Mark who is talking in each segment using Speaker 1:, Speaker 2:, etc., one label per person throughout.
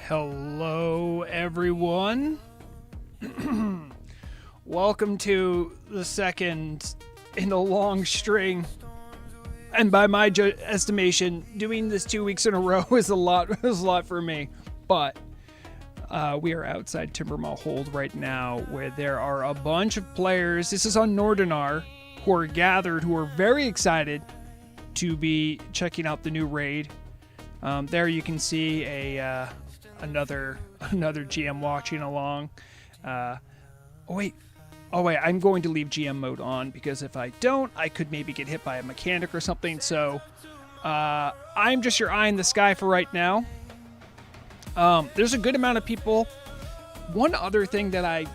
Speaker 1: Hello, everyone. Welcome to the second in a long string. And by my estimation, doing this 2 weeks in a row is a lot for me. But we are outside Timbermaw Hold right now, where there are a bunch of players. This is on Nordinar, who are gathered, who are very excited to be checking out the new raid. There you can see another GM watching along. Oh wait, I'm going to leave GM mode on, because if I don't, I could maybe get hit by a mechanic or something. So I'm just your eye in the sky for right now. There's a good amount of people. One other thing that I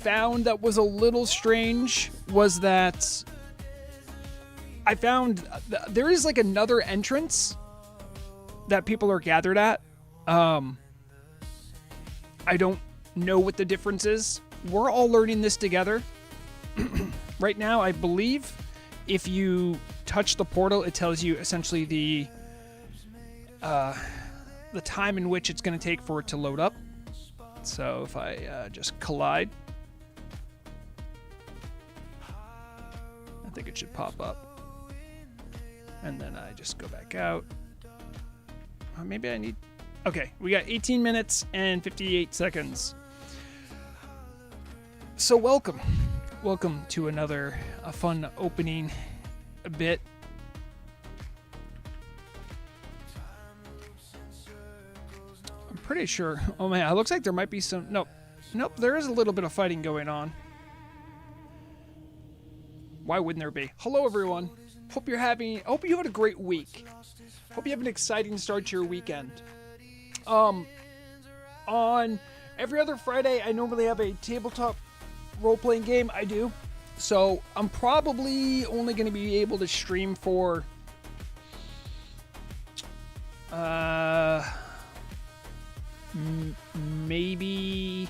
Speaker 1: found that was a little strange was that I found there is like another entrance that people are gathered at. I don't know what the difference is. We're all learning this together. Right now, I believe if you touch the portal, it tells you essentially the time in which it's going to take for it to load up. So if I just collide, I think it should pop up. And then I just go back out. Maybe I need... Okay, we got 18 minutes and 58 seconds. So welcome. Welcome to another fun opening bit. I'm pretty sure... Oh man, it looks like there might be some... Nope, there is a little bit of fighting going on. Why wouldn't there be? Hello everyone. Hope you had a great week. Hope you have an exciting start to your weekend. On every other Friday, I normally have a tabletop role-playing game. I do. So I'm probably only going to be able to stream for maybe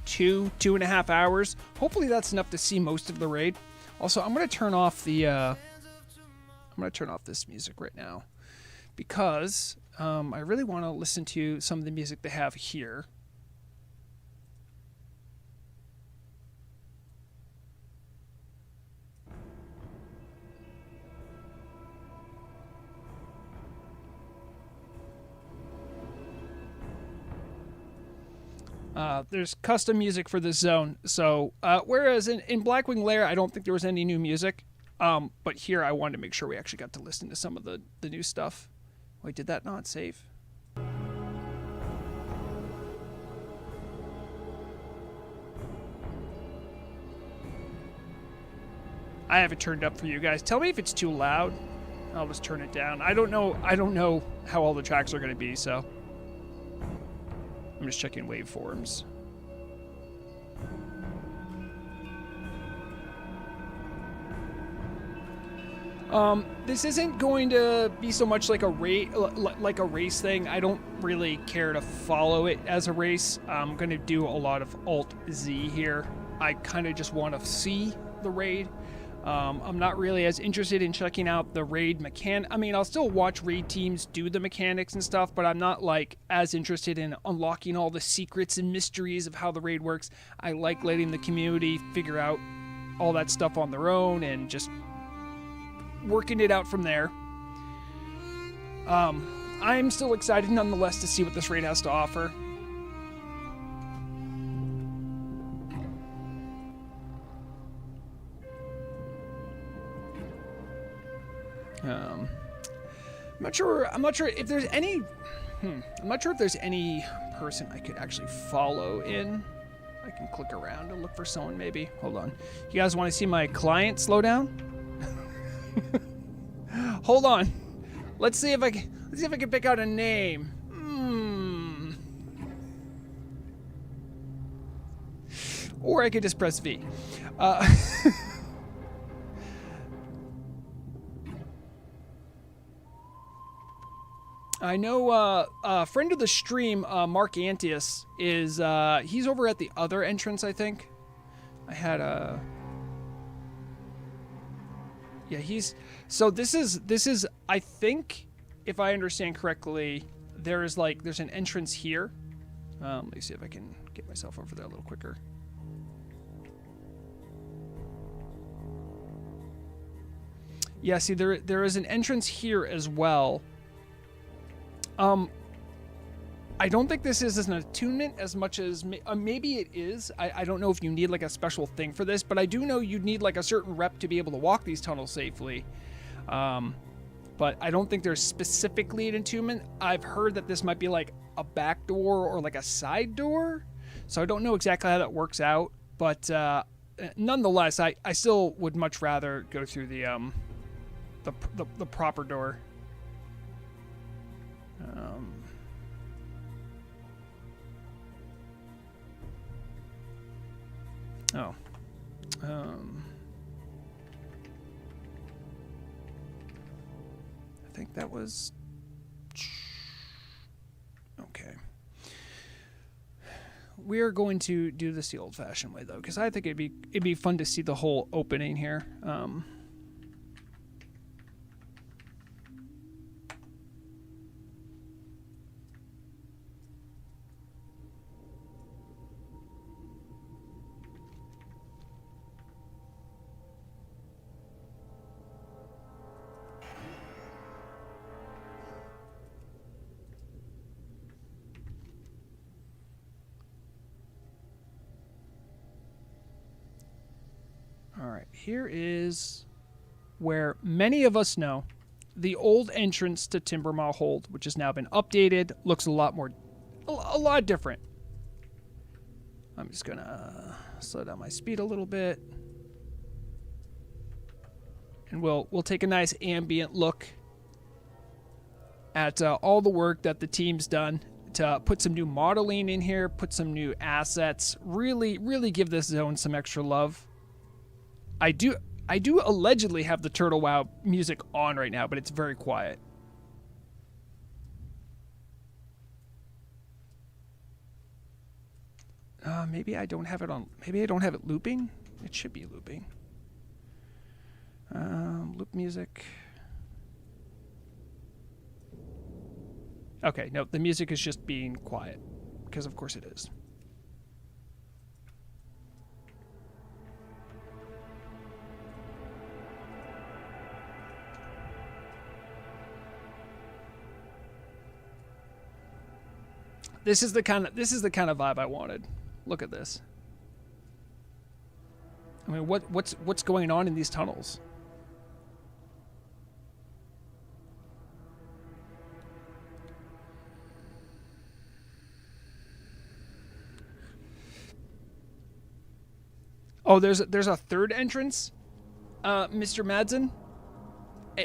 Speaker 1: 2.5 hours. Hopefully that's enough to see most of the raid. Also, I'm going to turn off the I'm going to turn off this music right now, because I really want to listen to some of the music they have here. There's custom music for this zone. So whereas in Blackwing Lair, I don't think there was any new music. But here I wanted to make sure we actually got to listen to some of the new stuff. Wait, did that not save? I have it turned up for you guys. Tell me if it's too loud. I'll just turn it down. I don't know how all the tracks are going to be, so I'm just checking waveforms. This isn't going to be so much like a race thing. I don't really care to follow it as a race. I'm going to do a lot of Alt-Z here. I kind of just want to see the raid. I'm not really as interested in checking out the raid mechanic. I mean, I'll still watch raid teams do the mechanics and stuff, but I'm not like as interested in unlocking all the secrets and mysteries of how the raid works. I like letting the community figure out all that stuff on their own and just working it out from there. I'm still excited nonetheless to see what this raid has to offer. I'm not sure if there's any I'm not sure if there's any person I could actually follow in. I can click around and look for someone maybe. Hold on. You guys want to see my client slow down? Hold on. Let's see if I can pick out a name. Or I could just press V. I know a friend of the stream, Mark Antius, is he's over at the other entrance, I think. I had a... Yeah, he's... So this is, I think, if I understand correctly, there's an entrance here. Let me see if I can get myself over there a little quicker. Yeah, see, there is an entrance here as well. I don't think this is an attunement as much as maybe it is. I don't know if you need like a special thing for this, but I do know you'd need like a certain rep to be able to walk these tunnels safely. But I don't think there's specifically an attunement. I've heard that this might be like a back door or like a side door, so I don't know exactly how that works out. But nonetheless, I still would much rather go through the proper door. I think that was okay. We're going to do this the old-fashioned way though, because I think it'd be fun to see the whole opening here. Here is where many of us know the old entrance to Timbermaw Hold, which has now been updated, looks a lot different. I'm just gonna slow down my speed a little bit, and we'll take a nice ambient look at all the work that the team's done to put some new modeling in here, put some new assets, really give this zone some extra love. I do allegedly have the Turtle WoW music on right now, but it's very quiet. Maybe I don't have it on. Maybe I don't have it looping. It should be looping. Loop music. Okay, no, the music is just being quiet, because of course it is. This is the kind of vibe I wanted. Look at this. I mean, what's going on in these tunnels? Oh, there's a third entrance, Mr. Madsen.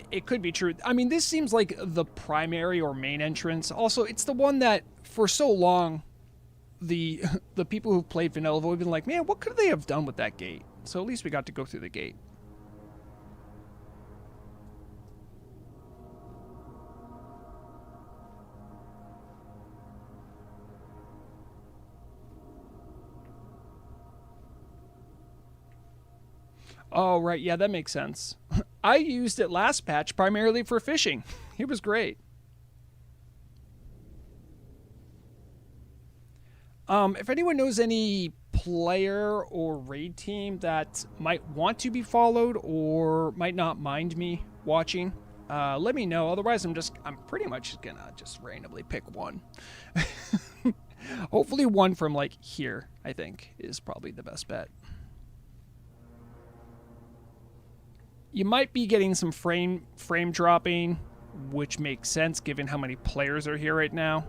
Speaker 1: It could be true. I mean, this seems like the primary or main entrance. Also, it's the one that, for so long, the people who've played Vanilla have been like, man, what could they have done with that gate? So at least we got to go through the gate. Oh, right. Yeah, that makes sense. I used it last patch primarily for fishing. It was great. If anyone knows any player or raid team that might want to be followed or might not mind me watching, let me know. Otherwise, I'm pretty much gonna just randomly pick one. Hopefully one from like here, I think, is probably the best bet. You might be getting some frame dropping, which makes sense given how many players are here right now.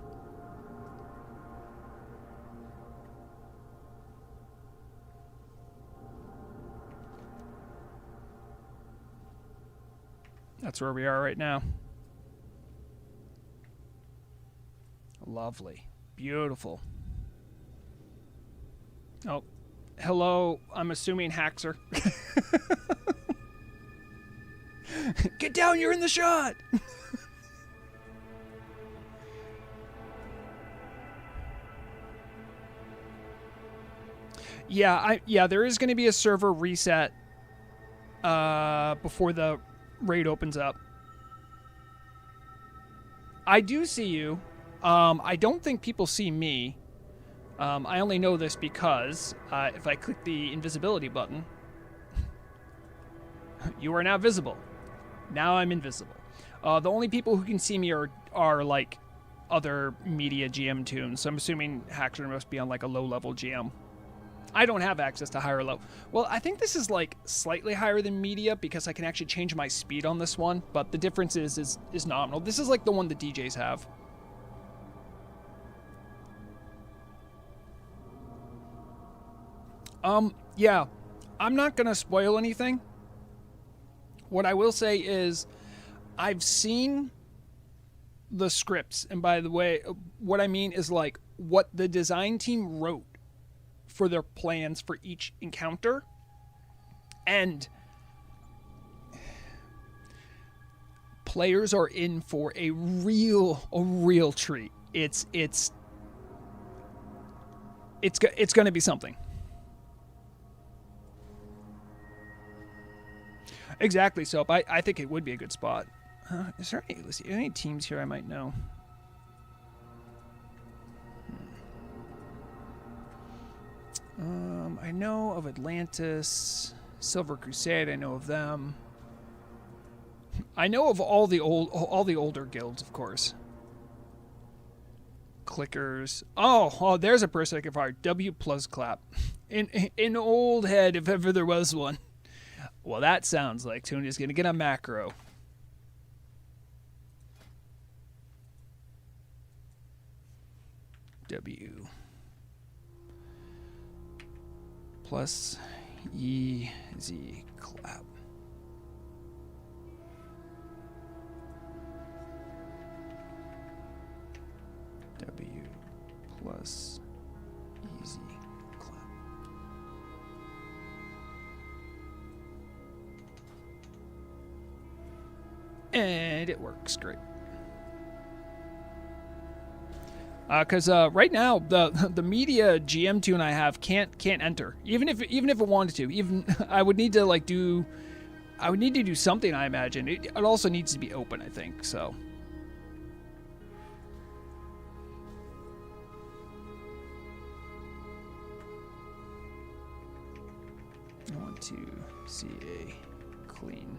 Speaker 1: That's where we are right now. Lovely. Beautiful. Oh, hello. I'm assuming Haxer. Get down, you're in the shot. Yeah, there is going to be a server reset before the raid opens up. I do see you. I don't think people see me. I only know this because if I click the invisibility button, you are now visible. Now I'm invisible. The only people who can see me are like other media GM tunes. So I'm assuming Haxor must be on like a low-level GM. I don't have access to higher low. Well, I think this is like slightly higher than media because I can actually change my speed on this one, but the difference is nominal. This is like the one the DJs have. Yeah, I'm not gonna spoil anything. What I will say is I've seen the scripts, and by the way, what I mean is like what the design team wrote for their plans for each encounter, and players are in for a real treat. It's going to be something. Exactly, Soap. I think it would be a good spot. Is there any teams here I might know? I know of Atlantis, Silver Crusade. I know of them. I know of all the older guilds, of course. Clickers. Oh, there's a person I can fire. W plus clap. In old head, if ever there was one. Well, that sounds like Tony's gonna get a macro. W plus Z clap. W plus easy clap. And it works great. Because right now the media GM tune I have can't enter, even if it wanted to. Even I would need to do something. I imagine it also needs to be open. I think so. I want to see a clean.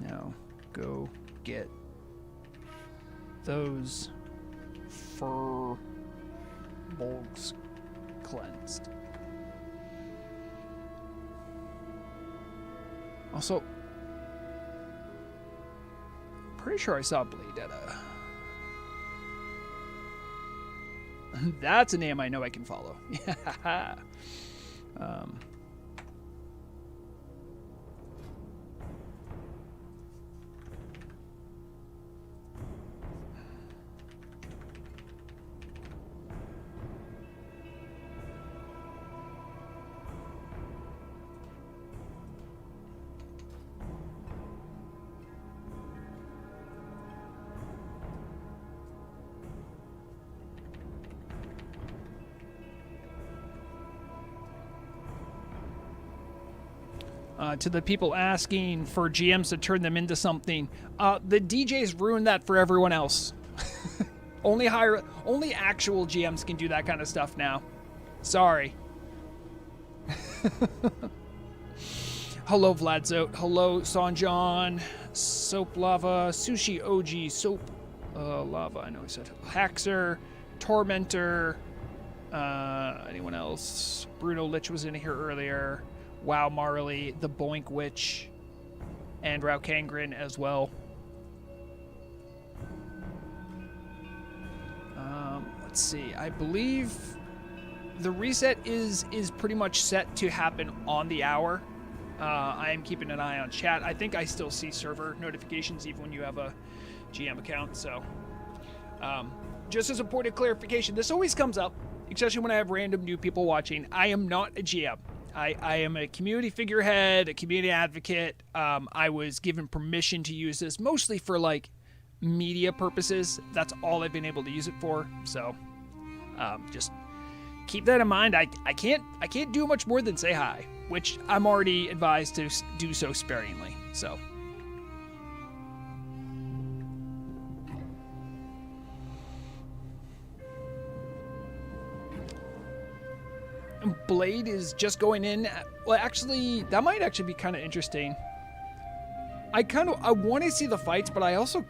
Speaker 1: Now, go get those fur bulks cleansed. Also, pretty sure I saw Blade at a... That's a name I know I can follow. Yeah. To the people asking for GMs to turn them into something, the DJs ruined that for everyone else. Only actual GMs can do that kind of stuff now. Sorry. Hello, Vladzote. Hello, Sanjan. Soap Lava. Sushi OG. Soap Lava. I know he said Haxor. Tormentor. Anyone else? Bruno Lich was in here earlier. WoW Marley, the Boink Witch, and Raukangren as well. Let's see. I believe the reset is pretty much set to happen on the hour. I am keeping an eye on chat. I think I still see server notifications even when you have a GM account. So, just as a point of clarification, this always comes up, especially when I have random new people watching. I am not a GM. I am a community figurehead, a community advocate. I was given permission to use this mostly for like media purposes. That's all I've been able to use it for. So just keep that in mind. I can't do much more than say hi, which I'm already advised to do so sparingly. So. Blade is just going in. Well, actually, that might actually be kind of interesting. I want to see the fights, but I also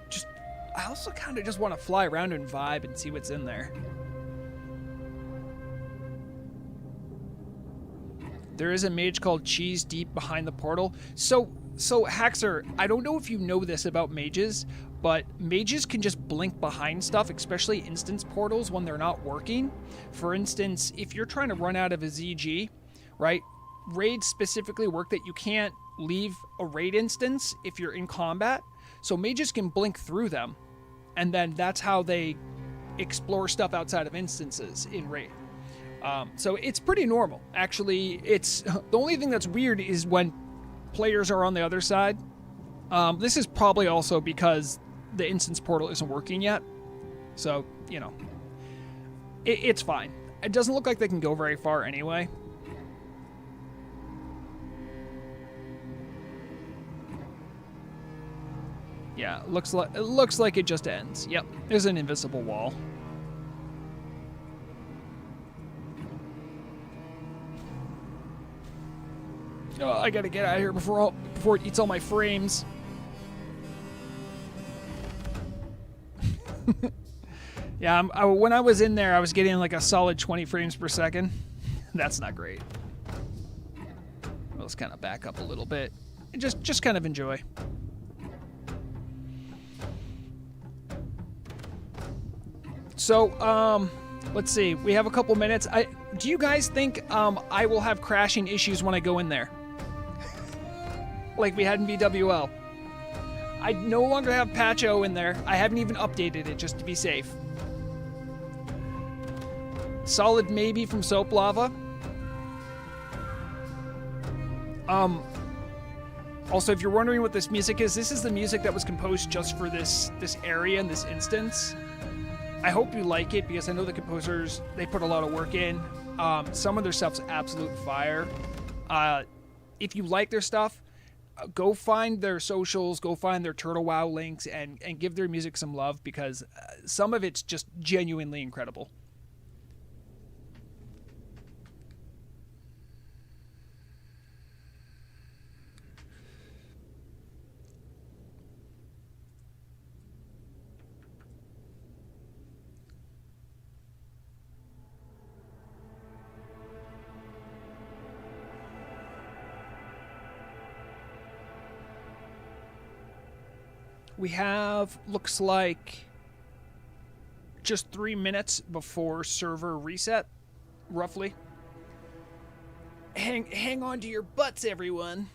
Speaker 1: kind of just want to fly around and vibe and see what's in there. There is a mage called Cheese Deep behind the portal. So Haxer, I don't know if you know this about mages, but mages can just blink behind stuff, especially instance portals when they're not working. For instance, if you're trying to run out of a ZG, right? Raids specifically work that you can't leave a raid instance if you're in combat. So mages can blink through them, and then that's how they explore stuff outside of instances in raid. So it's pretty normal. Actually, it's the only thing that's weird is when players are on the other side. This is probably also because the instance portal isn't working yet. So, you know, it's fine. It doesn't look like they can go very far anyway. Yeah, it looks like it just ends. Yep, there's an invisible wall. Oh, I gotta get out of here before it eats all my frames. Yeah, when I was in there, I was getting like a solid 20 frames per second. That's not great. Let's kind of back up a little bit and just kind of enjoy. So, let's see. We have a couple minutes. Do you guys think I will have crashing issues when I go in there? Like we had in VWL. I no longer have Patch O in there. I haven't even updated it just to be safe. Solid maybe from Soap Lava. Also, if you're wondering what this music is, this is the music that was composed just for this area and this instance. I hope you like it because I know the composers, they put a lot of work in. Some of their stuff's absolute fire. If you like their stuff, go find their socials, go find their Turtle WoW links, and give their music some love because some of it's just genuinely incredible. We have, looks like, just 3 minutes before server reset, roughly. Hang on to your butts, everyone.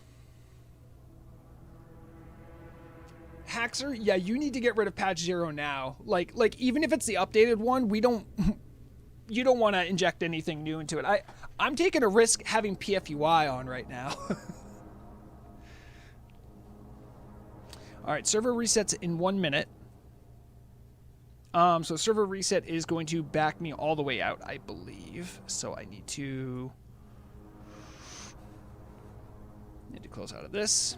Speaker 1: Haxer, yeah, you need to get rid of patch 0 now. Like even if it's the updated one, you don't want to inject anything new into it. I'm taking a risk having PFUI on right now. All right, server resets in 1 minute. So server reset is going to back me all the way out, I believe. So I need to close out of this.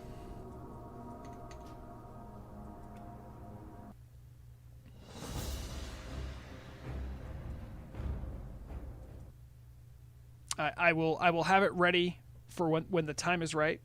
Speaker 1: I will have it ready for when the time is right.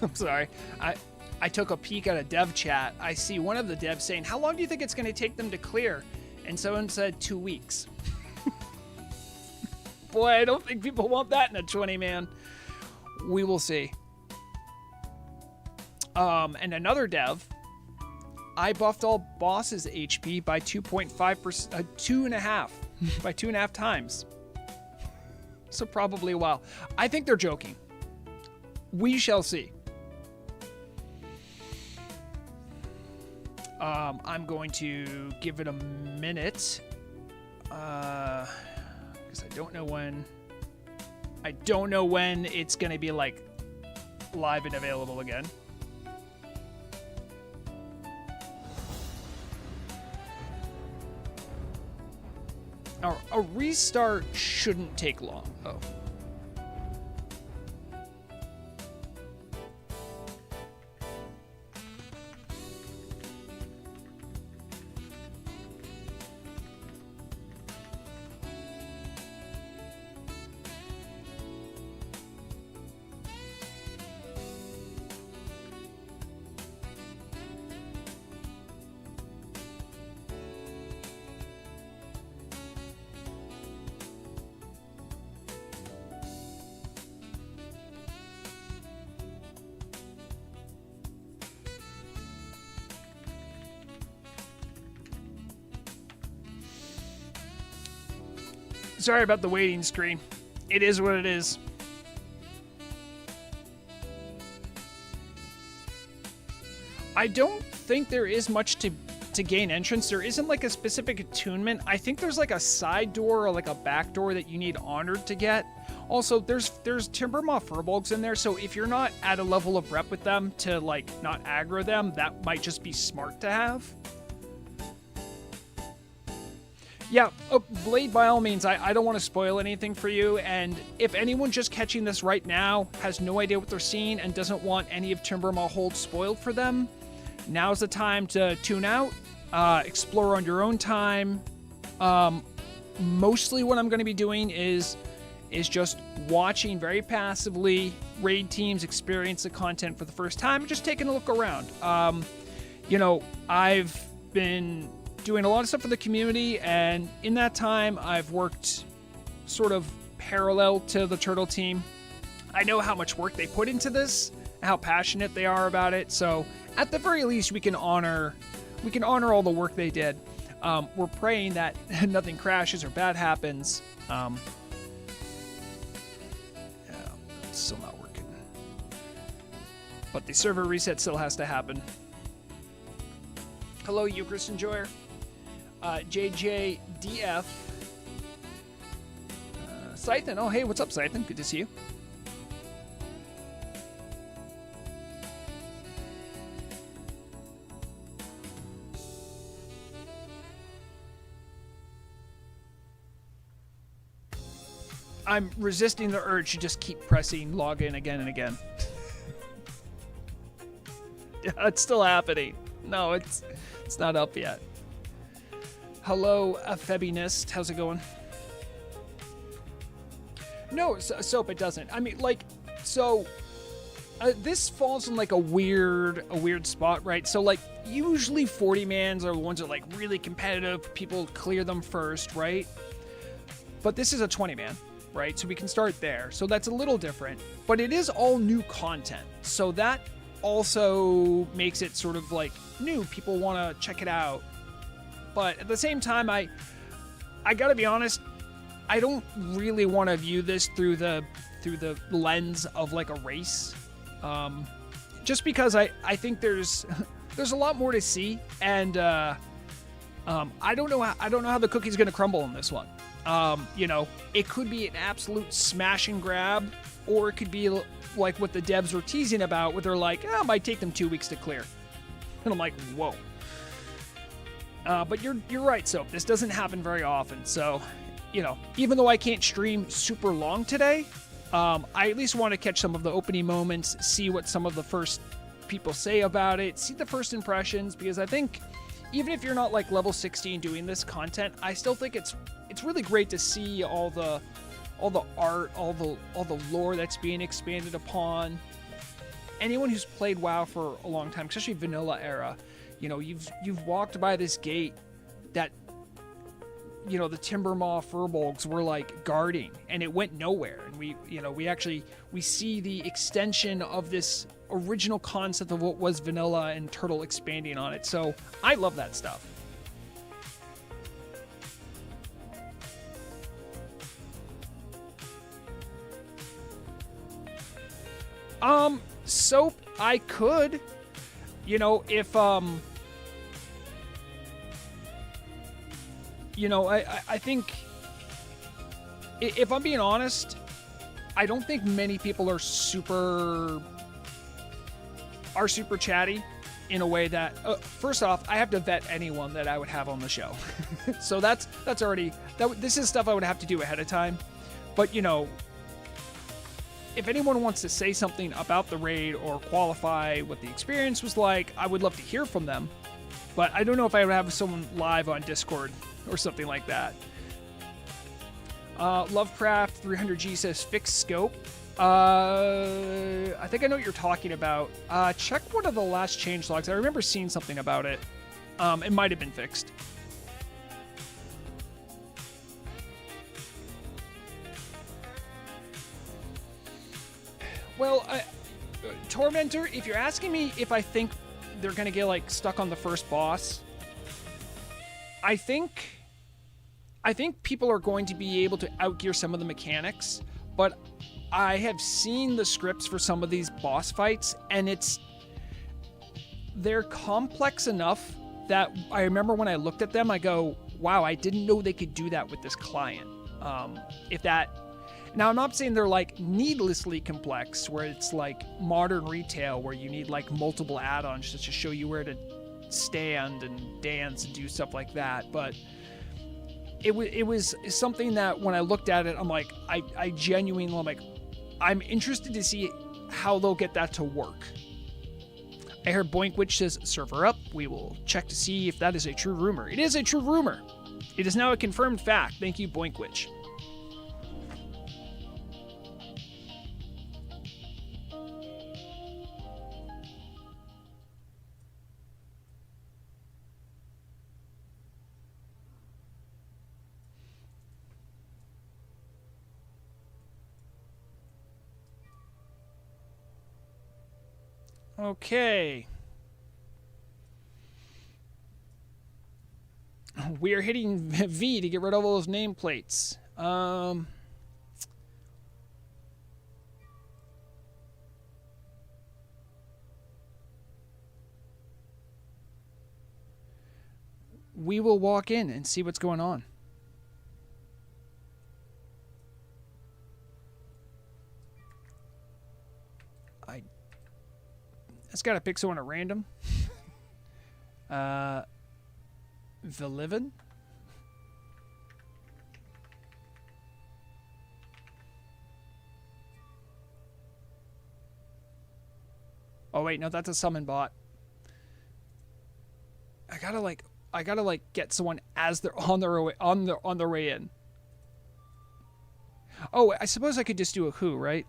Speaker 1: I'm sorry. I took a peek at a dev chat. I see one of the devs saying, how long do you think it's going to take them to clear? And someone said 2 weeks. Boy, I don't think people want that in a 20, man. We will see. And another dev, I buffed all bosses HP by 2.5%, 2.5, by 2.5 times. So probably a while. I think they're joking. We shall see. I'm going to give it a minute. Because I don't know when. I don't know when it's going to be like live and available again. A restart shouldn't take long. Oh. Sorry about the waiting screen. It is what it is. I don't think there is much to gain entrance. There isn't like a specific attunement. I think there's like a side door or like a back door that you need honored to get. Also, there's Timbermaw furbolgs in there, so if you're not at a level of rep with them to like not aggro them, that might just be smart to have. Yeah, Blade, by all means, I don't want to spoil anything for you, and if anyone just catching this right now has no idea what they're seeing and doesn't want any of Timbermaw holds spoiled for them, now's the time to tune out, explore on your own time. Mostly what I'm going to be doing is just watching very passively raid teams experience the content for the first time and just taking a look around. You know, I've been doing a lot of stuff for the community, and in that time I've worked sort of parallel to the Turtle team. I know how much work they put into this, how passionate they are about it, so at the very least we can honor all the work they did. We're praying that nothing crashes or bad happens. Yeah, it's still not working, but the server reset still has to happen. Hello, Eucharist Enjoyer. JJDF. Scythen. Oh, hey, what's up, Scythen? Good to see you. I'm resisting the urge to just keep pressing log in again and again. It's still happening. No, it's not up yet. Hello, Aphebinist. How's it going? No, Soap, it doesn't. I mean, like, so this falls in like a weird spot, right? So like usually 40-mans are the ones that are like really competitive. People clear them first, right? But this is a 20-man, right? So we can start there. So that's a little different, but it is all new content. So that also makes it sort of like new. People want to check it out. But at the same time, I gotta be honest, I don't really want to view this through the lens of like a race, just because I think there's a lot more to see, and I don't know how the cookie's gonna crumble in this one. You know, it could be an absolute smash and grab, or it could be like what the devs were teasing about, where they're like, it might take them 2 weeks to clear, and I'm like, whoa. But you're right, Soap. This doesn't happen very often. So, you know, even though I can't stream super long today, I at least want to catch some of the opening moments, see what some of the first people say about it, see the first impressions, because I think even if you're not like level 16 doing this content, I still think it's really great to see all the art, all the lore that's being expanded upon. Anyone who's played WoW for a long time, especially vanilla era, you know, you've walked by this gate that, you know, the Timbermaw furbolgs were like guarding, and it went nowhere. And we see the extension of this original concept of what was vanilla and Turtle expanding on it. So I love that stuff. Soap, I could, you know, if You know, I think, if I'm being honest, I don't think many people are super chatty in a way that, first off, I have to vet anyone that I would have on the show. So that's already, this is stuff I would have to do ahead of time. But, you know, if anyone wants to say something about the raid or qualify what the experience was like, I would love to hear from them. But I don't know if I would have someone live on Discord or something like that. Lovecraft 300G says fixed scope. I think I know what you're talking about. Check one of the last changelogs. I remember seeing something about it. It might have been fixed. Well, Tormentor, if you're asking me if I think they're going to get, like, stuck on the first boss, I think people are going to be able to outgear some of the mechanics, but I have seen the scripts for some of these boss fights, and they're complex enough that I remember when I looked at them, I go, wow, I didn't know they could do that with this client. Now, I'm not saying they're, like, needlessly complex, where it's like modern retail, where you need, like, multiple add-ons just to show you where to stand and dance and do stuff like that, but it was something that when I looked at it, I'm like, I genuinely, I'm like, I'm interested to see how they'll get that to work. I heard Boinkwitch says, server up. We will check to see if that is a true rumor. It is a true rumor. It is now a confirmed fact. Thank you, Boinkwitch. Okay. We are hitting V to get rid of all those nameplates. We will walk in and see what's going on. I just gotta pick someone at random. Vilivin? Oh wait, no, that's a summon bot. I gotta get someone as they're on their way in. Oh, I suppose I could just do a who, right?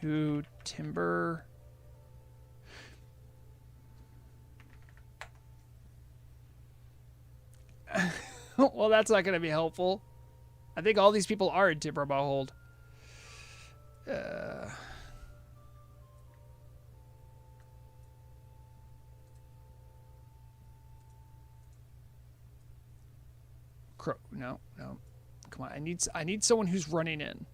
Speaker 1: Who Timber. Well, that's not going to be helpful. I think all these people are in Timbermaw hold. Crow. No. Come on. I need someone who's running in.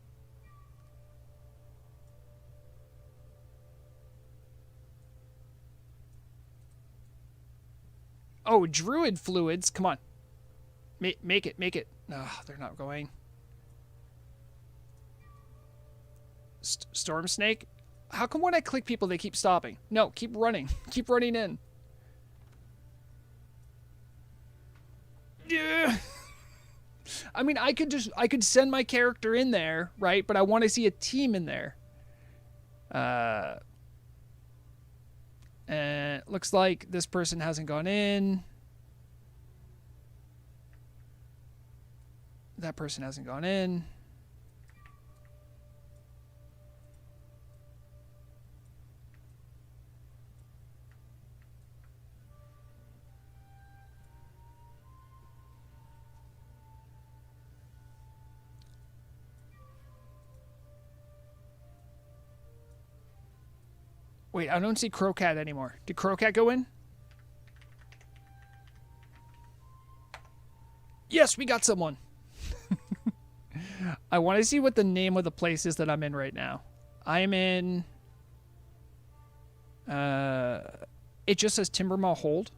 Speaker 1: Oh, Druid Fluids. Come on. Make it. No, they're not going. Storm Snake? How come when I click people, they keep stopping? No, keep running. Keep running in. Yeah. I mean, I could send my character in there, right? But I want to see a team in there. And looks like this person hasn't gone in. That person hasn't gone in. Wait, I don't see Crowcat anymore. Did Crowcat go in? Yes, we got someone. I want to see what the name of the place is that I'm in right now. I am in... it just says Timbermaw hold.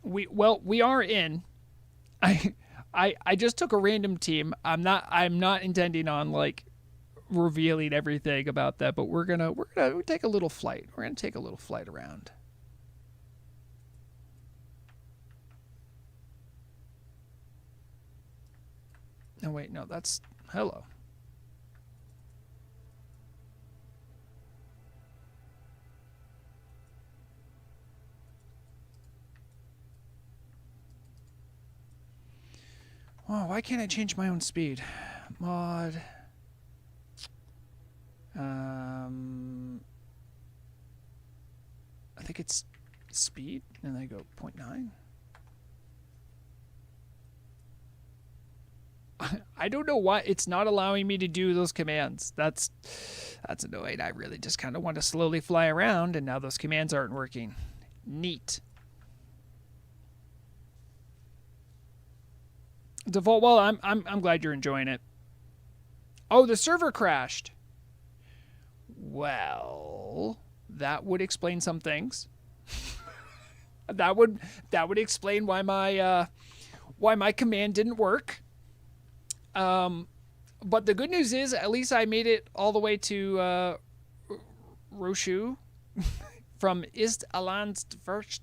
Speaker 1: We are in. I just took a random team. I'm not intending on like revealing everything about that, but we're gonna take a little flight. We're gonna take a little flight around. No, wait, no, that's hello. Oh, why can't I change my own speed? Mod. I think it's speed, and I go 0.9. I don't know why it's not allowing me to do those commands. That's annoying. I really just kind of want to slowly fly around, and now those commands aren't working. Neat. Default. Well, I'm glad you're enjoying it. Oh, the server crashed. Well, that would explain some things. that would explain why my command didn't work. But the good news is, at least I made it all the way to Roshu from Ist-Alandst-Verst.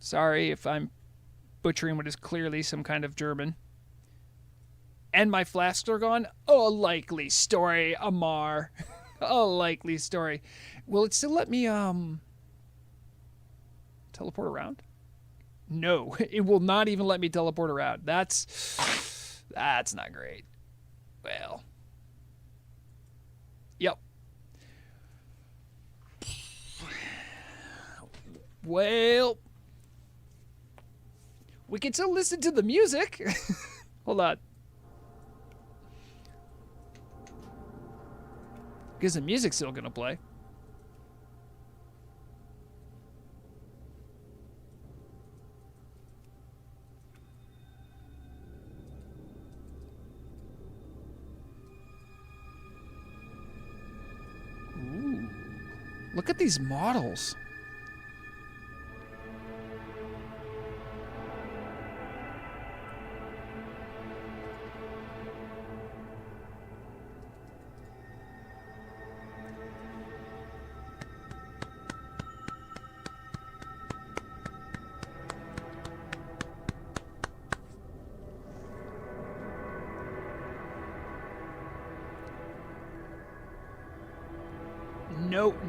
Speaker 1: Sorry if I'm butchering what is clearly some kind of German. And my flasks are gone. Oh, a likely story, Amar. A likely story. Will it still let me teleport around? No, it will not even let me teleport around. That's not great. Well. Yep. Well. We can still listen to the music. Hold on. Because the music's still going to play. Ooh. Look at these models.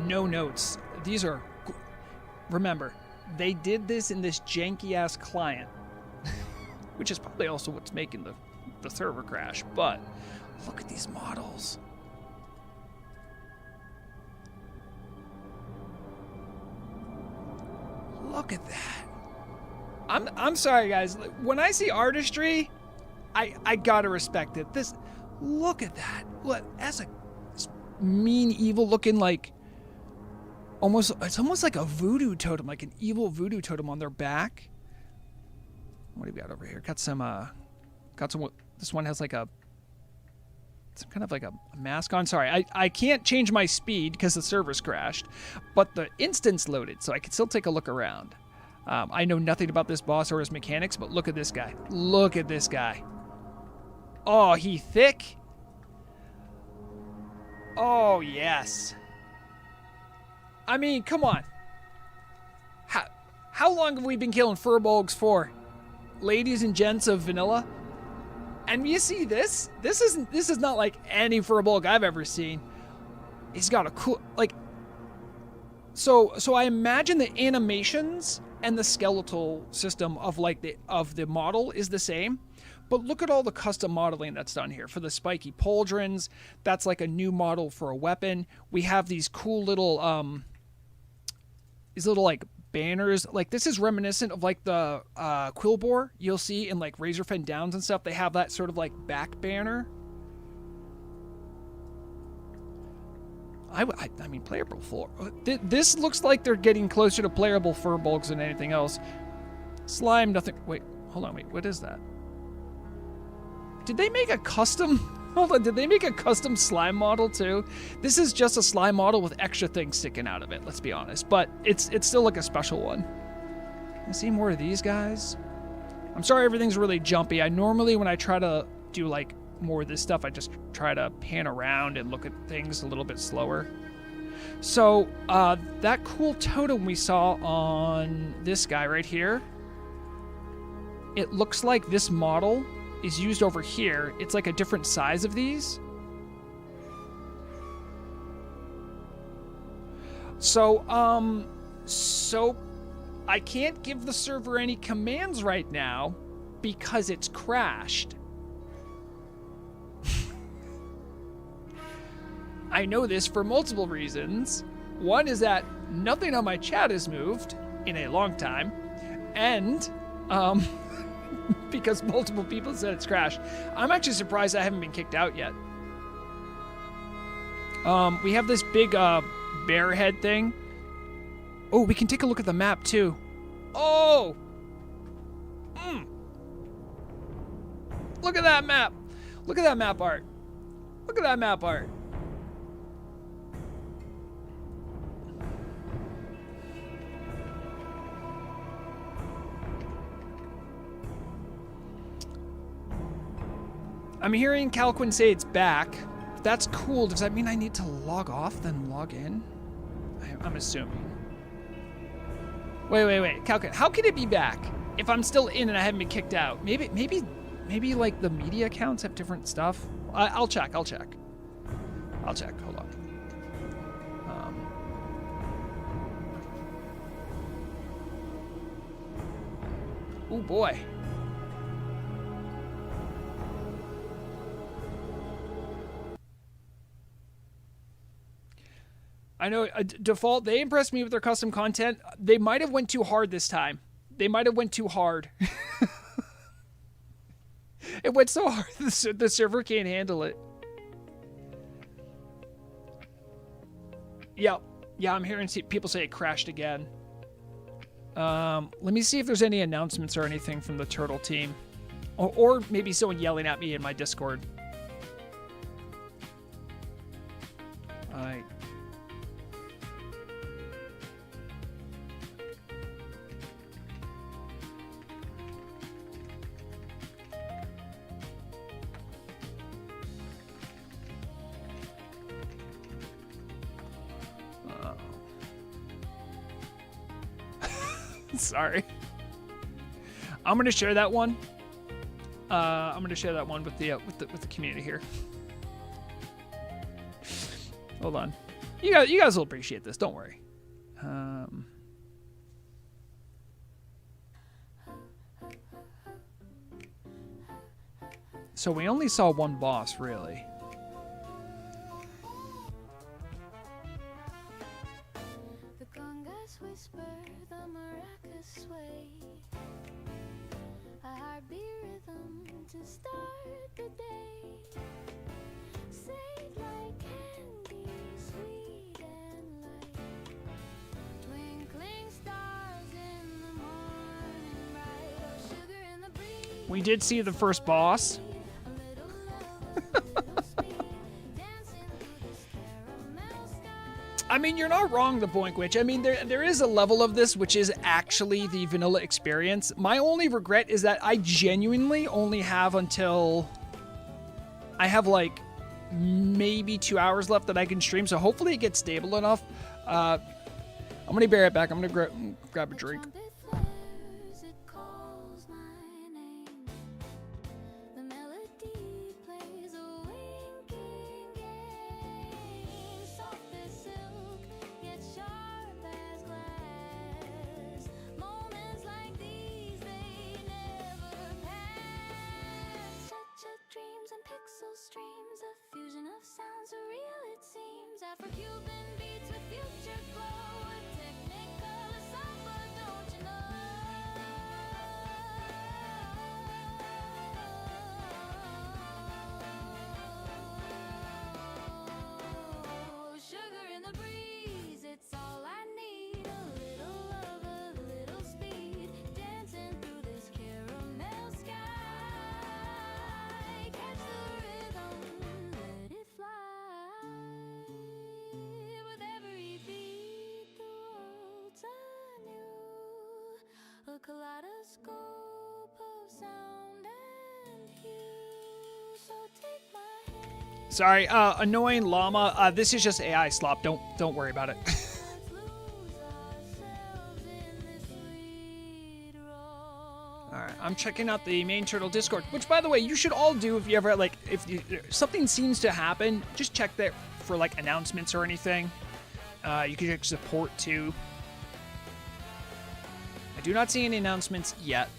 Speaker 1: No notes. These are... Remember, they did this in this janky-ass client. Which is probably also what's making the server crash. But look at these models. Look at that. I'm sorry, guys. When I see artistry, I gotta respect it. Look at that. Look, that's a mean, evil looking, like it's almost like a voodoo totem, like an evil voodoo totem on their back. What do we got over here? Got some this one has like some kind of like a mask on. Sorry, I can't change my speed because the server's crashed, but the instance loaded, so I can still take a look around. I know nothing about this boss or his mechanics, but look at this guy. Look at this guy. Oh, he thick. Oh, yes. I mean, come on. How long have we been killing furbolgs for? Ladies and gents of vanilla? And you see this? This is not like any furbolg I've ever seen. He's got a cool, like... So I imagine the animations and the skeletal system of the model is the same. But look at all the custom modeling that's done here. For the spiky pauldrons, that's like a new model for a weapon. We have these cool little, like banners. Like this is reminiscent of like the Quillbore you'll see in like Razorfen Downs and stuff. They have that sort of like back banner. I mean, playable floor. This looks like they're getting closer to playable furbolgs than anything else. Slime, nothing. Wait, hold on, wait, what is that? Did they make a custom? Hold on, did they make a custom slime model too? This is just a slime model with extra things sticking out of it, let's be honest. But it's still like a special one. I see more of these guys. I'm sorry everything's really jumpy. I normally, when I try to do like more of this stuff, I just try to pan around and look at things a little bit slower. So that cool totem we saw on this guy right here, it looks like this model is used over here. It's like a different size of these. So I can't give the server any commands right now because it's crashed. I know this for multiple reasons. One is that nothing on my chat has moved in a long time, and because multiple people said it's crashed. I'm actually surprised I haven't been kicked out yet. We have this big bear head thing. Oh, we can take a look at the map too. Oh! Look at that map. Look at that map art. Look at that map art. I'm hearing Calquin say it's back. That's cool. Does that mean I need to log off then log in? I'm assuming. Wait. Calquin, how can it be back if I'm still in and I haven't been kicked out? Maybe like the media accounts have different stuff. I'll check. Hold on. Oh boy. I know default, they impressed me with their custom content. They might have went too hard this time. They might have went too hard. It went so hard the server can't handle it. Yeah, I'm hearing people say it crashed again. Let me see if there's any announcements or anything from the Turtle team. Or maybe someone yelling at me in my Discord. Alright. Sorry. I'm gonna share that one. I'm gonna share that one with the community here. Hold on. You guys will appreciate this. Don't worry. So we only saw one boss, really. We did see the first boss. I mean, you're not wrong, the Boink Witch. I mean, there is a level of this which is actually the vanilla experience. My only regret is that I genuinely only have until... I have, like, maybe 2 hours left that I can stream, so hopefully it gets stable enough. I'm going to be right back. I'm going to grab a drink. Sorry, annoying llama. This is just AI slop. Don't worry about it. Alright, I'm checking out the main turtle Discord, which by the way, you should all do if you ever like something seems to happen, just check there for like announcements or anything. You can check support too. I do not see any announcements yet.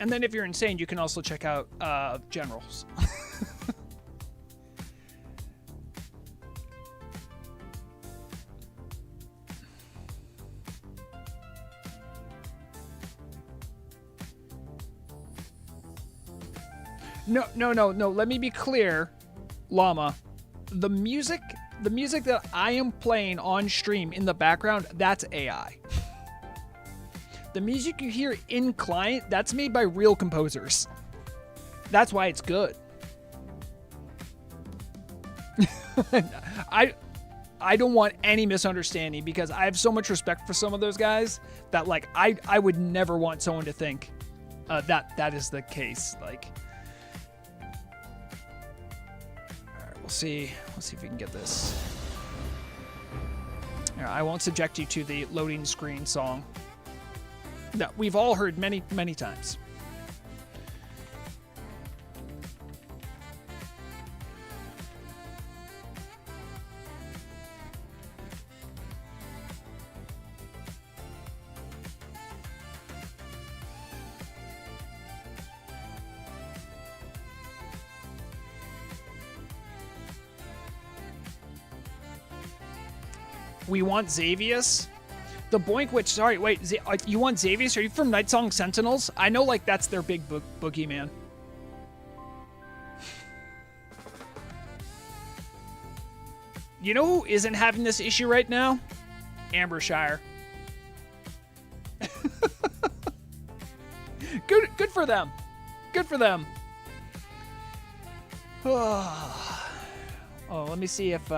Speaker 1: And then if you're insane, you can also check out generals. No. Let me be clear, Llama. The music that I am playing on stream in the background, that's AI. The music you hear in client, that's made by real composers. That's why it's good. I don't want any misunderstanding because I have so much respect for some of those guys that like I would never want someone to think that is the case. Like, all right, let's see if we can get this. All right, I won't subject you to the loading screen song that we've all heard many, many times. We want Xavius. The Boink Witch, sorry, wait, you want Xavius? Are you from Night Song Sentinels? I know, like, that's their big boogeyman. You know who isn't having this issue right now? Ambershire. Good for them. Good for them. Oh, let me see if,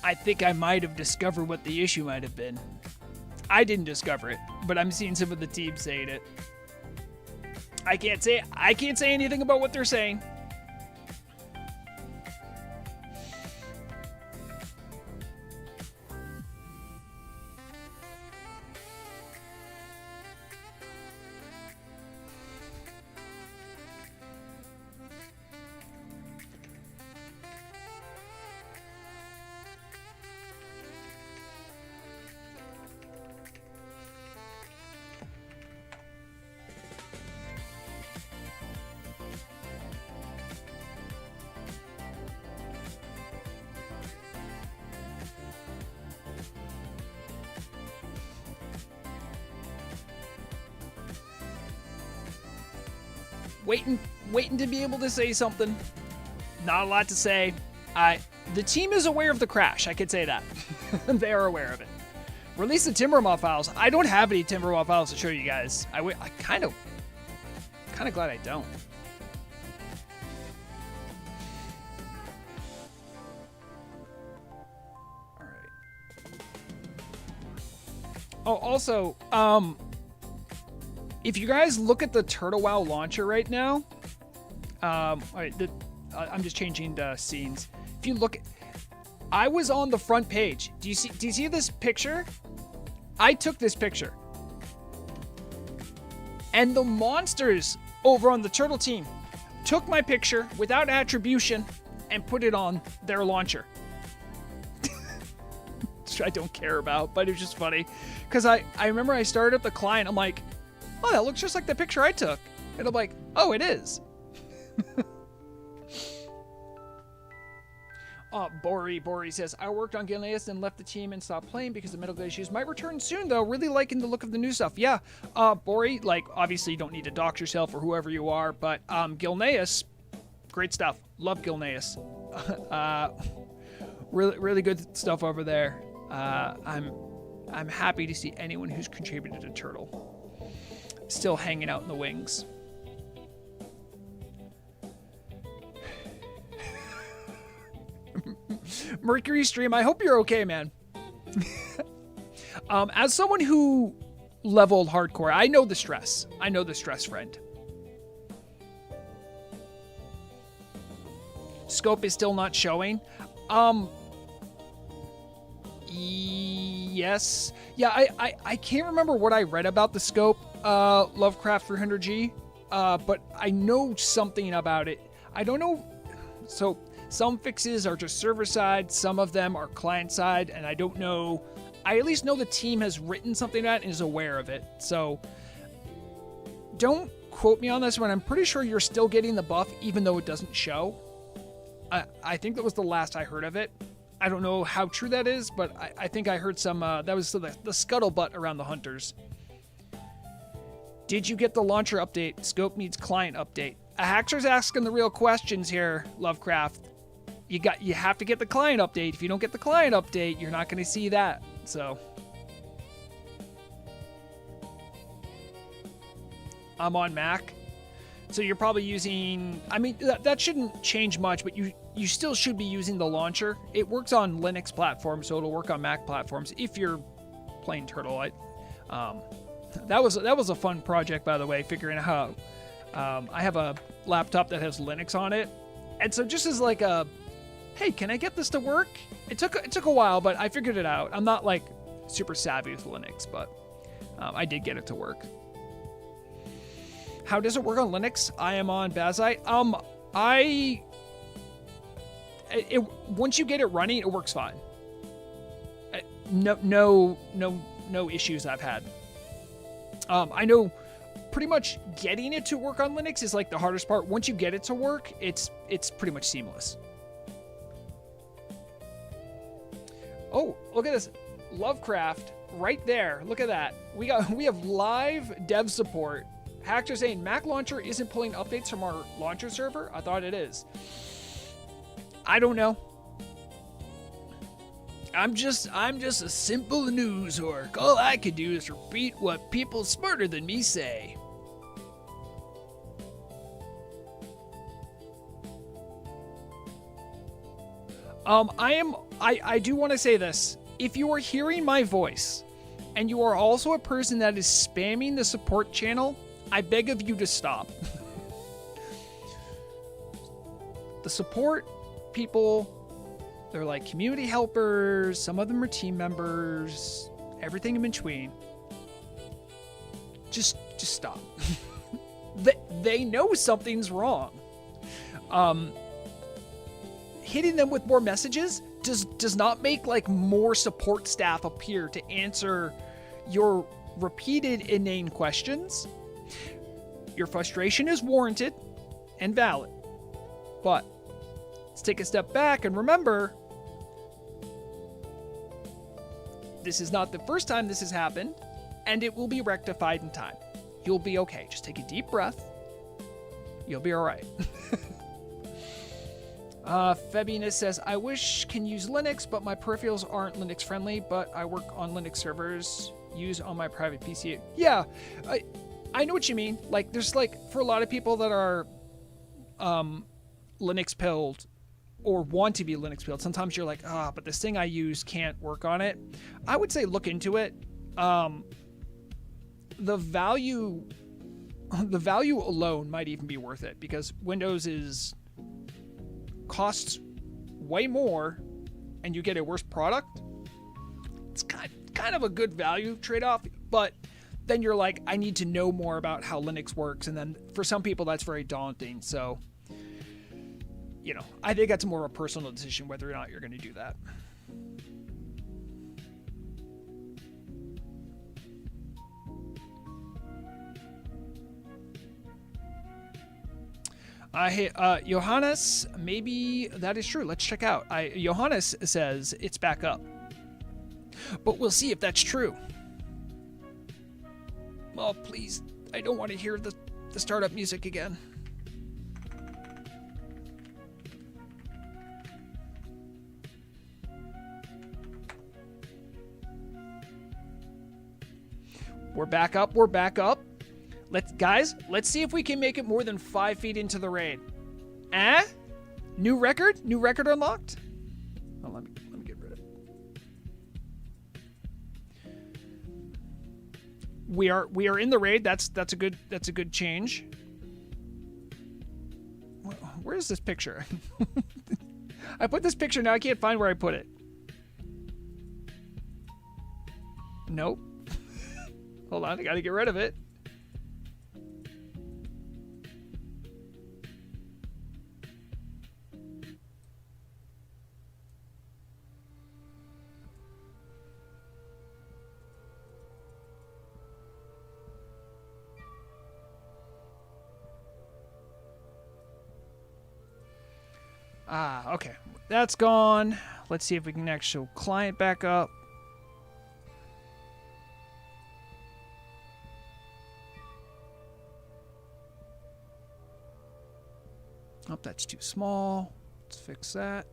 Speaker 1: I think I might have discovered what the issue might have been. I didn't discover it, but I'm seeing some of the team saying it. I can't say anything about what they're saying. Waiting to be able to say something. Not a lot to say. The team is aware of the crash. I could say that. They are aware of it. Release the Timbermaw files. I don't have any Timbermaw files to show you guys. I kind of glad I don't. All right. Oh, also, if you guys look at the Turtle WoW launcher right now, all right, I'm just changing the scenes. If you look, I was on the front page. Do you see this picture? I took this picture. And the monsters over on the Turtle team took my picture without attribution and put it on their launcher. Which I don't care about, but it's just funny. Because I remember I started up the client, I'm like, oh, that looks just like the picture I took. And I'm like, oh, it is. Bori says, I worked on Gilneas and left the team and stopped playing because of medical issues. Might return soon, though. Really liking the look of the new stuff. Yeah, Bori, like, obviously you don't need to dox yourself or whoever you are, but Gilneas, Great stuff. Love Gilneas. Really good stuff over there. I'm happy to see anyone who's contributed to Turtle still hanging out in the wings. Mercury Stream, I hope you're okay, man. As someone who leveled hardcore, I know the stress. I know the stress, friend. Scope is still not showing. Yes. Yeah, I can't remember what I read about the scope, Lovecraft 300G, but I know something about it. I don't know. So some fixes are just server side, some of them are client side, and I don't know. I at least know the team has written something about it and is aware of it. So don't quote me on this one. I'm pretty sure you're still getting the buff even though it doesn't show. I think that was the last I heard of it. I don't know how true that is, but I think I heard some, that was the scuttlebutt around the hunters. Did you get the launcher update? Scope needs client update. A hackster's asking the real questions here, Lovecraft. You have to get the client update. If you don't get the client update, you're not going to see that. So I'm on Mac. So you're probably using, I mean, that shouldn't change much, but you still should be using the launcher. It works on Linux platforms, so it'll work on Mac platforms if you're playing Turtle. That was a fun project, by the way, figuring out how I have a laptop that has Linux on it. And so just as like a, hey, can I get this to work? It took a while, but I figured it out. I'm not like super savvy with Linux, but I did get it to work. How does it work on Linux? I am on Bazite. Once you get it running, it works fine. No issues I've had. I know pretty much getting it to work on Linux is like the hardest part. Once you get it to work, it's pretty much seamless. Oh, look at this. Lovecraft right there. Look at that. We have live dev support. Hacker saying Mac launcher isn't pulling updates from our launcher server. I thought it is. I don't know. I'm just a simple news whore. All I can do is repeat what people smarter than me say. I do want to say this. If you are hearing my voice and you are also a person that is spamming the support channel, I beg of you to stop. The support people, they're like community helpers, some of them are team members, everything in between. Just stop. They know something's wrong. Hitting them with more messages does not make like more support staff appear to answer your repeated inane questions. Your frustration is warranted and valid, but let's take a step back and remember, this is not the first time this has happened, and it will be rectified in time. You'll be okay. Just take a deep breath. You'll be all right. Febinus says, I wish can use Linux, but my peripherals aren't Linux friendly, but I work on Linux servers, use on my private PC. Yeah, I know what you mean. Like, there's like, for a lot of people that are Linux pilled or want to be Linux pilled, sometimes you're like, but this thing I use can't work on it. I would say look into it. The value alone might even be worth it because Windows costs way more and you get a worse product. It's kind of a good value trade-off, but then you're like, I need to know more about how Linux works, and then for some people that's very daunting. So, you know, I think that's more of a personal decision whether or not you're going to do that. Johannes, maybe that is true. Let's check out. Johannes says it's back up, but we'll see if that's true. Oh, please. I don't want to hear the startup music again. We're back up. We're back up. Guys, let's see if we can make it more than 5 feet into the raid. New record? New record unlocked? Oh, let me get rid of it. We are in the raid. That's a good change. Where is this picture? I put this picture, now I can't find where I put it. Nope. Hold on, I gotta get rid of it. Okay. That's gone. Let's see if we can actually client back up. Oh, that's too small. Let's fix that.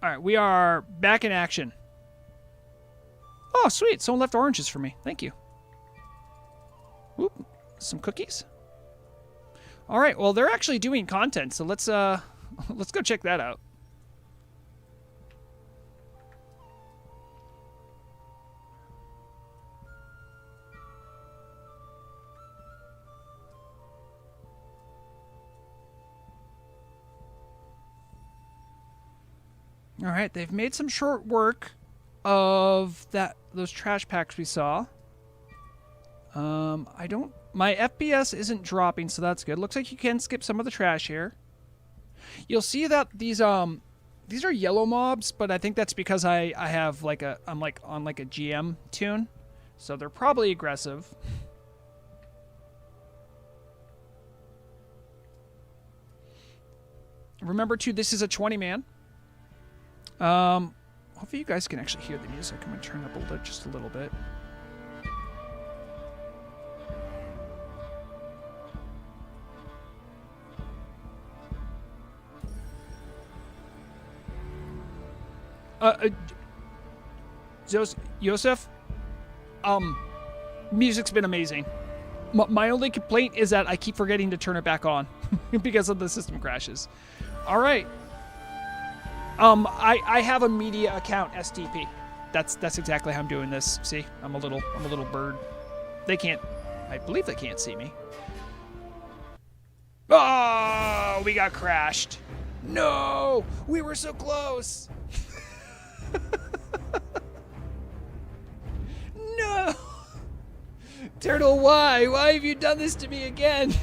Speaker 1: All right, we are back in action. Oh, sweet. Someone left oranges for me. Thank you. Whoop. Some cookies. All right, well, they're actually doing content, so let's go check that out. All right, they've made some short work of those trash packs we saw. My FPS isn't dropping, so that's good. Looks like you can skip some of the trash here. You'll see that these are yellow mobs, but I think that's because I'm on like a GM tune, so they're probably aggressive. Remember too, this is a 20-man. Hopefully you guys can actually hear the music. I'm gonna turn up just a little bit. Joseph, music's been amazing. My only complaint is that I keep forgetting to turn it back on because of the system crashes. All right. I have a media account STP. That's exactly how I'm doing this. See, I'm a little bird. I believe they can't see me. Oh, we got crashed. No, we were so close. No! Turtle, why? Why have you done this to me again?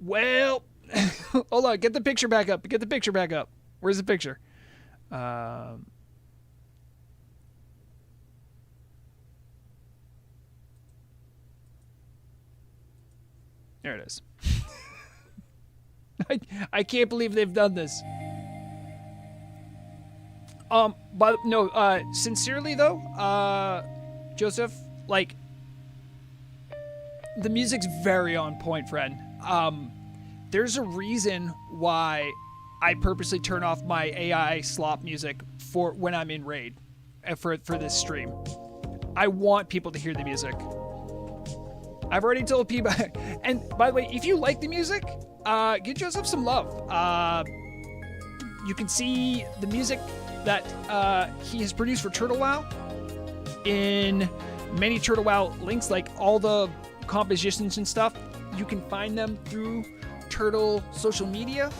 Speaker 1: Well, hold on. Get the picture back up. Get the picture back up. Where's the picture? There it is. I can't believe they've done this. But no, sincerely though, Joseph, like, the music's very on point, friend. There's a reason why I purposely turn off my AI slop music for when I'm in raid, for this stream. I want people to hear the music. I've already told people, and by the way, if you like the music, give Joseph some love. You can see the music that he has produced for Turtle WoW in many Turtle WoW links, like all the compositions and stuff. You can find them through Turtle social media.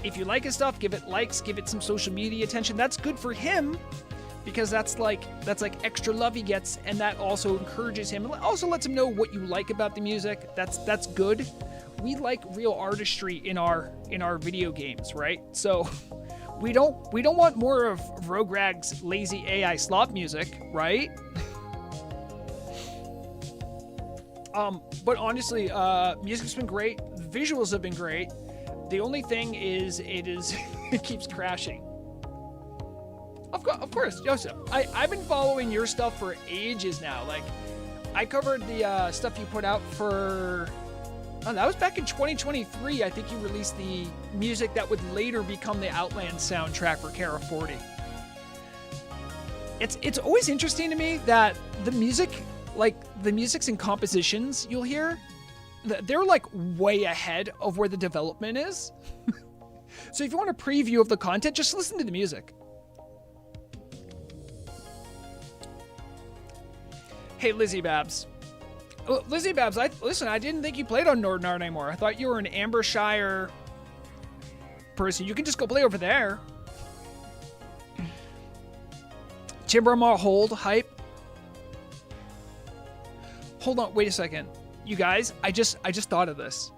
Speaker 1: If you like his stuff, give it likes, give it some social media attention. That's good for him, because that's like extra love he gets, and that also encourages him. It also lets him know what you like about the music. That's good. We like real artistry in our video games, right? So we don't want more of Rograg's lazy AI slop music, right? But honestly, music's been great. Visuals have been great. The only thing is, it keeps crashing. Of course, Joseph. I've been following your stuff for ages now. Like, I covered the stuff you put out for Oh, that was back in 2023. I think you released the music that would later become the Outland soundtrack for Kara 40. It's always interesting to me that the music, like the musics and compositions you'll hear, they're like way ahead of where the development is. So if you want a preview of the content, just listen to the music. Hey, Lizzie Babs. Oh, Lizzie Babs, listen, I didn't think you played on Nordnard anymore. I thought you were an Ambershire person. You can just go play over there. Timbermaw hold hype. Hold on, wait a second. You guys, I just thought of this.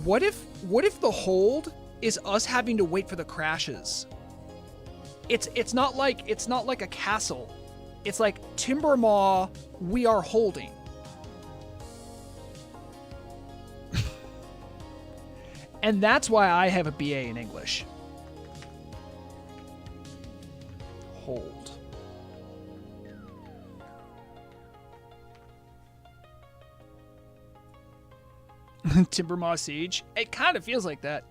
Speaker 1: What if the hold is us having to wait for the crashes? It's not like a castle. It's like Timbermaw, we are holding. And that's why I have a BA in English. Hold. Timbermaw Siege. It kind of feels like that.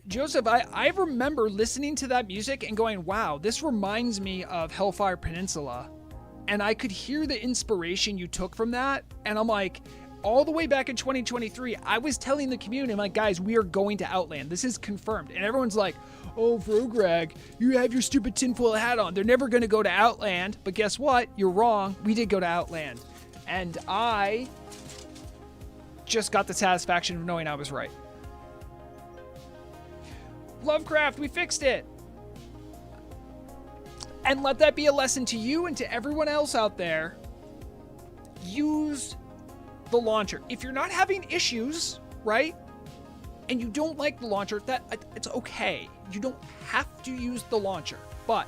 Speaker 1: Joseph, I remember listening to that music and going, wow, this reminds me of Hellfire Peninsula. And I could hear the inspiration you took from that. And I'm like, all the way back in 2023, I was telling the community, I'm like, guys, we are going to Outland. This is confirmed. And everyone's like, oh, Vrograg, you have your stupid tinfoil hat on. They're never going to go to Outland. But guess what? You're wrong. We did go to Outland. And I just got the satisfaction of knowing I was right. Lovecraft, we fixed it. And let that be a lesson to you and to everyone else out there. Use the launcher. If you're not having issues, right? And you don't like the launcher, it's okay. You don't have to use the launcher. But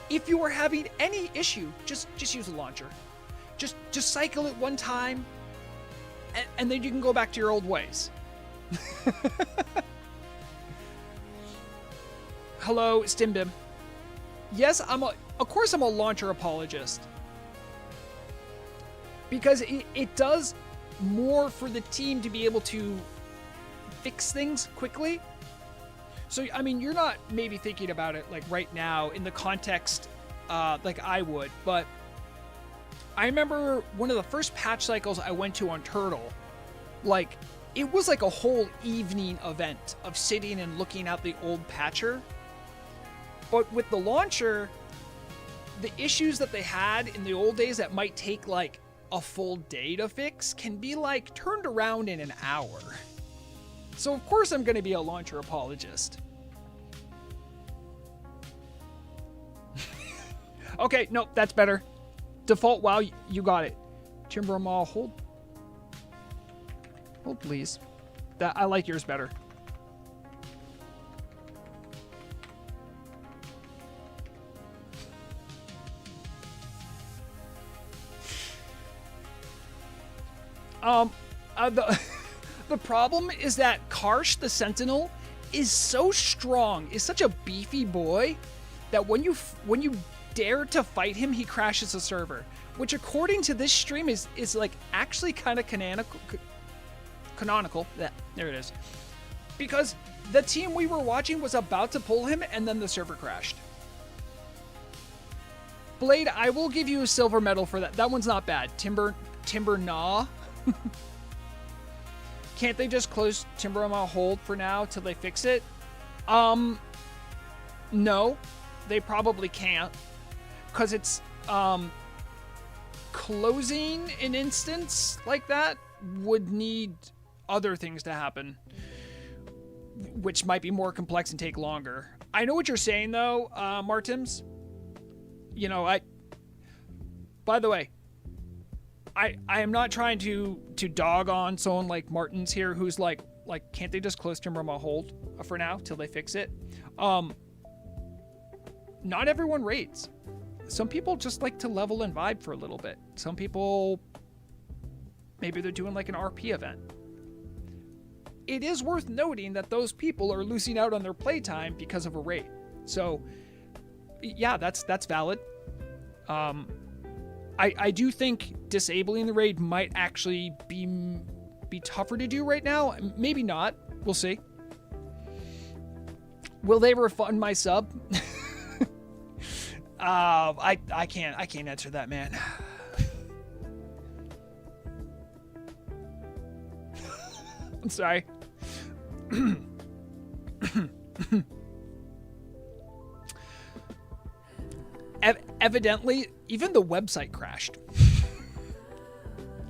Speaker 1: if you are having any issue, just use the launcher. Just cycle it one time, and then you can go back to your old ways. Hello, Stimbim. Yes, of course I'm a launcher apologist. Because it does more for the team to be able to fix things quickly. So, I mean, you're not maybe thinking about it like right now in the context like I would, but I remember one of the first patch cycles I went to on Turtle, like, it was like a whole evening event of sitting and looking at the old patcher. But with the launcher, the issues that they had in the old days that might take like a full day to fix can be like turned around in an hour. So of course I'm going to be a launcher apologist. Okay, nope, that's better. Default WoW, you got it. Timbermaw, hold please. I like yours better. The problem is that Karsh the Sentinel is so strong, is such a beefy boy, that when you dare to fight him, he crashes the server. Which according to this stream is like actually kind of canonical. Yeah, there it is. Because the team we were watching was about to pull him and then the server crashed. Blade, I will give you a silver medal for that. That one's not bad. Timbermaw. Can't they just close Timbermaw hold for now till they fix it? No, they probably can't, because it's closing an instance like that would need other things to happen, which might be more complex and take longer. I know what you're saying though, Martins. You know, by the way, I am not trying to dog on someone like Martins here who's like, can't they just close Timbermaw hold for now till they fix it? Not everyone raids. Some people just like to level and vibe for a little bit. Some people, maybe they're doing like an RP event. It is worth noting that those people are losing out on their playtime because of a raid. So, yeah, that's valid. I do think disabling the raid might actually be tougher to do right now. Maybe not. We'll see. Will they refund my sub? I can't answer that, man. I'm sorry. Evidently, even the website crashed.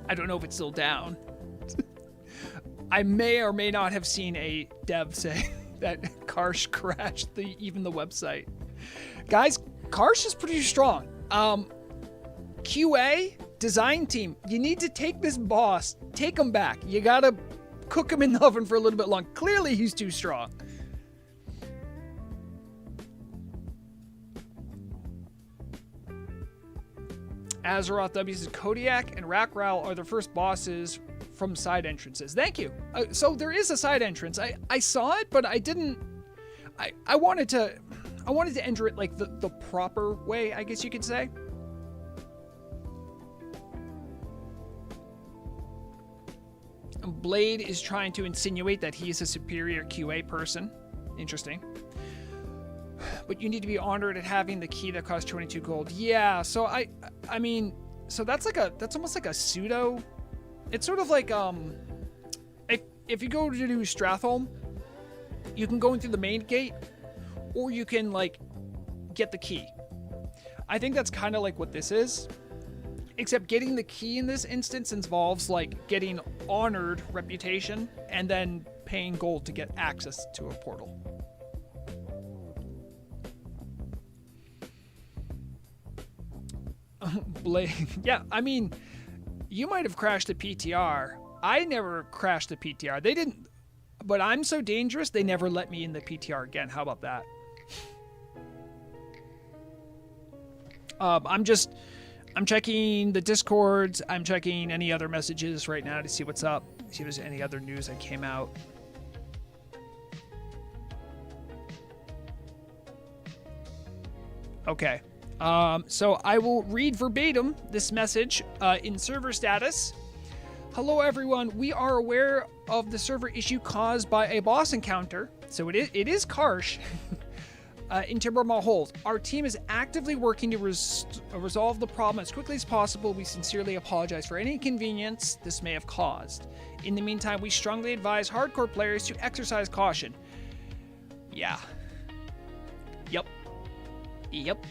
Speaker 1: I don't know if it's still down. I may or may not have seen a dev say that Karsh crashed even the website. Guys, Karsh is pretty strong. QA, design team, you need to take this boss, take him back. You gotta cook him in the oven for a little bit long. Clearly, he's too strong. Azeroth W says Kodiak and Rakral are the first bosses from side entrances. Thank you. So there is a side entrance. I saw it, but I didn't. I wanted to enter it like the proper way, I guess you could say. Blade is trying to insinuate that he's a superior QA person. Interesting. But you need to be honored at having the key that costs 22 gold. Yeah, so I mean, so that's almost like a pseudo. It's sort of like if you go to do Stratholme, you can go in through the main gate, or you can like get the key. I think that's kind of like what this is, except getting the key in this instance involves like getting honored reputation and then paying gold to get access to a portal. Blade. Yeah, I mean, you might have crashed the PTR. I never crashed the PTR. They didn't, but I'm so dangerous, they never let me in the PTR again. How about that? I'm checking the Discords. I'm checking any other messages right now to see what's up. See if there's any other news that came out. Okay. So I will read verbatim this message in server status. Hello, everyone. We are aware of the server issue caused by a boss encounter. So it is Karsh in Timbermaw Hold. Our team is actively working to resolve the problem as quickly as possible. We sincerely apologize for any inconvenience this may have caused. In the meantime, we strongly advise hardcore players to exercise caution. Yeah. Yep.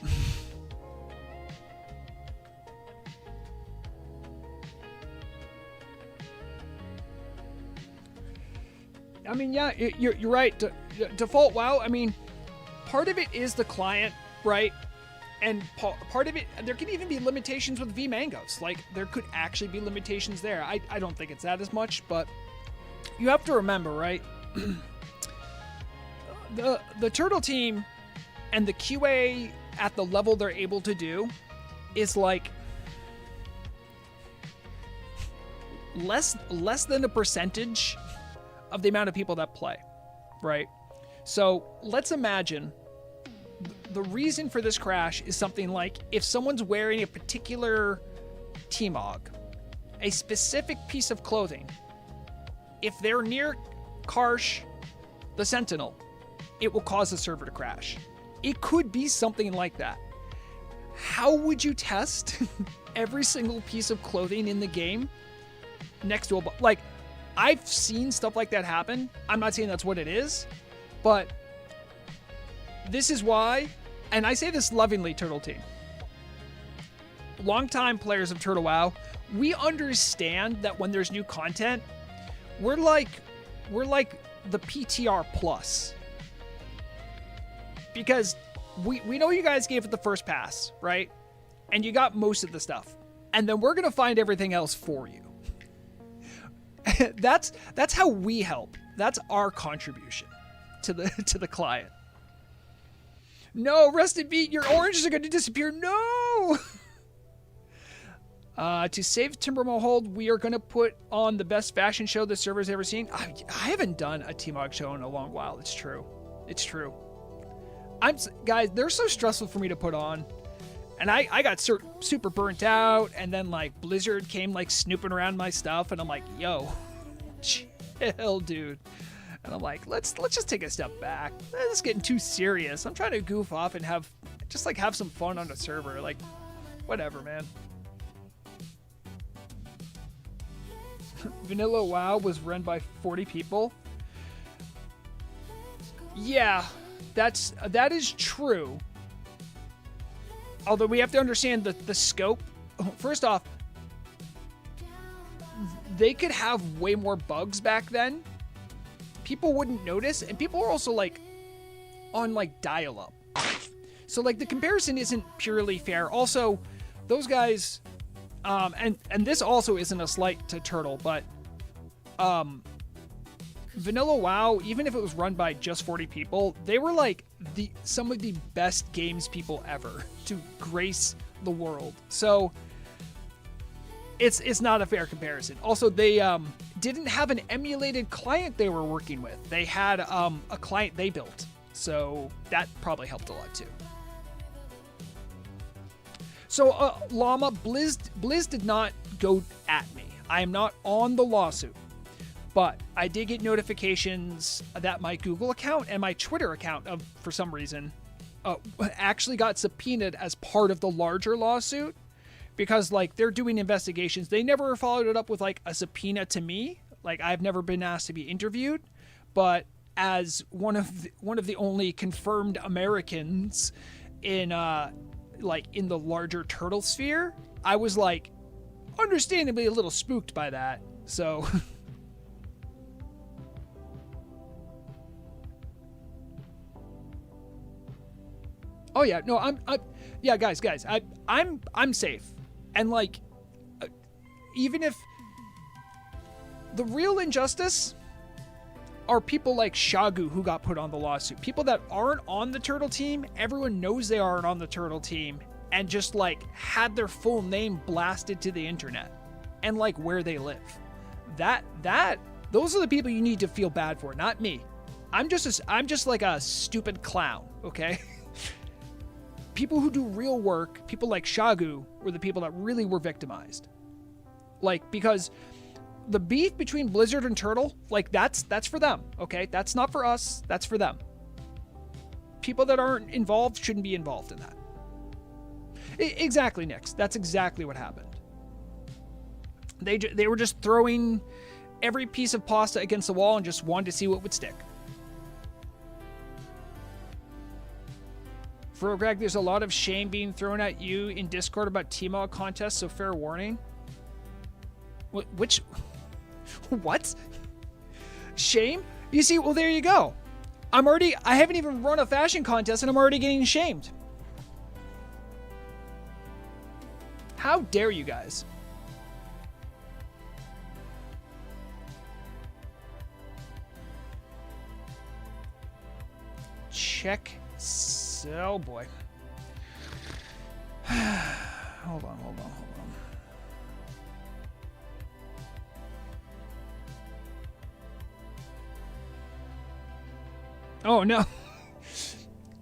Speaker 1: I mean, yeah, you're right. Default WoW, I mean, part of it is the client, right? And part of it, there can even be limitations with vMangos. Like, there could actually be limitations there. I don't think it's that as much, but you have to remember, right? the Turtle team and the QA at the level they're able to do is like less than a percentage of the amount of people that play, right? So let's imagine the reason for this crash is something like if someone's wearing a particular T-Mog, a specific piece of clothing, if they're near Karsh, the Sentinel, it will cause the server to crash. It could be something like that. How would you test every single piece of clothing in the game next to a... Like, I've seen stuff like that happen. I'm not saying that's what it is, but this is why, and I say this lovingly, Turtle Team. Longtime players of Turtle WoW, we understand that when there's new content, we're like the PTR plus. Because we know you guys gave it the first pass, right? And you got most of the stuff. And then we're going to find everything else for you. That's how we help. That's our contribution to the client. No, Rusted Beat, your oranges are going to disappear. No! To save Timbermaw Hold, we are going to put on the best fashion show the server's ever seen. I haven't done a T-Mog show in a long while. It's true. Guys, they're so stressful for me to put on. And I got super burnt out, and then like Blizzard came like snooping around my stuff, and I'm like, yo, chill, dude. And I'm like, let's just take a step back. This is getting too serious. I'm trying to goof off and have some fun on the server. Like, whatever, man. Vanilla WoW was run by 40 people. Yeah, that is true. Although we have to understand the scope. First off, they could have way more bugs back then. People wouldn't notice, and people were also like on like dial-up. So like the comparison isn't purely fair. Also, those guys, and this also isn't a slight to Turtle, but Vanilla WoW, even if it was run by just 40 people, they were like some of the best games people ever to grace the world. So it's not a fair comparison. Also, they didn't have an emulated client they were working with. They had a client they built. So that probably helped a lot too. So Llama, Blizz did not go at me. I am not on the lawsuit. But I did get notifications that my Google account and my Twitter account, for some reason, actually got subpoenaed as part of the larger lawsuit. Because, like, they're doing investigations. They never followed it up with, like, a subpoena to me. Like, I've never been asked to be interviewed. But as one of the only confirmed Americans in, in the larger turtle sphere, I was, like, understandably a little spooked by that. So... Oh yeah, no, yeah, guys, I'm safe, and like, even if the real injustice are people like Shagu who got put on the lawsuit, people that aren't on the turtle team, everyone knows they aren't on the turtle team, and just like had their full name blasted to the internet, and like where they live. Those are the people you need to feel bad for, not me. I'm just like a stupid clown, okay? People who do real work, people like Shagu, were the people that really were victimized. Like, because the beef between Blizzard and Turtle, like, that's for them, okay? That's not for us, that's for them. People that aren't involved shouldn't be involved in that. Exactly, Nix. That's exactly what happened. They were just throwing every piece of pasta against the wall and just wanted to see what would stick. For Greg, there's a lot of shame being thrown at you in Discord about Timbermaw contests, so fair warning. Which? What? Shame? You see, well, there you go. I haven't even run a fashion contest and I'm already getting shamed. How dare you guys? Check. Oh boy. Hold on. Oh no.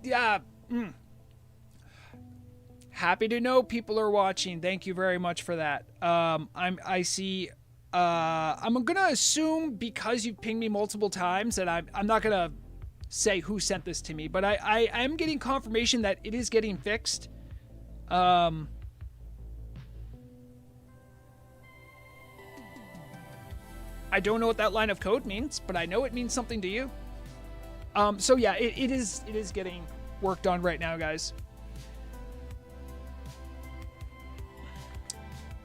Speaker 1: Yeah. Happy to know people are watching. Thank you very much for that. I'm gonna assume because you've pinged me multiple times that I'm not gonna say who sent this to me, but I am getting confirmation that it is getting fixed. I don't know what that line of code means, but I know it means something to you. So yeah, it is getting worked on right now, guys.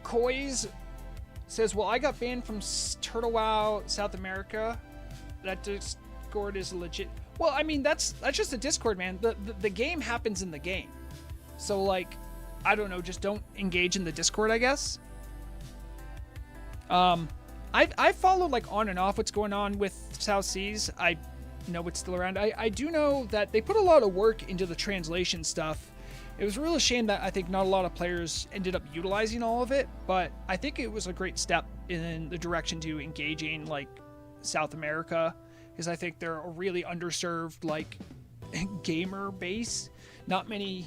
Speaker 1: Koi's says, well, I got banned from Turtle WoW South America. That Discord is legit. Well, I mean, that's just a Discord, man. The game happens in the game. So, like, I don't know, just don't engage in the Discord, I guess. I follow, like, on and off what's going on with South Seas. I know it's still around. I do know that they put a lot of work into the translation stuff. It was a real shame that I think not a lot of players ended up utilizing all of it, but I think it was a great step in the direction to engaging, like, South America, because I think they're a really underserved, like, gamer base. Not many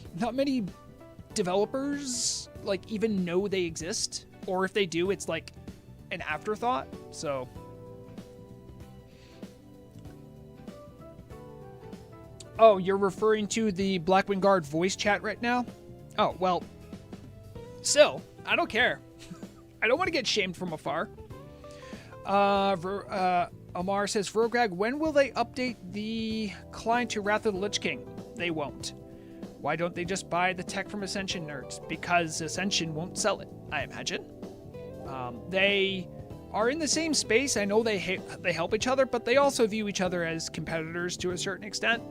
Speaker 1: developers like even know they exist, or if they do, it's like an afterthought. So oh, you're referring to the Blackwing Guard voice chat right now? Oh, well, still, I don't care. I don't want to get shamed from afar. Amar says, Vrograg, when will they update the client to Wrath of the Lich King? They won't. Why don't they just buy the tech from Ascension nerds? Because Ascension won't sell it, I imagine. They are in the same space. I know they help each other, but they also view each other as competitors to a certain extent.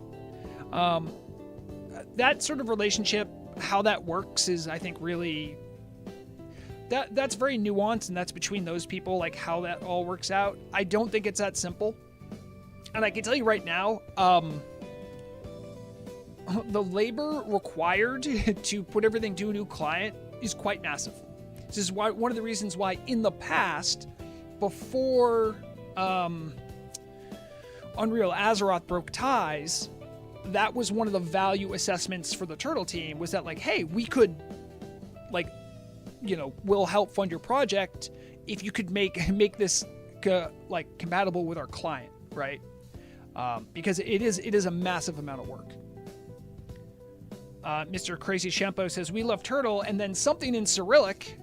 Speaker 1: That sort of relationship, how that works is, I think, really... That's very nuanced, and that's between those people, like how that all works out. I don't think it's that simple. And I can tell you right now, the labor required to put everything to a new client is quite massive. This is why one of the reasons why in the past, before Unreal Azeroth broke ties, that was one of the value assessments for the Turtle team, was that like, hey, we could, like, you know, we'll help fund your project if you could make this like compatible with our client, right? Because it is a massive amount of work. Mr. Crazy Shampoo says, we love Turtle, and then something in Cyrillic.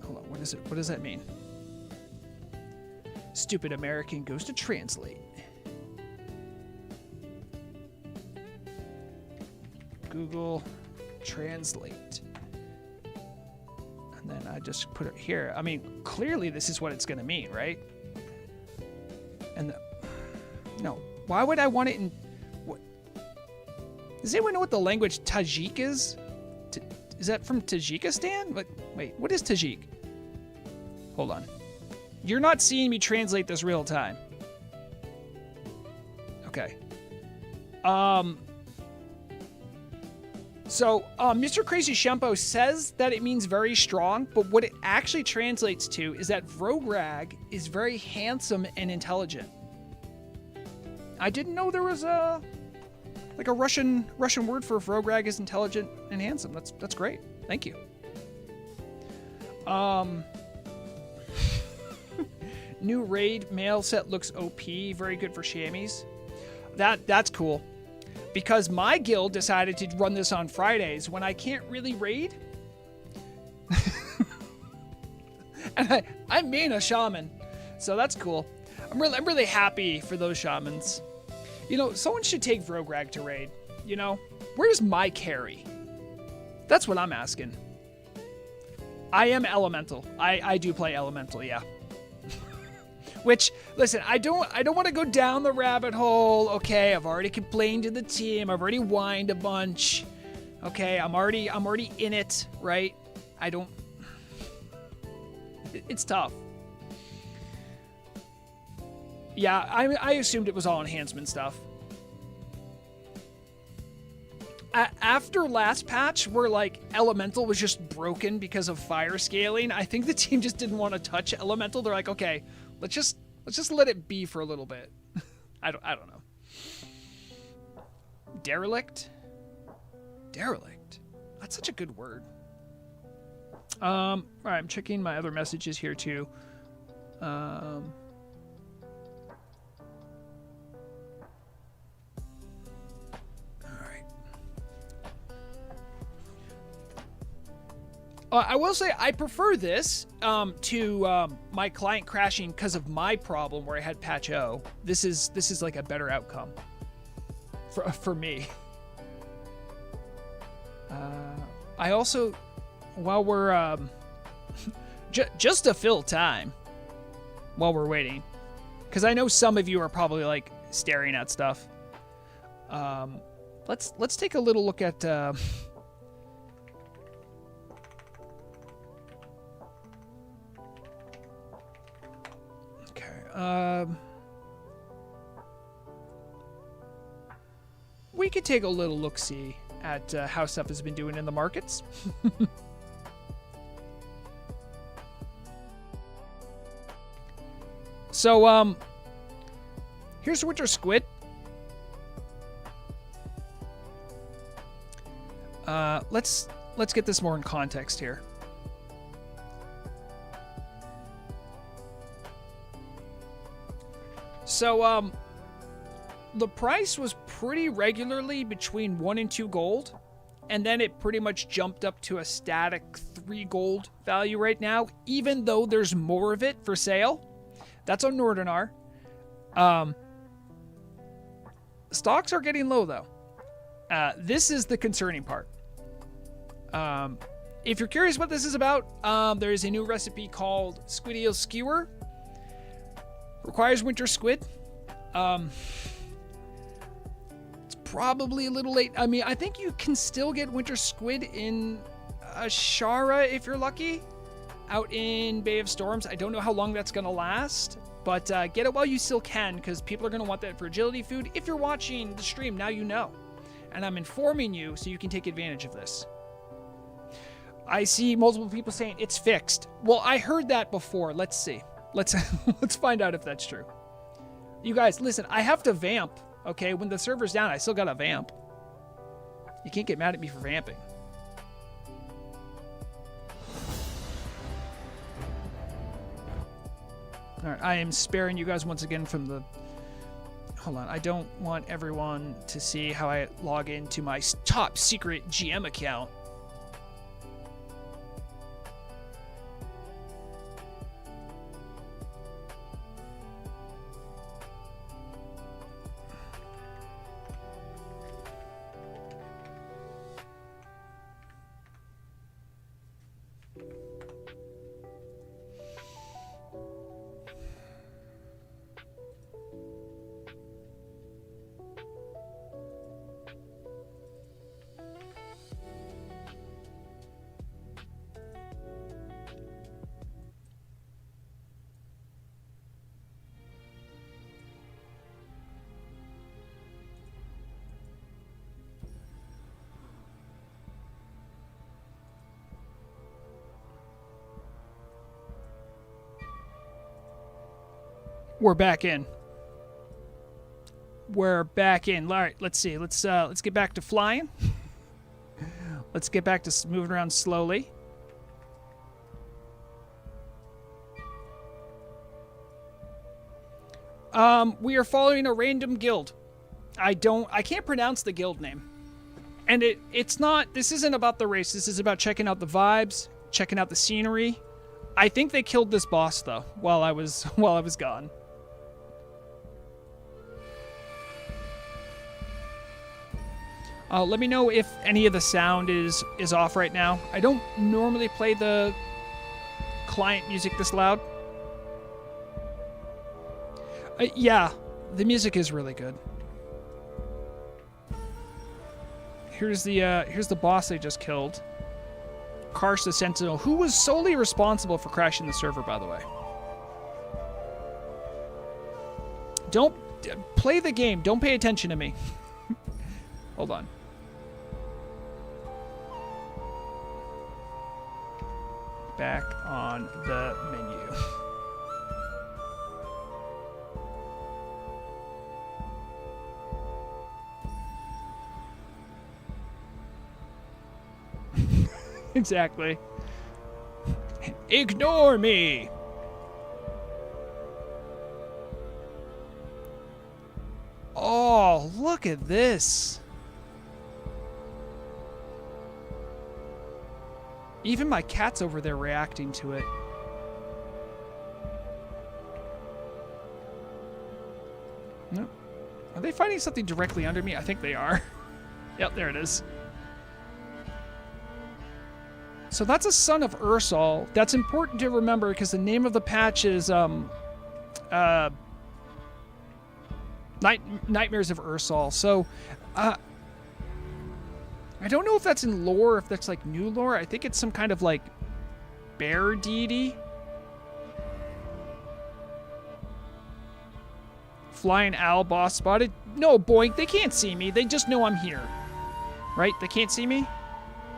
Speaker 1: Hold on, what is it? What does that mean? Stupid American goes to translate. Google Translate. And then I just put it here. I mean, clearly this is what it's going to mean, right? And no, why would I want it in... What? Does anyone know what the language Tajik is? Is that from Tajikistan? Wait, what is Tajik? Hold on. You're not seeing me translate this real time. Okay. So, Mr. Crazy Shampoo says that it means very strong, but what it actually translates to is that Vrograg is very handsome and intelligent. I didn't know there was a Russian word for Vrograg is intelligent and handsome. That's great. Thank you. New raid mail set looks OP, very good for shammies. That's cool. Because my guild decided to run this on Fridays when I can't really raid. And I'm main a shaman, so that's cool. I'm really happy for those shamans. You know, someone should take Vrograg to raid. You know, where's my carry? That's what I'm asking. I am elemental. I do play elemental, yeah. Which, listen, I don't want to go down the rabbit hole. Okay, I've already complained to the team. I've already whined a bunch. Okay, I'm already in it, right? I don't... It's tough. Yeah, I assumed it was all enhancement stuff. After last patch, where like elemental was just broken because of fire scaling, I think the team just didn't want to touch elemental. They're like, okay, let's just let it be for a little bit. I don't know. Derelict? Derelict. That's such a good word. All right, I'm checking my other messages here too. All right. I will say I prefer this to my client crashing because of my problem where I had patch O. This is like a better outcome for me. I also, while we're just to fill time while we're waiting, because I know some of you are probably like staring at stuff. Let's take a little look at. We could take a little look-see at how stuff has been doing in the markets. So, here's Winter Squid. Let's get this more in context here. So, the price was pretty regularly between 1 and 2 gold, and then it pretty much jumped up to a static 3 gold value right now, even though there's more of it for sale. That's on Nordinar. Stocks are getting low, though. This is the concerning part. If you're curious what this is about, there is a new recipe called Squid Eel Skewer. Requires winter squid. It's probably a little late. I mean, I think you can still get winter squid in Ashara if you're lucky, out in Bay of Storms. I don't know how long that's going to last, but get it while you still can, because people are going to want that for agility food. If you're watching the stream, now you know. And I'm informing you so you can take advantage of this. I see multiple people saying it's fixed. Well, I heard that before. Let's see. Let's find out if that's true. You guys, listen, I have to vamp, okay? When the server's down, I still gotta vamp. You can't get mad at me for vamping. Alright, I am sparing you guys once again from the... Hold on, I don't want everyone to see how I log into my top secret GM account. We're back in. We're back in. All right, let's see. Let's get back to flying. Let's get back to moving around slowly. We are following a random guild. I can't pronounce the guild name. And it's not, this isn't about the race. This is about checking out the vibes, checking out the scenery. I think they killed this boss though while I was gone. Let me know if any of the sound is off right now. I don't normally play the client music this loud. Yeah, the music is really good. Here's the boss they just killed. Karsh the Sentinel, who was solely responsible for crashing the server, by the way. Don't play the game. Don't pay attention to me. Hold on. Back on the menu. Exactly. Ignore me. Oh, look at this. Even my cat's over there reacting to it. No. Are they fighting something directly under me? I think they are. Yep, there it is. So that's a son of Ursal. That's important to remember because the name of the patch is Nightmares of Ursal. So I don't know if that's in lore, if that's like new lore. I think it's some kind of like bear deity. Flying owl boss spotted. No, boink, they can't see me. They just know I'm here. Right? They can't see me?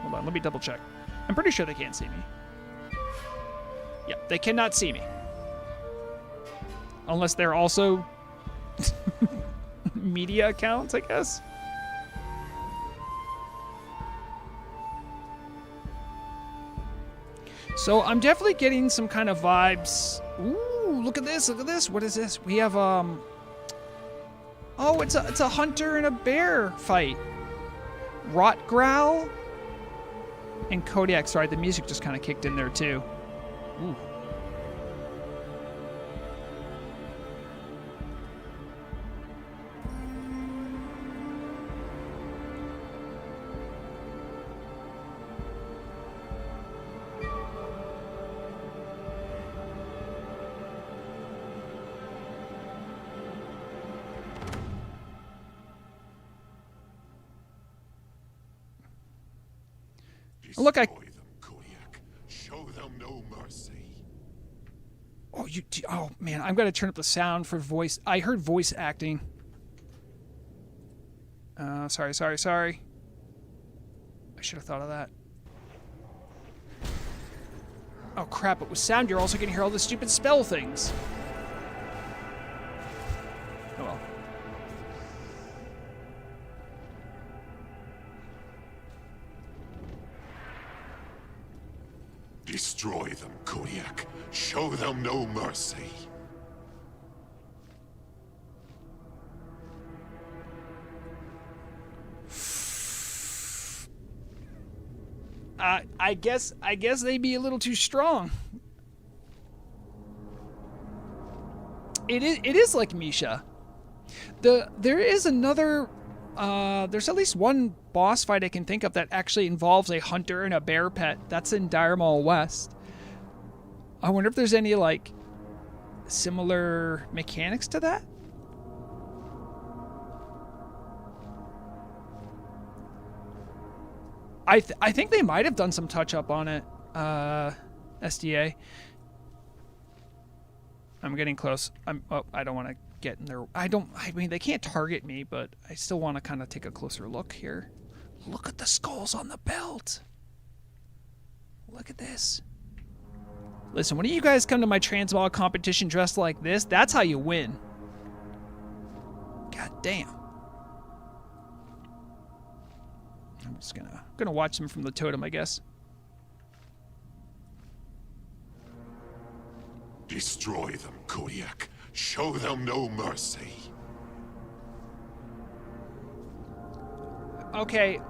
Speaker 1: Hold on, let me double check. I'm pretty sure they can't see me. Yep, they cannot see me. Unless they're also media accounts, I guess. So I'm definitely getting some kind of vibes. Ooh, look at this, look at this. What is this? We have, oh, it's a hunter and a bear fight. Rot Growl and Kodiak. Sorry, the music just kind of kicked in there too. Ooh. Look,
Speaker 2: them, Kodiak. Show them no mercy.
Speaker 1: Oh, oh man, I'm gonna turn up the sound for voice. I heard voice acting. Sorry. I should have thought of that. Oh crap! But with sound, you're also gonna hear all the stupid spell things. Oh well.
Speaker 2: Destroy them, Kodiak. Show them no mercy.
Speaker 1: I guess they'd be a little too strong. It is like Misha. There is another. There's at least one boss fight I can think of that actually involves a hunter and a bear pet. That's in Timbermaw West. I wonder if there's any like similar mechanics to that. I think they might have done some touch up on it. SDA. I'm getting close. I don't want to get in there. I mean, they can't target me, but I still want to kind of take a closer look here. Look at the skulls on the belt. Look at this. Listen, when you guys come to my transmog competition dressed like this, that's how you win. God damn. I'm just gonna watch them from the totem, I guess.
Speaker 2: Destroy them, Kodiak. Show them no mercy.
Speaker 1: Okay,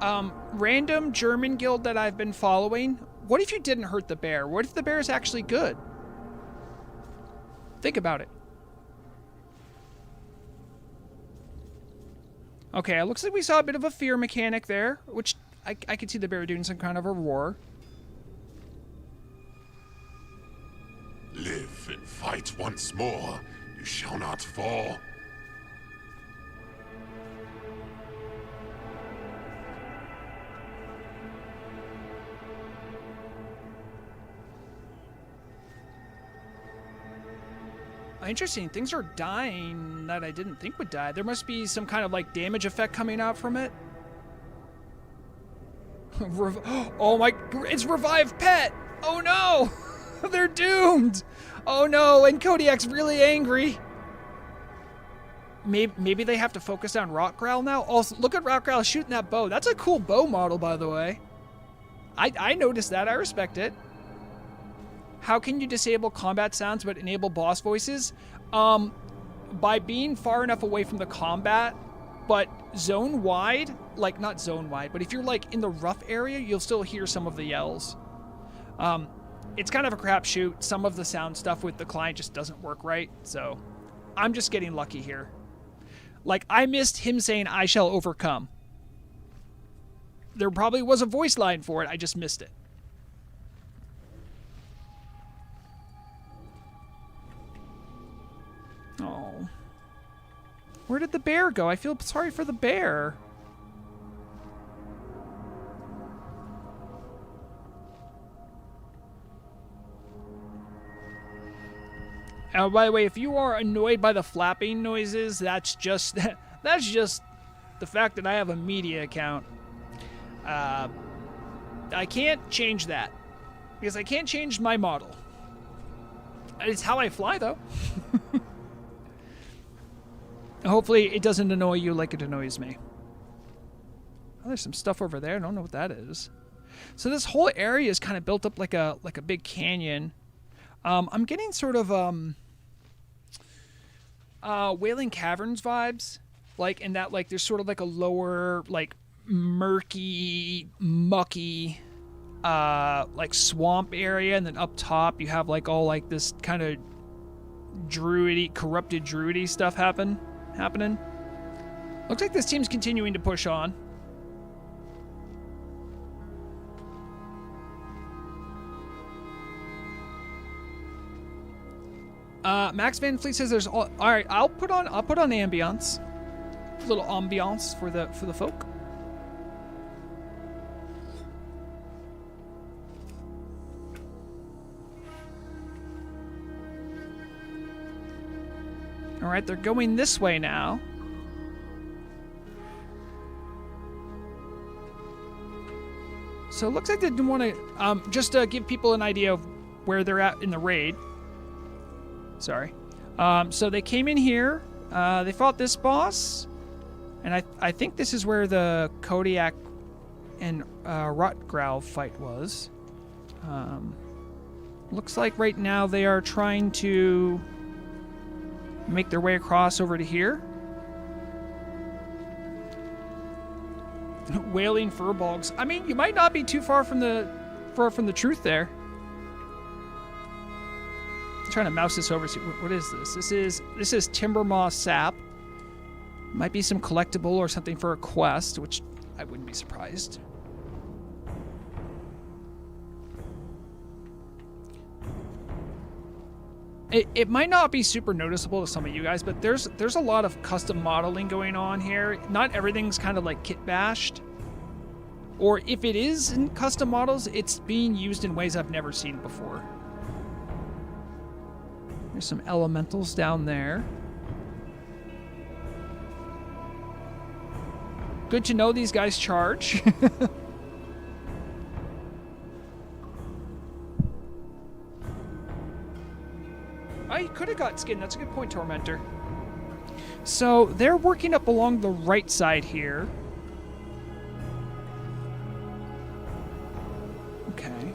Speaker 1: random German guild that I've been following. What if you didn't hurt the bear? What if the bear is actually good? Think about it. Okay, it looks like we saw a bit of a fear mechanic there, which I could see the bear doing some kind of a roar.
Speaker 2: Live and fight once more. You shall not fall.
Speaker 1: Interesting. Things are dying that I didn't think would die. There must be some kind of like damage effect coming out from it. Oh my, it's Revive Pet. Oh no, they're doomed. Oh no, and Kodiak's really angry. Maybe they have to focus on Rock Growl now. Also, look at Rock Growl shooting that bow. That's a cool bow model, by the way. I noticed that. I respect it. How can you disable combat sounds but enable boss voices? By being far enough away from the combat, but zone-wide, like not zone-wide, but if you're like in the rough area, you'll still hear some of the yells. It's kind of a crapshoot. Some of the sound stuff with the client just doesn't work right, so I'm just getting lucky here. Like, I missed him saying, "I shall overcome." There probably was a voice line for it, I just missed it. Oh. Where did the bear go? I feel sorry for the bear. By the way, if you are annoyed by the flapping noises, that's just the fact that I have a media account. I can't change that because I can't change my model. It's how I fly, though. Hopefully it doesn't annoy you like it annoys me. Oh, there's some stuff over there. I don't know what that is. So this whole area is kind of built up like a big canyon. I'm getting sort of Wailing Caverns vibes, like in that like there's sort of like a lower like murky, mucky like swamp area, and then up top you have like all like this kind of corrupted druidy stuff happening. Looks like this team's continuing to push on. Max Van Fleet says there's all right. I'll put on ambiance, a little ambiance for the folk. All right, they're going this way now. So it looks like they didn't want to just give people an idea of where they're at in the raid. Sorry. So they came in here. They fought this boss. And I think this is where the Kodiak and Rotgrowl fight was. Looks like right now they are trying to make their way across over to here. Wailing Furbolgs. I mean, you might not be too far from the truth there. I'm trying to mouse this over. See, what is this? This is Timbermaw sap. Might be some collectible or something for a quest, which I wouldn't be surprised. It might not be super noticeable to some of you guys, but there's a lot of custom modeling going on here. Not everything's kind of like kit bashed. Or if it is in custom models, it's being used in ways I've never seen before. There's some elementals down there. Good to know these guys charge. I could have got skin. That's a good point, Tormentor. So they're working up along the right side here. Okay.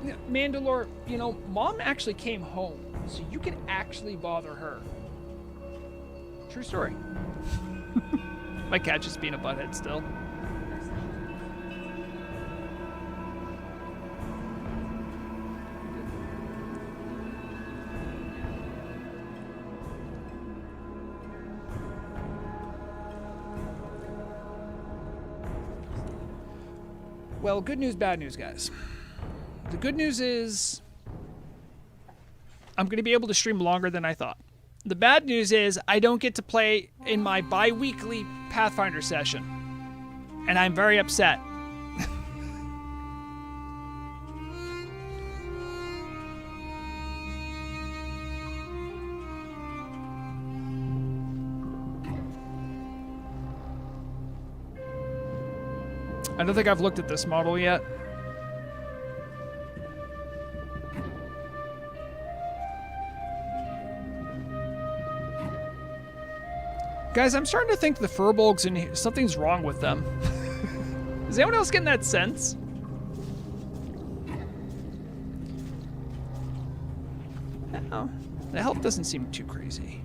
Speaker 1: Yeah, Mandalore, you know, Mom actually came home, so you can actually bother her. True story. My cat just being a butthead still. Well, good news, bad news, guys. The good news is I'm going to be able to stream longer than I thought. The bad news is I don't get to play in my bi-weekly Pathfinder session. And I'm very upset. I don't think I've looked at this model yet. Guys, I'm starting to think the Furbolgs in here, something's wrong with them. Is anyone else getting that sense? No, the health doesn't seem too crazy.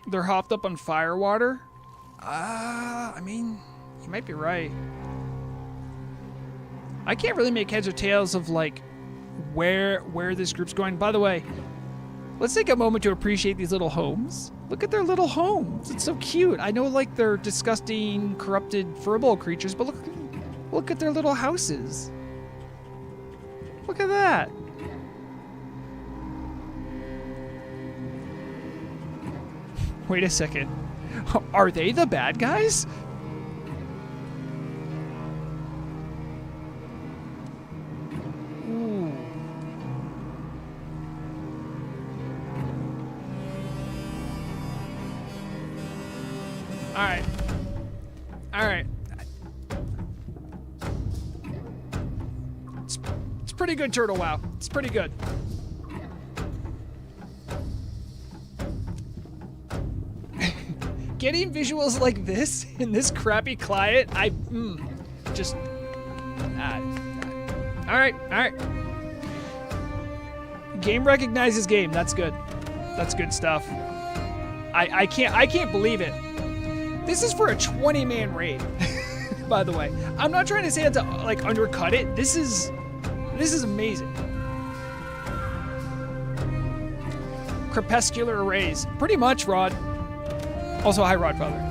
Speaker 1: They're hopped up on firewater? I mean, you might be right. I can't really make heads or tails of like where this group's going. By the way, let's take a moment to appreciate these little homes. Look at their little homes. It's so cute. I know like they're disgusting, corrupted furball creatures, but look at their little houses. Look at that. Wait a second. Are they the bad guys? Ooh. Alright. Alright. It's pretty good, Turtle WoW. It's pretty good. Getting visuals like this in this crappy client, just... Alright, alright. Game recognizes game. That's good. That's good stuff. I can't believe it. This is for a 20-man raid, by the way. I'm not trying to say it to like undercut it. This is amazing. Crepuscular arrays. Pretty much, Rod. Also, hi, Rodfather.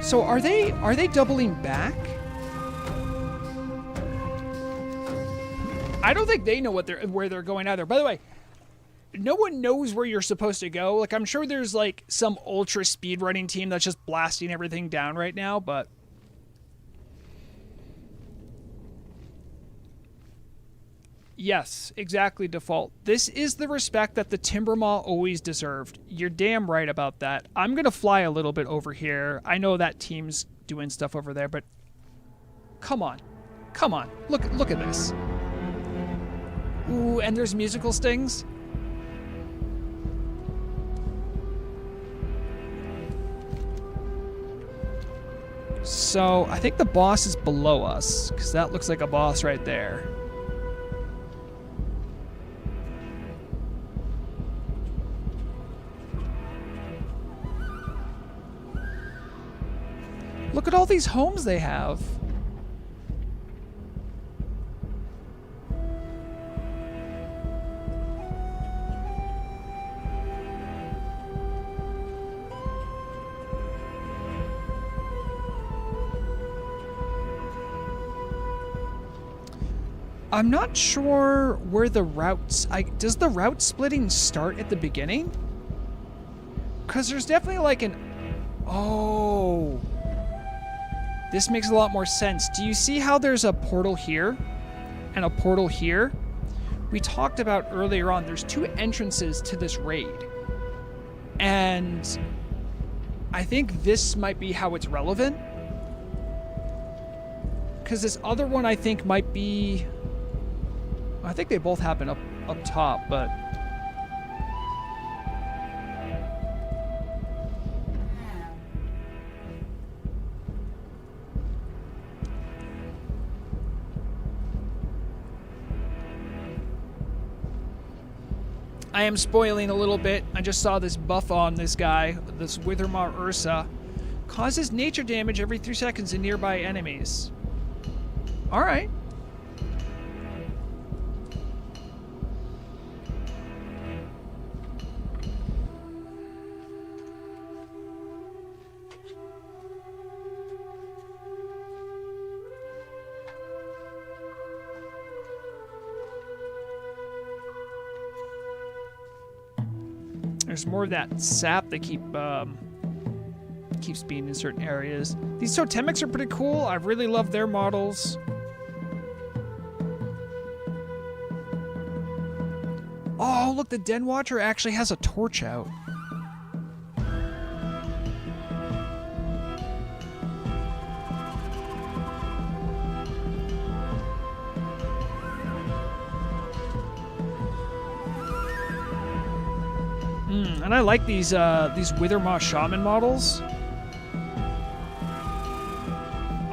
Speaker 1: So are they doubling back? I don't think they know where they're going either. By the way, no one knows where you're supposed to go. Like, I'm sure there's like some ultra speedrunning team that's just blasting everything down right now, but yes, exactly, Default. This is the respect that the Timbermaw always deserved. You're damn right about that. I'm going to fly a little bit over here. I know that team's doing stuff over there, but come on. Come on. Look at this. Ooh, and there's musical stings. So, I think the boss is below us, because that looks like a boss right there. Look at all these homes they have. I'm not sure where the routes... does the route splitting start at the beginning? Because there's definitely like an... Oh... This makes a lot more sense. Do you see how there's a portal here and a portal here? We talked about earlier on, there's two entrances to this raid. And I think this might be how it's relevant. Because this other one I think might be... I think they both happen up top, but... I am spoiling a little bit. I just saw this buff on this guy, this Withermaw Ursa. Causes nature damage every 3 seconds to nearby enemies. Alright. There's more of that sap that keeps being in certain areas. These totemics are pretty cool. I really love their models. Oh, look, the Den Watcher actually has a torch out. And I like these Withermaw Shaman models.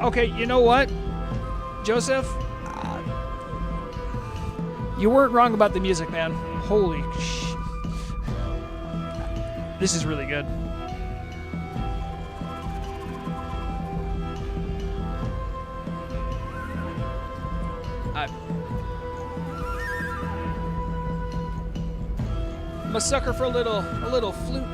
Speaker 1: Okay, you know what, Joseph? You weren't wrong about the music, man. Holy sh... This is really good. I'm a sucker for a little flute.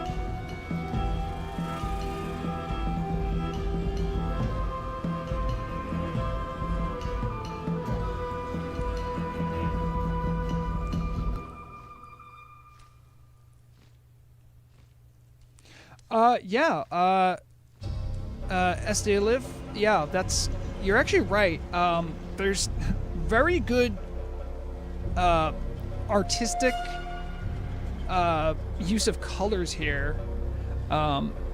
Speaker 1: SD Live, yeah, you're actually right. There's very good artistic use of colors here.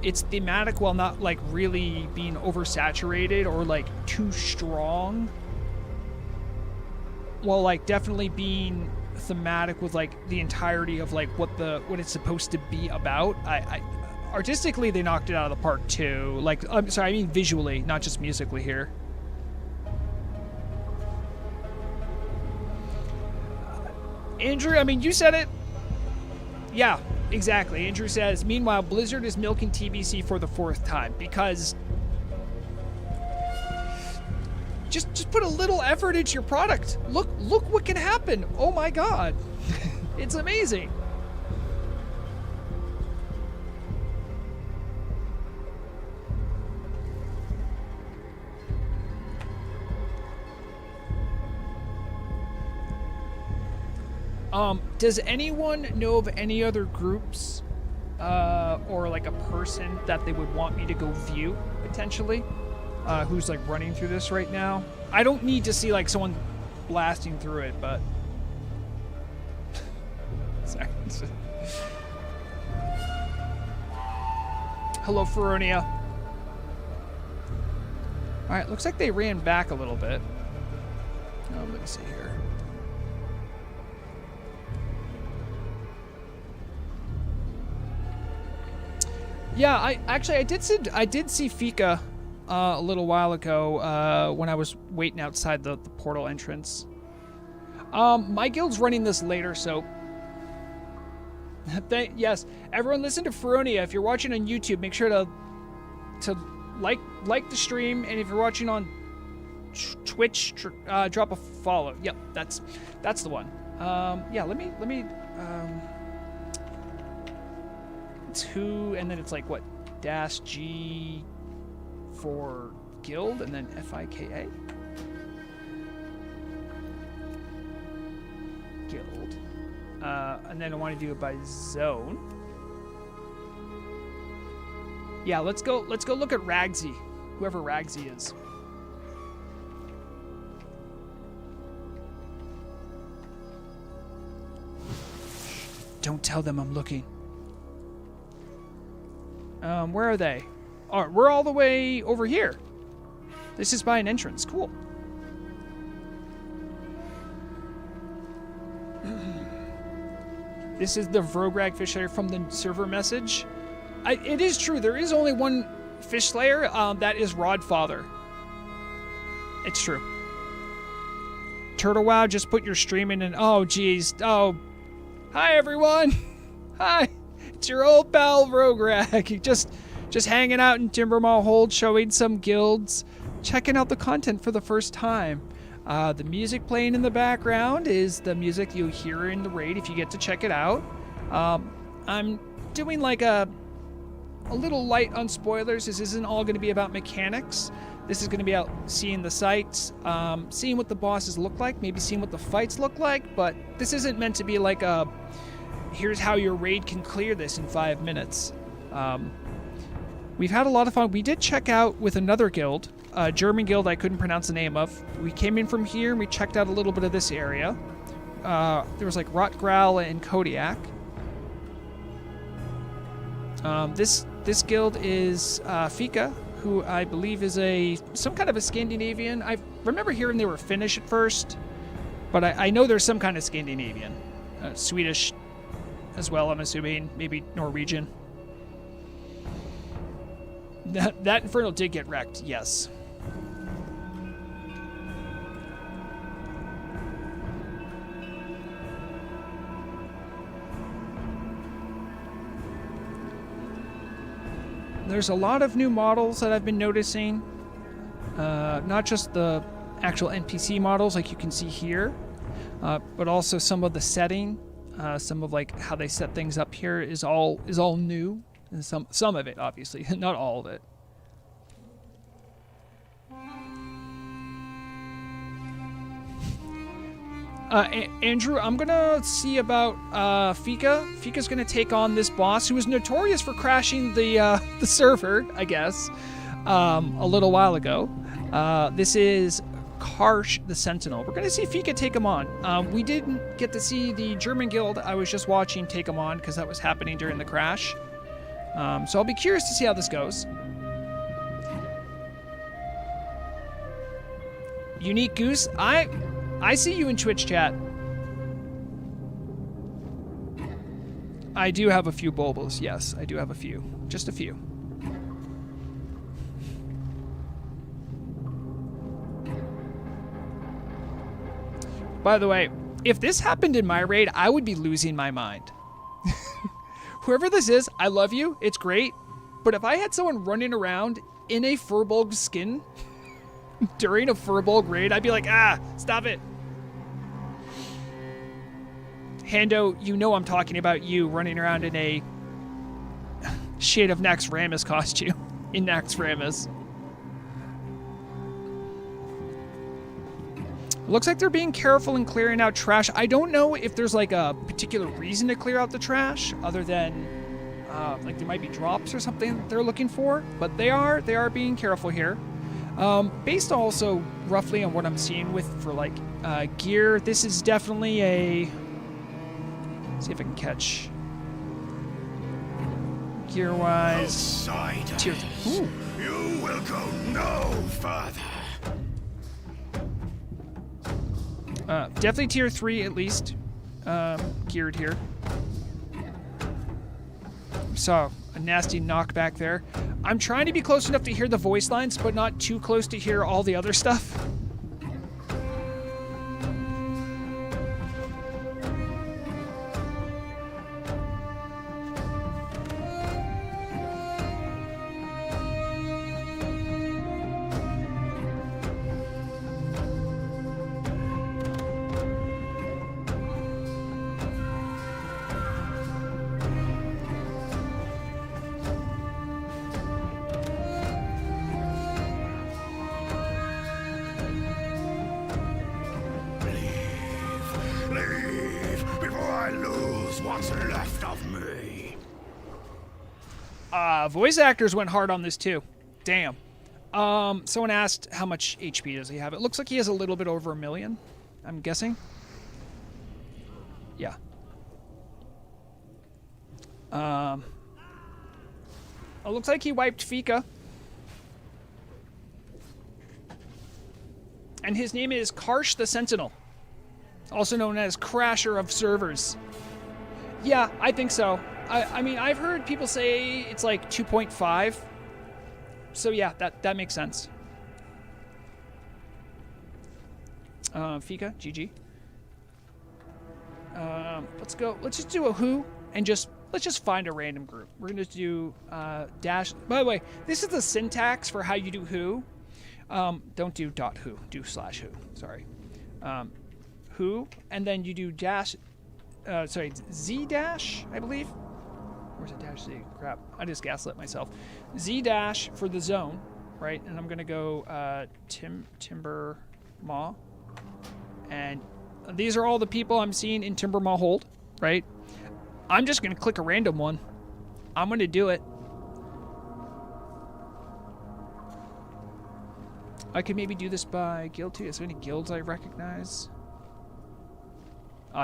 Speaker 1: It's thematic while not like really being oversaturated or like too strong, while like definitely being thematic with like the entirety of like what it's supposed to be about. I artistically they knocked it out of the park too. Like, I'm sorry, I mean visually, not just musically here. Andrew, I mean, you said it. Yeah, exactly. Andrew says, meanwhile, Blizzard is milking TBC for the 4th time because just put a little effort into your product. Look what can happen. Oh my god. It's amazing. Does anyone know of any other groups or like a person that they would want me to go view potentially, who's like running through this right now? I don't need to see like someone blasting through it, but sorry. Hello, Feronia. All right, looks like they ran back a little bit. Let me see here. Yeah, I did see Fika a little while ago when I was waiting outside the portal entrance. My guild's running this later, so yes, everyone listen to Feronia. If you're watching on YouTube, make sure to like the stream, and if you're watching on Twitch, drop a follow. Yep, that's the one. Yeah, let me 2, and then it's like what, -G for guild, and then FIKA guild, and then I want to do it by zone. Yeah, let's go look at Ragsy, whoever Ragsy is. Don't tell them I'm looking. Where are they? Oh, we're all the way over here. This is by an entrance. Cool. This is the Vrograg fish slayer from the server message. It is true. There is only one fish slayer. That is Rodfather. It's true. Turtle Wow, just put your stream in and... Oh, geez. Oh. Hi, everyone. Hi. It's your old pal, Vrograg. Just hanging out in Timbermaw Hold, showing some guilds, checking out the content for the first time. The music playing in the background is the music you'll hear in the raid if you get to check it out. I'm doing like a little light on spoilers. This isn't all going to be about mechanics. This is going to be about seeing the sights, seeing what the bosses look like, maybe seeing what the fights look like, but this isn't meant to be like a, here's how your raid can clear this in 5 minutes. We've had a lot of fun. We did check out with another guild, a German guild I couldn't pronounce the name of. We came in from here and we checked out a little bit of this area. There was like Rotgrowl and Kodiak. This guild is Fika, who I believe is some kind of a Scandinavian. I remember hearing they were Finnish at first, but I know there's some kind of Scandinavian. Swedish as well, I'm assuming. Maybe Norwegian. That Infernal did get wrecked, yes. There's a lot of new models that I've been noticing. Not just the actual NPC models like you can see here, but also some of the setting, some of like how they set things up here is all new. And some of it, obviously, not all of it. Andrew, I'm gonna see about Fika. Fika's gonna take on this boss who was notorious for crashing the server, I guess, a little while ago. This is Karsh the Sentinel. We're gonna see Fika take him on. We didn't get to see the German guild I was just watching take him on because that was happening during the crash. So I'll be curious to see how this goes. Unique Goose, I see you in Twitch chat. I do have a few bulbos. Yes, I do have a few. Just a few. By the way, if this happened in my raid, I would be losing my mind. Whoever this is, I love you. It's great. But if I had someone running around in a Furbolg skin during a Furbolg raid, I'd be like, stop it. Hando, you know I'm talking about you running around in a Shade of Naxxramas costume. In Naxxramas. Looks like they're being careful in clearing out trash. I don't know if there's like a particular reason to clear out the trash other than like there might be drops or something that they're looking for, but they are being careful here. Based also roughly on what I'm seeing for like gear, this is definitely a, let's see if I can catch gear wise. Tier 3. Ooh.
Speaker 2: You will go no further.
Speaker 1: Definitely tier 3 at least, geared here. Saw a nasty knockback there. I'm trying to be close enough to hear the voice lines, but not too close to hear all the other stuff. Voice actors went hard on this too. Damn. Someone asked how much HP does he have. It looks like he has a little bit over 1 million, I'm guessing. Yeah. It looks like he wiped Fika. And his name is Karsh the Sentinel, also known as Crasher of Servers. Yeah, I think so. I mean, I've heard people say it's like 2.5. So yeah, that makes sense. Fika, GG. Let's go. Let's just do a who and let's just find a random group. We're gonna do dash. By the way, this is the syntax for how you do who. Don't do .who. Do /who. Sorry. Who, and then you do dash. Sorry, Z dash, I believe. Where's it dash Z? Crap, I just gaslit myself. Z dash for the zone, right? And I'm gonna go Timbermaw, and these are all the people I'm seeing in Timbermaw hold, right? I'm just gonna click a random one. I'm gonna do it. I could maybe do this by guild too. Is there any guilds I recognize?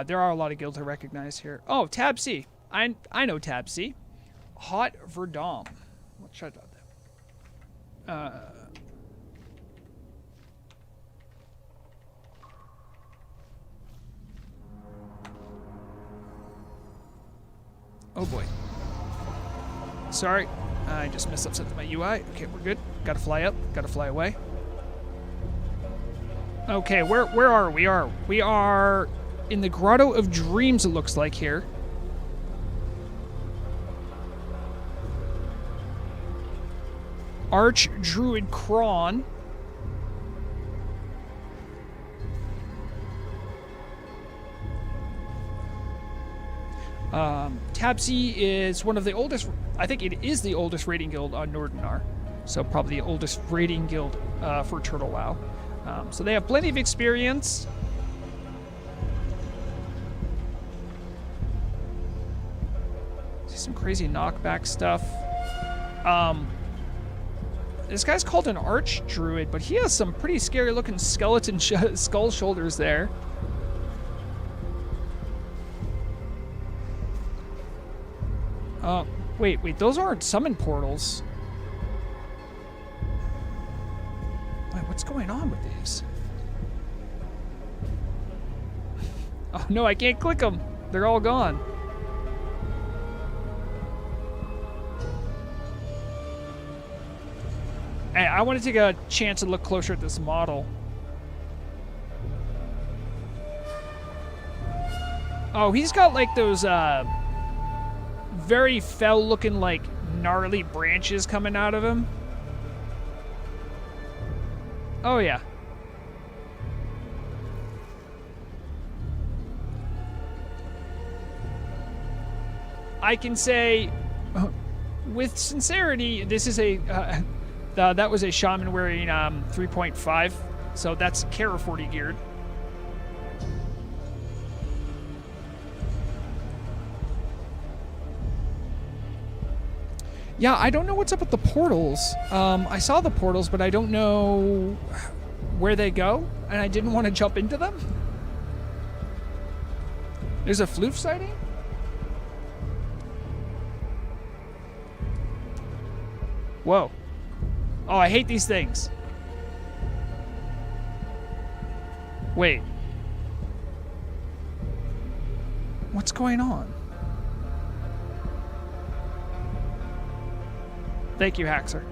Speaker 1: There are a lot of guilds I recognize here. Oh, Tab C. I know Tab C. Hot Verdom. Let's try that. Oh boy. Sorry. I just messed up something with my UI. Okay, we're good. Gotta fly up. Gotta fly away. Okay, where are we? We are in the Grotto of Dreams, it looks like here. Archdruid Kron. Tab C is one of the oldest, I think it is the oldest raiding guild on Nordinar. So probably the oldest raiding guild for Turtle WoW. So they have plenty of experience. See some crazy knockback stuff. This guy's called an Archdruid, but he has some pretty scary looking skeleton skull shoulders there. Wait, those aren't summon portals. Wait, what's going on with these? Oh no, I can't click them. They're all gone. Hey, I want to take a chance to look closer at this model. Oh, he's got like those very fell looking like gnarly branches coming out of him. Oh yeah. I can say with sincerity, this is a that was a shaman wearing 3.5, so that's Kara 40 geared. Yeah, I don't know what's up with the portals. I saw the portals, but I don't know where they go, and I didn't want to jump into them. There's a floof sighting? Whoa. Oh, I hate these things. Wait. What's going on? Thank you, Haxer.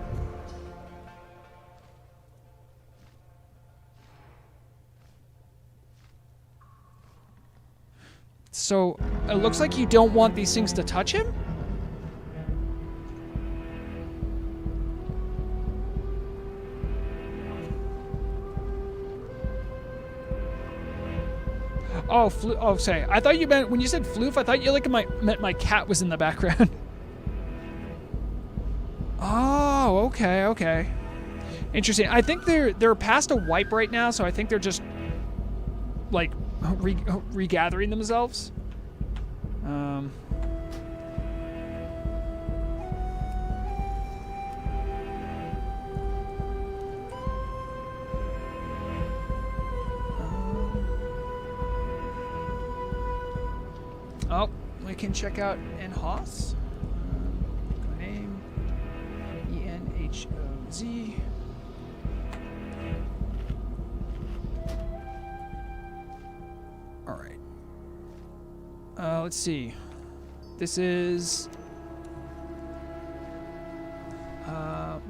Speaker 1: So, it looks like you don't want these things to touch him? Oh, oh, sorry. I thought you meant, when you said floof, I thought you meant my cat was in the background. Oh, okay. Interesting. I think they're past a wipe right now, so I think they're just like regathering themselves. Oh, we can check out Enhos. Name ENHOZ. All right. Let's see. This is.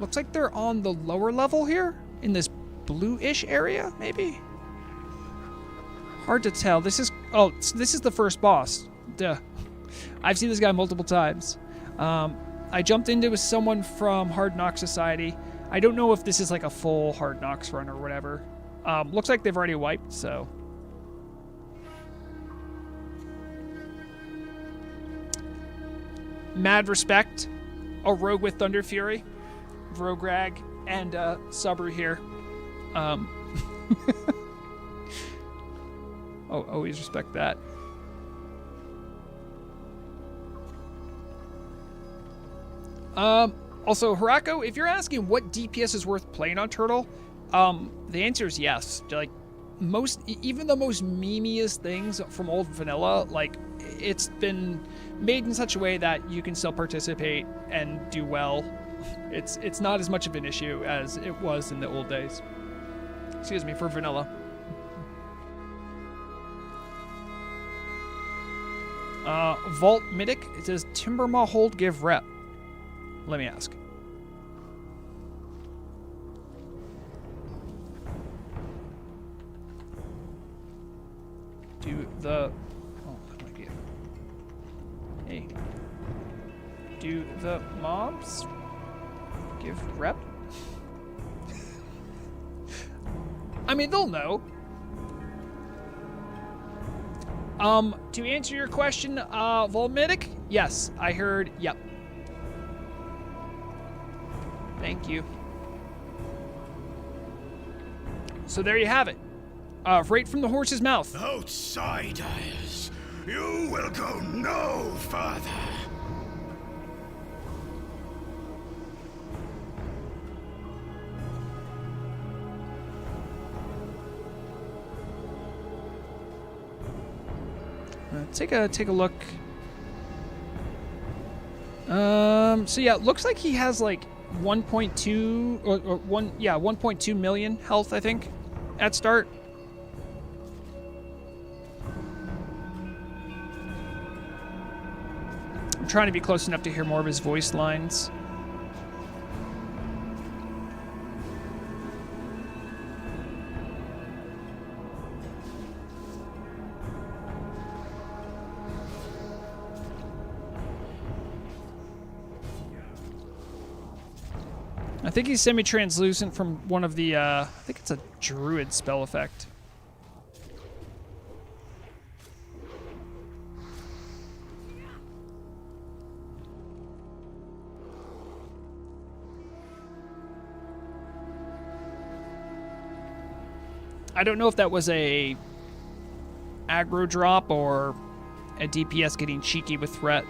Speaker 1: Looks like they're on the lower level here in this blue-ish area, maybe. Hard to tell. This is the first boss. Duh. I've seen this guy multiple times. I jumped into with someone from Hard Knock Society. I don't know if this is like a full Hard Knocks run or whatever. Looks like they've already wiped, so. Mad respect. A rogue with Thunder Fury. Vrograg and Subru here. Oh, always respect that. Also, Harako, if you're asking what DPS is worth playing on Turtle, the answer is yes. Like, even the most memeiest things from old vanilla, like, it's been made in such a way that you can still participate and do well. It's not as much of an issue as it was in the old days. Excuse me, for vanilla. Vault Mythic, it says Timbermaw hold give rep. Let me ask. Do the... Oh, that might be it. Hey. Do the mobs give rep? I mean, they'll know. To answer your question, Volmitic, yes, I heard, yep. Thank you. So there you have it. Right from the horse's mouth.
Speaker 2: Outsiders, you will go no further.
Speaker 1: Take a look. So yeah, it looks like he has like 1.2 or 1.2 million health, I think, at start. I'm trying to be close enough to hear more of his voice lines. I think he's semi-translucent from one of the, I think it's a druid spell effect. I don't know if that was a aggro drop or a DPS getting cheeky with threat.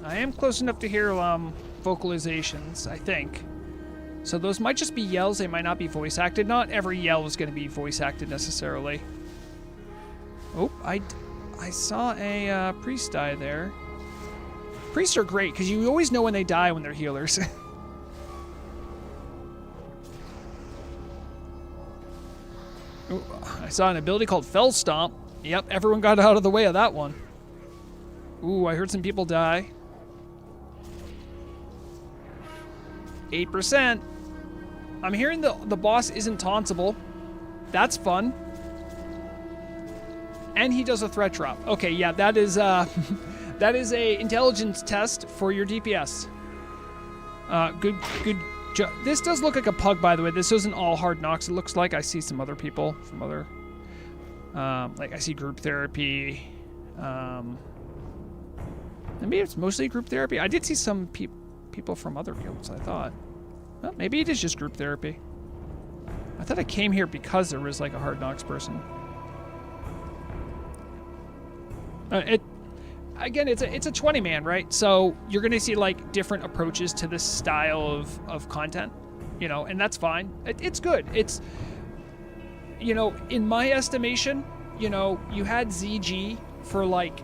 Speaker 1: I am close enough to hear vocalizations, I think. So those might just be yells, they might not be voice acted. Not every yell is going to be voice acted necessarily. Oh, I saw a priest die there. Priests are great, because you always know when they die when they're healers. Ooh, I saw an ability called Fell Stomp. Yep, everyone got out of the way of that one. Ooh, I heard some people die. 8%. I'm hearing the boss isn't tauntable. That's fun. And he does a threat drop. Okay, yeah, that is that is a intelligence test for your DPS. Good job. This does look like a pug, by the way. This isn't all Hard Knocks. It looks like I see some other people from other, like I see group therapy. Maybe it's mostly group therapy. I did see some people from other guilds, I thought. Well, maybe it is just group therapy. I thought I came here because there was like a Hard Knocks person. Again, it's a 20-man, right? So you're going to see like different approaches to this style of content, you know, and that's fine. It's good. It's, you know, in my estimation, you know, you had ZG for like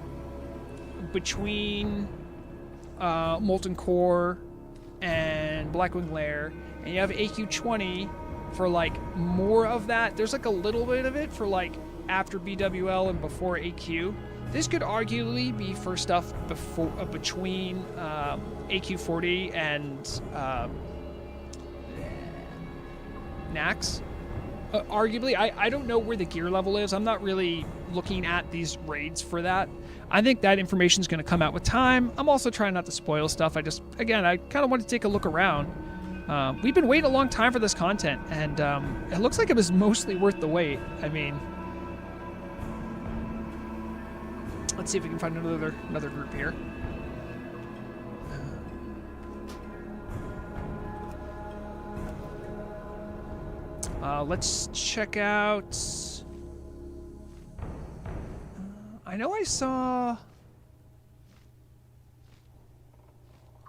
Speaker 1: between Molten Core and Blackwing Lair, and you have AQ20 for like more of that. There's like a little bit of it for like after BWL and before AQ. This could arguably be for stuff before between AQ40 and Nax. Arguably, I don't know where the gear level is. I'm not really looking at these raids for that. I think that information is going to come out with time. I'm also trying not to spoil stuff. I kind of want to take a look around. We've been waiting a long time for this content, and it looks like it was mostly worth the wait. I mean, let's see if we can find another group here. Let's check out. I know I saw.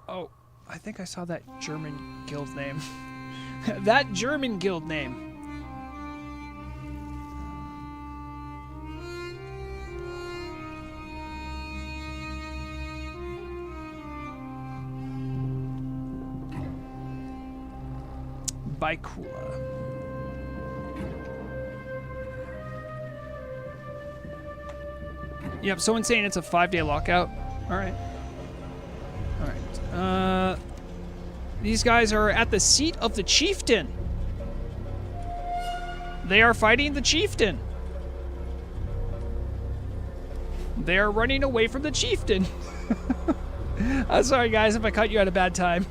Speaker 1: Oh, I think I saw that German guild name. That German guild name. Baikula. Yep, someone's saying it's a 5-day lockout. Alright. Alright. These guys are at the seat of the chieftain. They are fighting the chieftain. They are running away from the chieftain. I'm sorry, guys, if I caught you at a bad time.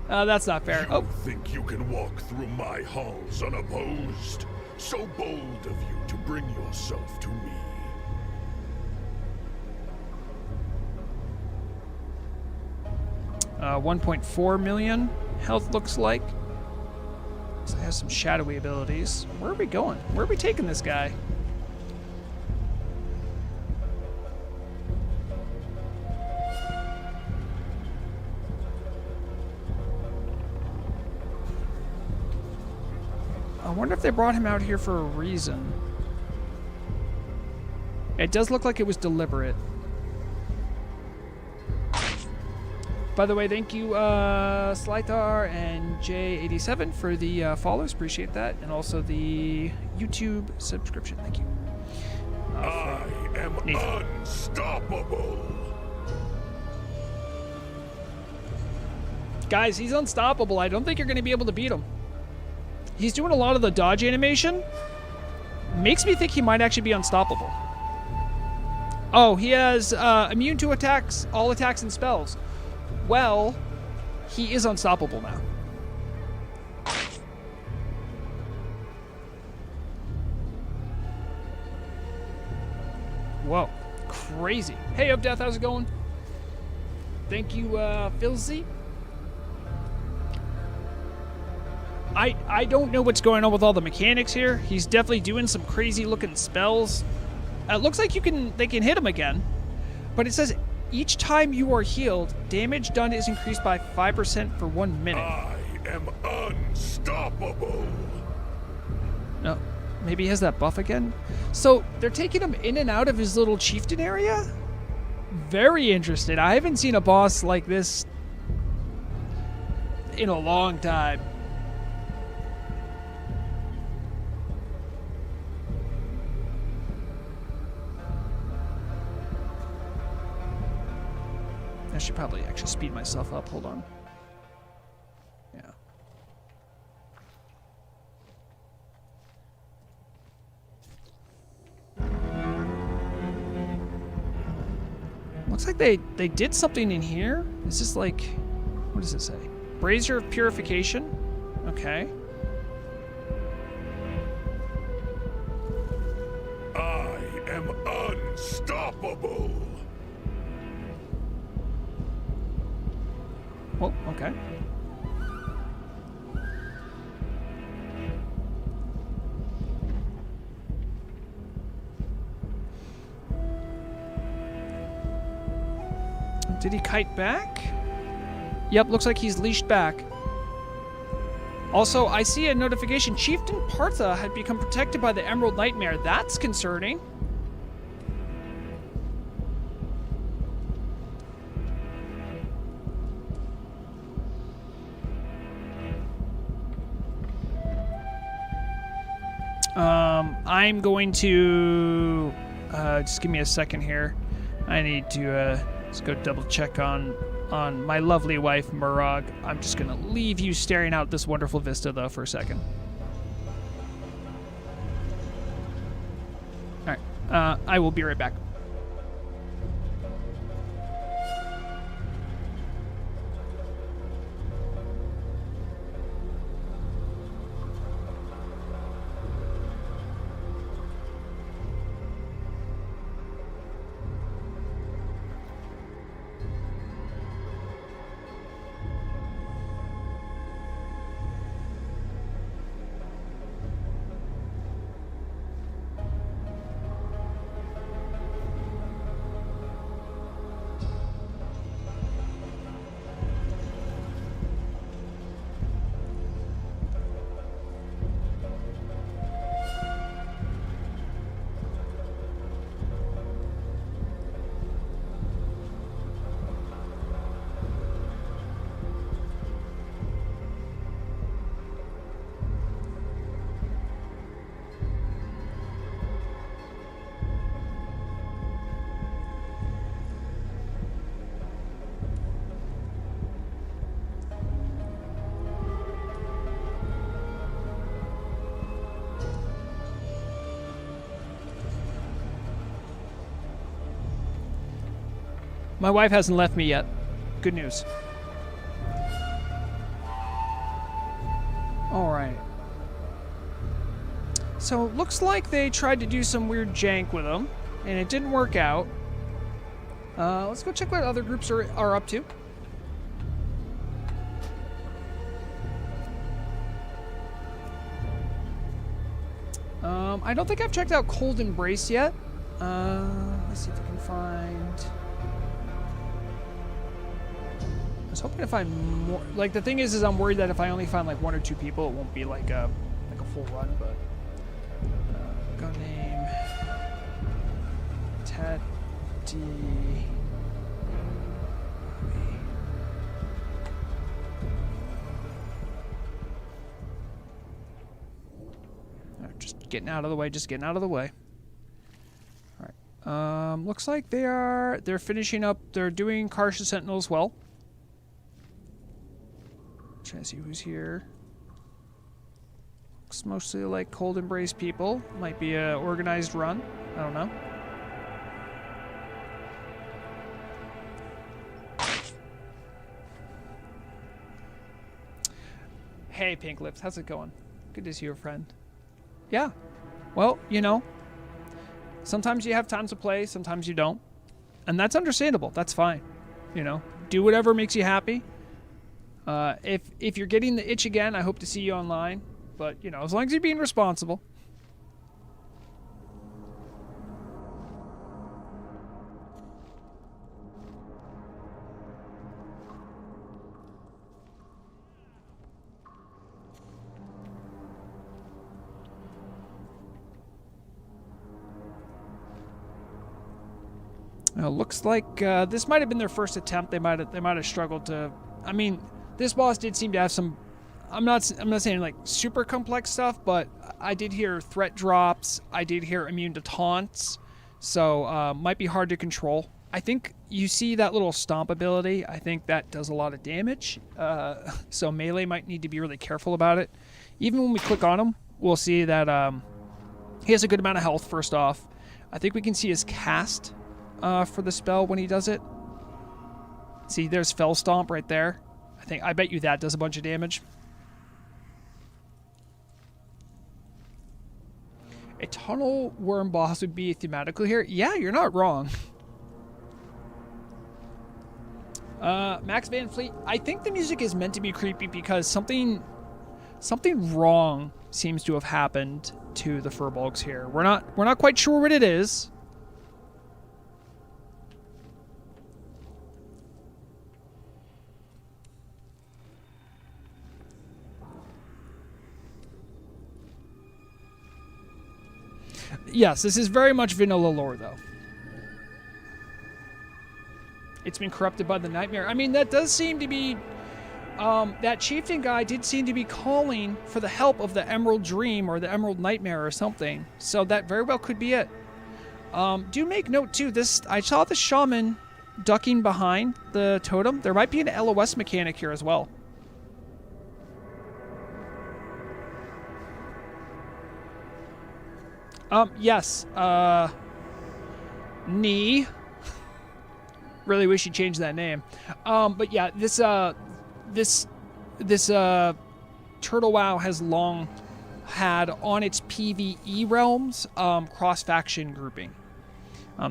Speaker 1: That's not fair.
Speaker 2: You think you can walk through my halls unopposed? So bold of you to bring yourself to me.
Speaker 1: 1.4 million health looks like. So it has some shadowy abilities. Where are we going? Where are we taking this guy? wonder if they brought him out here for a reason. It does look like it was deliberate. By the way, thank you, Slythar and J87 for the follows. Appreciate that. And also the YouTube subscription. Thank you.
Speaker 2: I am
Speaker 1: Nathan.
Speaker 2: unstoppable.
Speaker 1: Guys, he's unstoppable. I don't think you're going to be able to beat him. He's doing a lot of the dodge animation. Makes me think he might actually be unstoppable. Oh, he has immune to attacks, all attacks and spells. Well, he is unstoppable now. Whoa, crazy. Hey, Up Death, how's it going? Thank you, Philzy. I don't know what's going on with all the mechanics here. He's definitely doing some crazy looking spells. It looks like they can hit him again, but it says each time you are healed, damage done is increased by 5% for 1 minute.
Speaker 2: I am unstoppable.
Speaker 1: No, maybe he has that buff again. So they're taking him in and out of his little chieftain area. Very interesting. I haven't seen a boss like this in a long time. I should probably actually speed myself up. Hold on. Yeah. Looks like they did something in here. Is this like, what does it say? Brazier of Purification? Okay.
Speaker 2: I am unstoppable.
Speaker 1: Oh, okay. Did he kite back? Yep, looks like he's leashed back. Also, I see a notification. Chieftain Partha had become protected by the Emerald Nightmare. That's concerning. I'm going to just give me a second here. I need to just go double check on my lovely wife Murag. I'm just gonna leave you staring out this wonderful vista though for a second. All right, I will be right back. My wife hasn't left me yet. Good news. Alright. So, looks like they tried to do some weird jank with him, and it didn't work out. Let's go check what other groups are up to. I don't think I've checked out Cold Embrace yet. Let's see if I can find... I was hoping to find more. Like, the thing is I'm worried that if I only find like 1 or 2 people, it won't be like a full run, but gun name Teddy. Just getting out of the way. Just getting out of the way. All right. Looks like they're finishing up. They're doing Karsha Sentinel as well. Trying to see who's here. Looks mostly like Cold Embrace people. Might be a organized run. I don't know. Hey, Pink Lips, how's it going? Good to see you, friend. Yeah. Well, you know, sometimes you have time to play, sometimes you don't. And that's understandable. That's fine. You know, do whatever makes you happy. If you're getting the itch again, I hope to see you online. But, you know, as long as you're being responsible. Looks like this might have been their first attempt. They might have struggled to. I mean, this boss did seem to have some. I'm not saying like super complex stuff, but I did hear threat drops. I did hear immune to taunts, so might be hard to control. I think you see that little stomp ability. I think that does a lot of damage. So melee might need to be really careful about it. Even when we click on him, we'll see that he has a good amount of health. First off, I think we can see his cast. For the spell when he does it. See, there's Fell Stomp right there. I bet you that does a bunch of damage. A tunnel worm boss would be thematical here. Yeah, you're not wrong. Max Van Fleet. I think the music is meant to be creepy because something wrong seems to have happened to the Furbolgs here. We're not quite sure what it is. Yes, this is very much vanilla lore, though. It's been corrupted by the nightmare. I mean, that does seem to be... that chieftain guy did seem to be calling for the help of the Emerald Dream or the Emerald Nightmare or something. So that very well could be it. Do make note, too. I saw the shaman ducking behind the totem. There might be an LOS mechanic here as well. Yes, Knee. Really wish you changed that name. But yeah, this Turtle WoW has long had on its PvE realms, cross-faction grouping.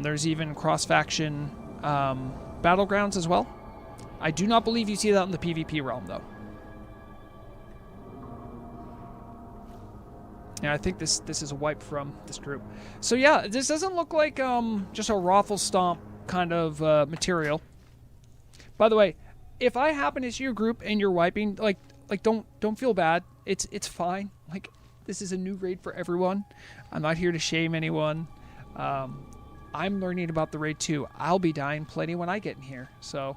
Speaker 1: There's even cross-faction, battlegrounds as well. I do not believe you see that in the PvP realm, though. Yeah, I think this is a wipe from this group. So yeah, this doesn't look like just a raffle stomp kind of material. By the way, if I happen to see your group and you're wiping, like don't feel bad. It's fine. Like, this is a new raid for everyone. I'm not here to shame anyone. I'm learning about the raid too. I'll be dying plenty when I get in here. So,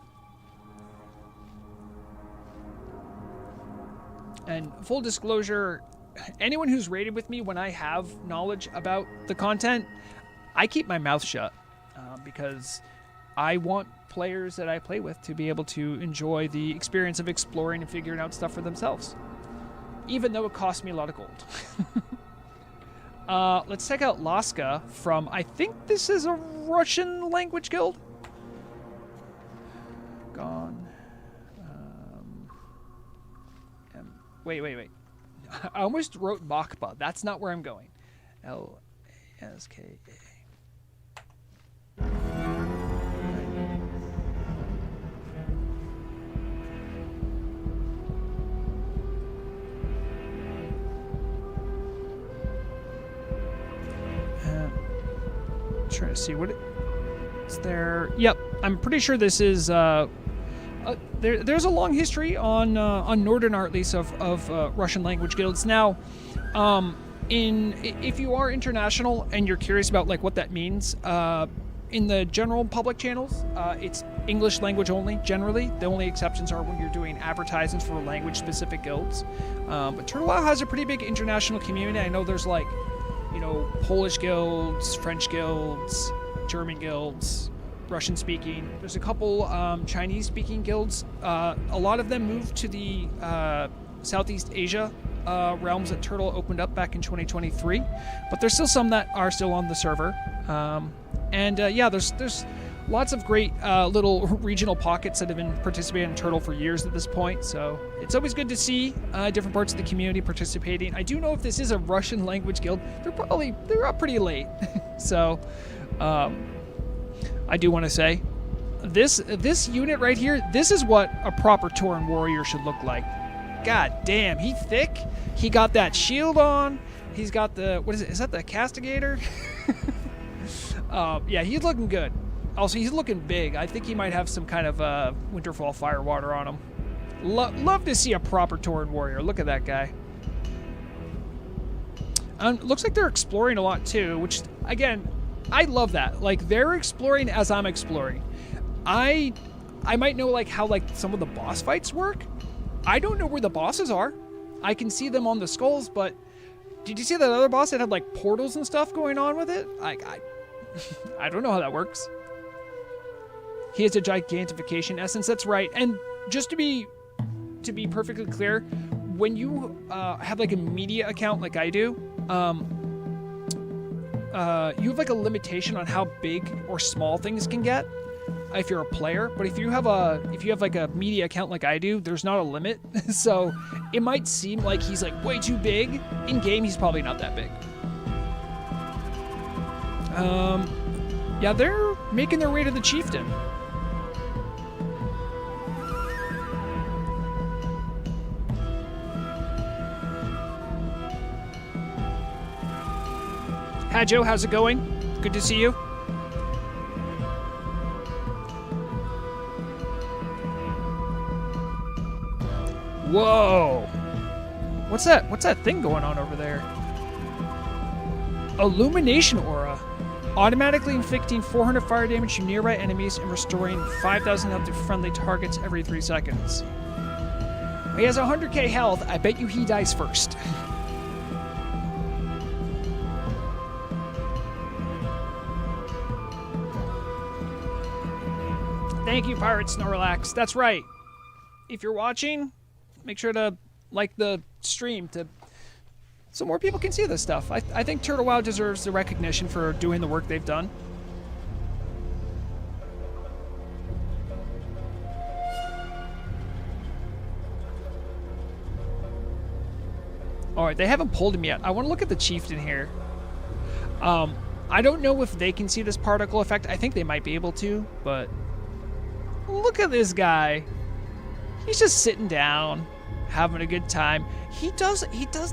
Speaker 1: and full disclosure, anyone who's raided with me, when I have knowledge about the content, I keep my mouth shut because I want players that I play with to be able to enjoy the experience of exploring and figuring out stuff for themselves, even though it costs me a lot of gold. Let's check out Laska from, I think this is a Russian language guild. Gone. Wait. I almost wrote Makba. That's not where I'm going. L-S-K-A. Trying to see what it's there. Yep, I'm pretty sure this is there's a long history on Northern, or at least of Russian language guilds. Now, If you are international and you're curious about like what that means, in the general public channels, it's English language only. Generally, the only exceptions are when you're doing advertisements for language-specific guilds. But Turtle WoW has a pretty big international community. I know there's like, you know, Polish guilds, French guilds, German guilds, Russian-speaking. There's a couple Chinese-speaking guilds. A lot of them moved to the Southeast Asia realms that Turtle opened up back in 2023, but there's still some that are still on the server. Yeah, there's lots of great little regional pockets that have been participating in Turtle for years at this point, so it's always good to see different parts of the community participating. I do know if this is a Russian language guild, they're up pretty late. So I do want to say this unit right here, this is what a proper Tauren warrior should look like. God damn, he's thick. He got that shield on. He's got the, what is it? Is that the castigator? Yeah, he's looking good. Also, he's looking big. I think he might have some kind of Winterfall Firewater on him. Love to see a proper Tauren warrior. Look at that guy. Looks like they're exploring a lot too, which, again, I love that. Like, they're exploring as I'm exploring. I might know like how like some of the boss fights work. I don't know where the bosses are. I can see them on the skulls, but did you see that other boss that had like portals and stuff going on with it? I don't know how that works. He has a gigantification essence. That's right. And just to be perfectly clear, when you have like a media account like I do, you have like a limitation on how big or small things can get if you're a player. But if you have like a media account like I do, there's not a limit. So it might seem like he's like way too big. In game, he's probably not that big. Yeah, they're making their way to the chieftain. Hi Joe, how's it going? Good to see you. Whoa! What's that thing going on over there? Illumination aura. Automatically inflicting 400 fire damage to nearby enemies and restoring 5,000 health to friendly targets every 3 seconds. He has 100k health. I bet you he dies first. Thank you, Pirate Snorlax. That's right. If you're watching, make sure to like the stream so more people can see this stuff. I think Turtle WoW deserves the recognition for doing the work they've done. Alright, they haven't pulled him yet. I want to look at the chieftain here. I don't know if they can see this particle effect. I think they might be able to, but look at this guy. He's just sitting down, having a good time. He does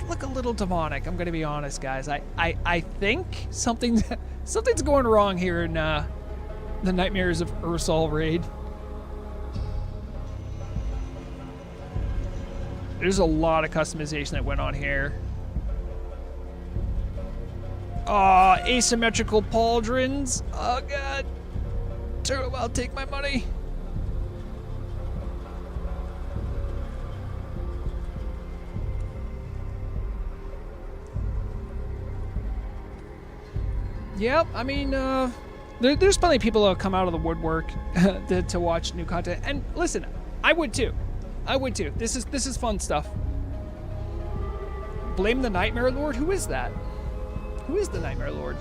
Speaker 1: look a little demonic. I'm gonna be honest, guys. I think something's going wrong here in the Nightmares of Ursol raid. There's a lot of customization that went on here. Aw, asymmetrical pauldrons. Oh god. Turtle WoW, take my money. Yep, I mean, there's plenty of people that come out of the woodwork to watch new content. And listen, I would too. This is fun stuff. Blame the Nightmare Lord? Who is that? Who is the Nightmare Lord?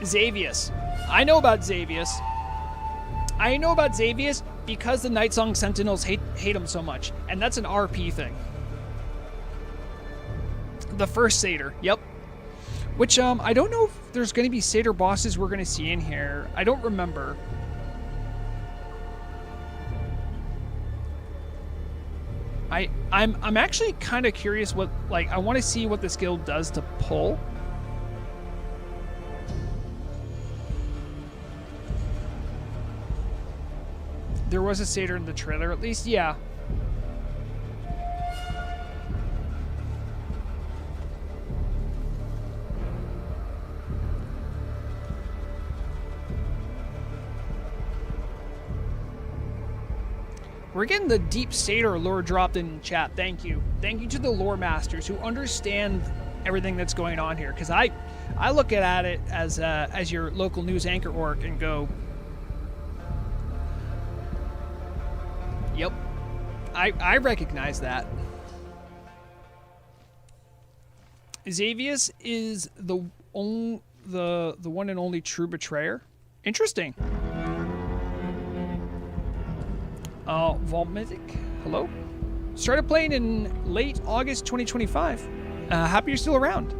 Speaker 1: Xavius. I know about Xavius. Because the Nightsong Sentinels hate him so much. And that's an RP thing. The first Satyr. Yep. Which, I don't know if there's going to be Satyr bosses we're going to see in here. I don't remember. I'm actually kind of curious what, like, I want to see what this guild does to pull. There was a satyr in the trailer, at least. Yeah. We're getting the deep satyr lore dropped in chat. Thank you. Thank you to the lore masters who understand everything that's going on here. Because I look at it as your local news anchor orc and go, yep, I recognize that. Xavius is the one and only true betrayer. Interesting. Vault Mythic, hello. Started playing in late August 2025. Happy you're still around.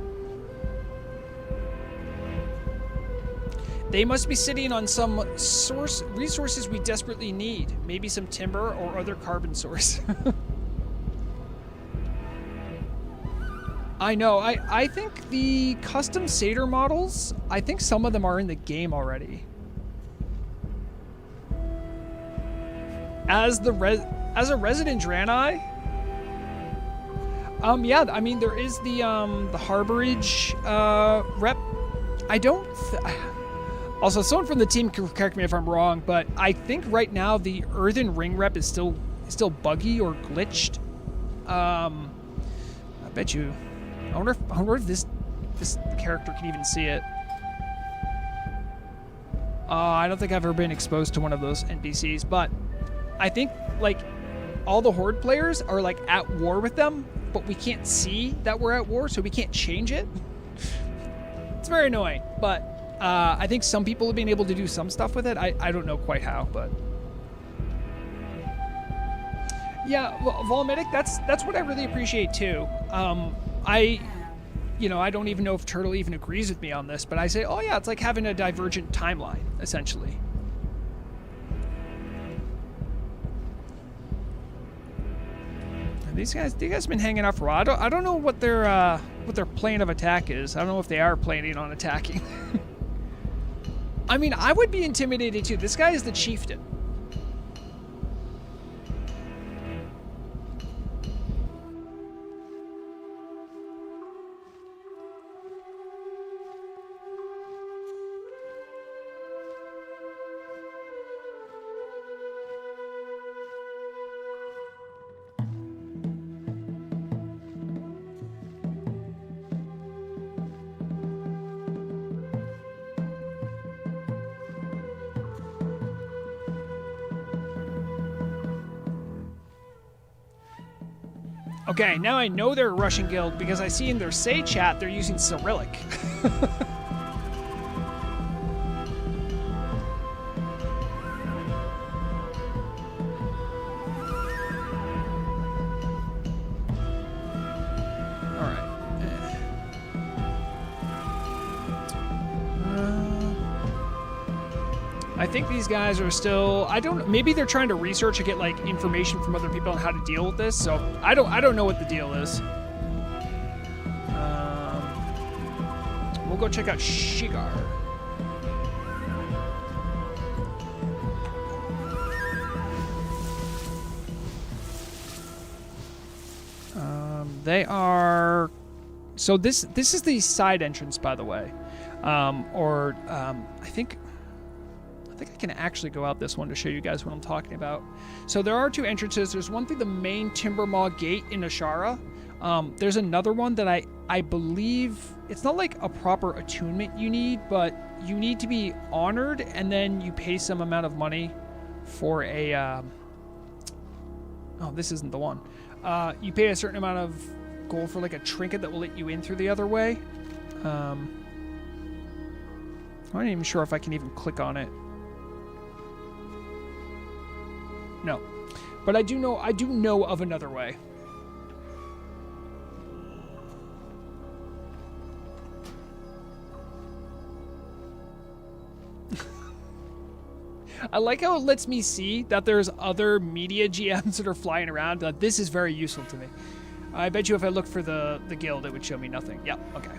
Speaker 1: They must be sitting on some resources we desperately need. Maybe some timber or other carbon source. I know. I think the custom satyr models, I think some of them are in the game already. As a resident Draenei, yeah, I mean there is the Harborage rep. I don't. Also, someone from the team can correct me if I'm wrong, but I think right now the Earthen Ring rep is still buggy or glitched. I bet you. I wonder if this character can even see it. I don't think I've ever been exposed to one of those NPCs, but I think like all the Horde players are like at war with them, but we can't see that we're at war, so we can't change it. It's very annoying, but I think some people have been able to do some stuff with it. I don't know quite how, but yeah, Volmedic, that's what I really appreciate too. I don't even know if Turtle even agrees with me on this, but I say, oh yeah, it's like having a divergent timeline, essentially. These guys have been hanging out for a while. I don't know what their plan of attack is. I don't know if they are planning on attacking. I mean, I would be intimidated too. This guy is the chieftain. Okay, now I know they're a Russian guild because I see in their say chat they're using Cyrillic. I think these guys are still, maybe they're trying to research or get like information from other people on how to deal with this, so I don't know what the deal is. We'll go check out Shigar. They are, so this is the side entrance, by the way. I think I can actually go out this one to show you guys what I'm talking about. So there are two entrances. There's one through the main Timbermaw gate in Ashara. There's another one that I believe, it's not like a proper attunement you need, but you need to be honored, and then you pay some amount of money for a, oh, this isn't the one. You pay a certain amount of gold for like a trinket that will let you in through the other way. I'm not even sure if I can even click on it. No, but I do know of another way. I like how it lets me see that there's other media GMs that are flying around. This is very useful to me. I bet you if I look for the guild, it would show me nothing. Yep, okay.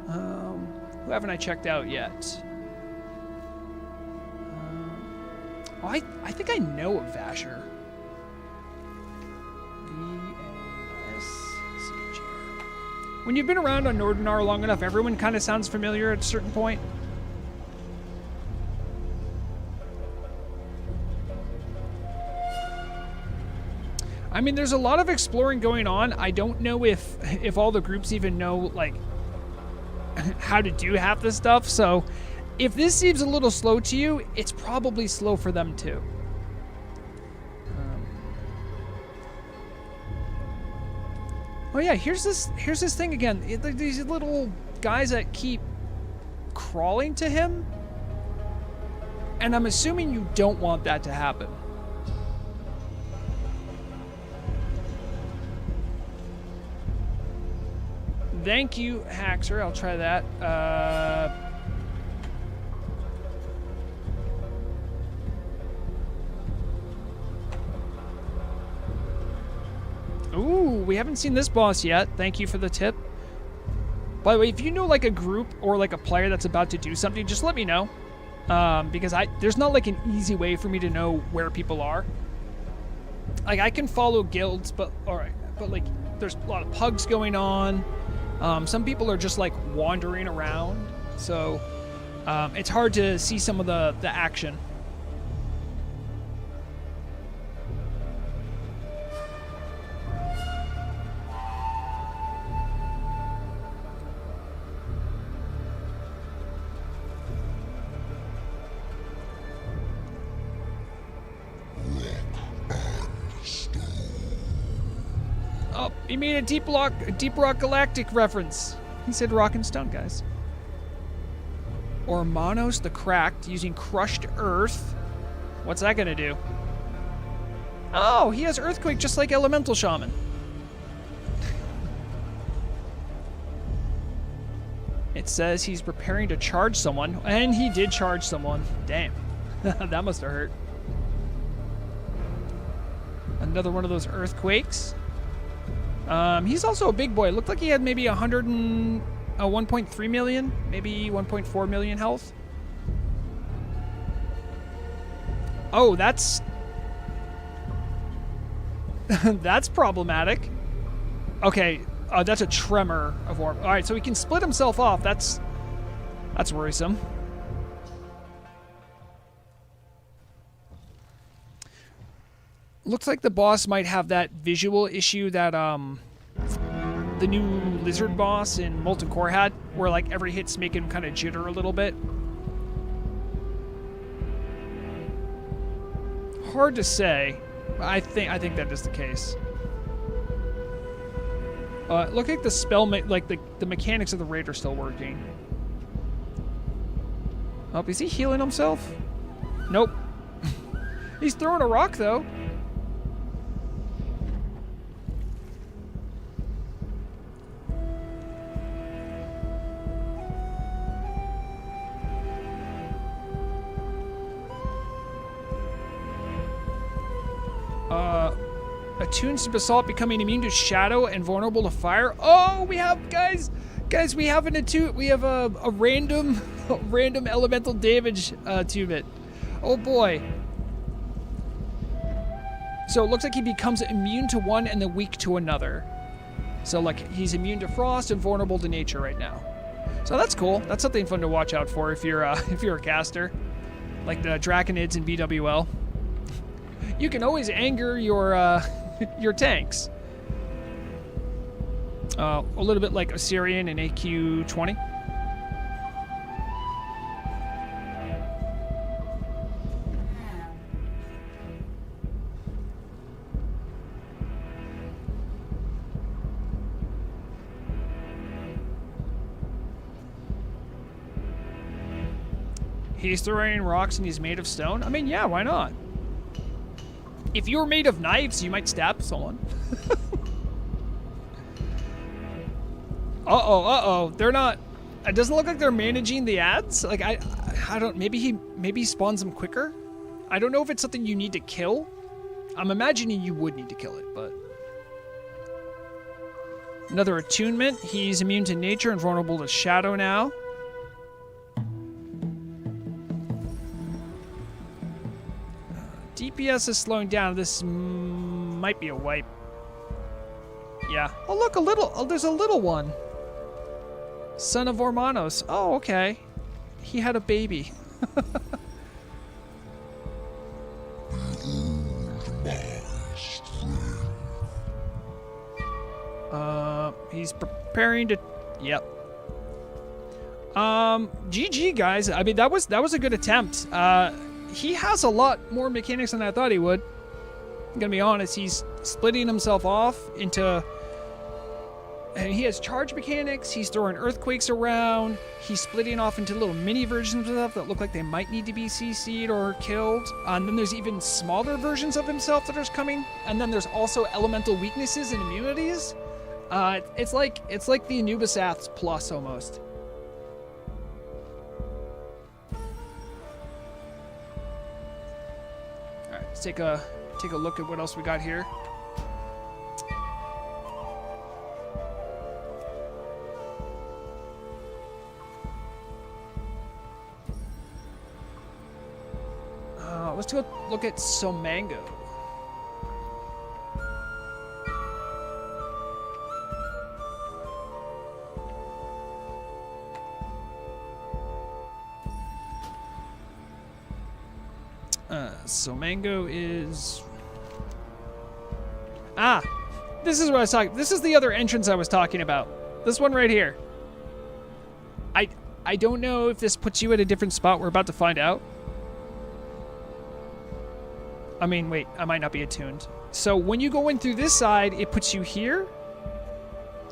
Speaker 1: Who haven't I checked out yet? Oh, I think I know of Vasher. V-A-S-C-H-R. When you've been around on Nordinar long enough, everyone kind of sounds familiar at a certain point. I mean, there's a lot of exploring going on. I don't know if all the groups even know, like, how to do half this stuff. So if this seems a little slow to you, it's probably slow for them too. Oh yeah, here's this thing again. These little guys that keep crawling to him. And I'm assuming you don't want that to happen. Thank you, Haxer. I'll try that. Ooh, we haven't seen this boss yet. Thank you for the tip. By the way, if you know like a group or like a player that's about to do something, just let me know. Because there's not like an easy way for me to know where people are. Like I can follow guilds, but like there's a lot of pugs going on. Some people are just like wandering around, so it's hard to see some of the action. Oh, he made a Deep Rock Galactic reference. He said rock and stone, guys. Or Monos the Cracked using crushed earth. What's that gonna do? Oh, he has Earthquake just like Elemental Shaman. It says he's preparing to charge someone, and he did charge someone. Damn. That must have hurt. Another one of those Earthquakes. He's also a big boy. It looked like he had maybe 1.3 million, maybe 1.4 million health. Oh, that's that's problematic. Okay, that's a tremor of warp. All right, so he can split himself off. That's worrisome. Looks like the boss might have that visual issue that the new lizard boss in Molten Core had, where like every hit's making him kind of jitter a little bit. Hard to say. I think that is the case. Look like the spell, like the mechanics of the raid are still working. Oh, is he healing himself? Nope. He's throwing a rock though. Attunes to basalt, becoming immune to shadow and vulnerable to fire. Oh, we have guys, we have an attune. We have a random elemental damage attunement. Oh boy. So it looks like he becomes immune to one and then weak to another. So like he's immune to frost and vulnerable to nature right now. So that's cool. That's something fun to watch out for if you're a caster, like the Draconids in BWL. You can always anger your tanks. A little bit like Osirian in AQ20. He's throwing rocks and he's made of stone? I mean, yeah, why not? If you were made of knives, you might stab someone. Uh-oh. They're not... It doesn't look like they're managing the ads. Like, I don't... Maybe he spawns them quicker? I don't know if it's something you need to kill. I'm imagining you would need to kill it, but... Another attunement. He's immune to nature and vulnerable to shadow now. DPS is slowing down. This might be a wipe. Yeah. Oh, look, a little. Oh, there's a little one. Son of Ormanos. Oh, okay. He had a baby. He's preparing to. Yep. GG guys. I mean, that was a good attempt. He has a lot more mechanics than I thought he would. I'm gonna be honest. He's splitting himself off into. And he has charge mechanics. He's throwing earthquakes around. He's splitting off into little mini versions of stuff that look like they might need to be CC'd or killed. And then there's even smaller versions of himself that are coming. And then there's also elemental weaknesses and immunities. It's like the Anubisath's plus almost. All right, let's take a look at what else we got here. Let's go look at Somango. Somango is... this is what I was talking... This is the other entrance I was talking about. This one right here. I don't know if this puts you at a different spot. We're about to find out. I mean, wait, I might not be attuned. So when you go in through this side, it puts you here.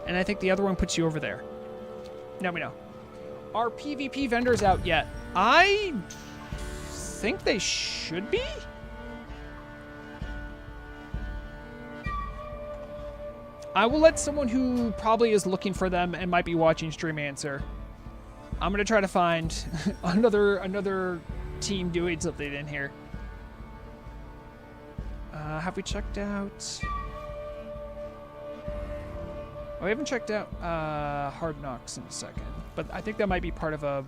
Speaker 1: And I think the other one puts you over there. Now we know. Are PvP vendors out yet? I think they should be. I will let someone who probably is looking for them and might be watching stream answer. I'm going to try to find another team doing something in here. Have we checked out? Oh, we haven't checked out Hard Knocks in a second, but I think that might be part of a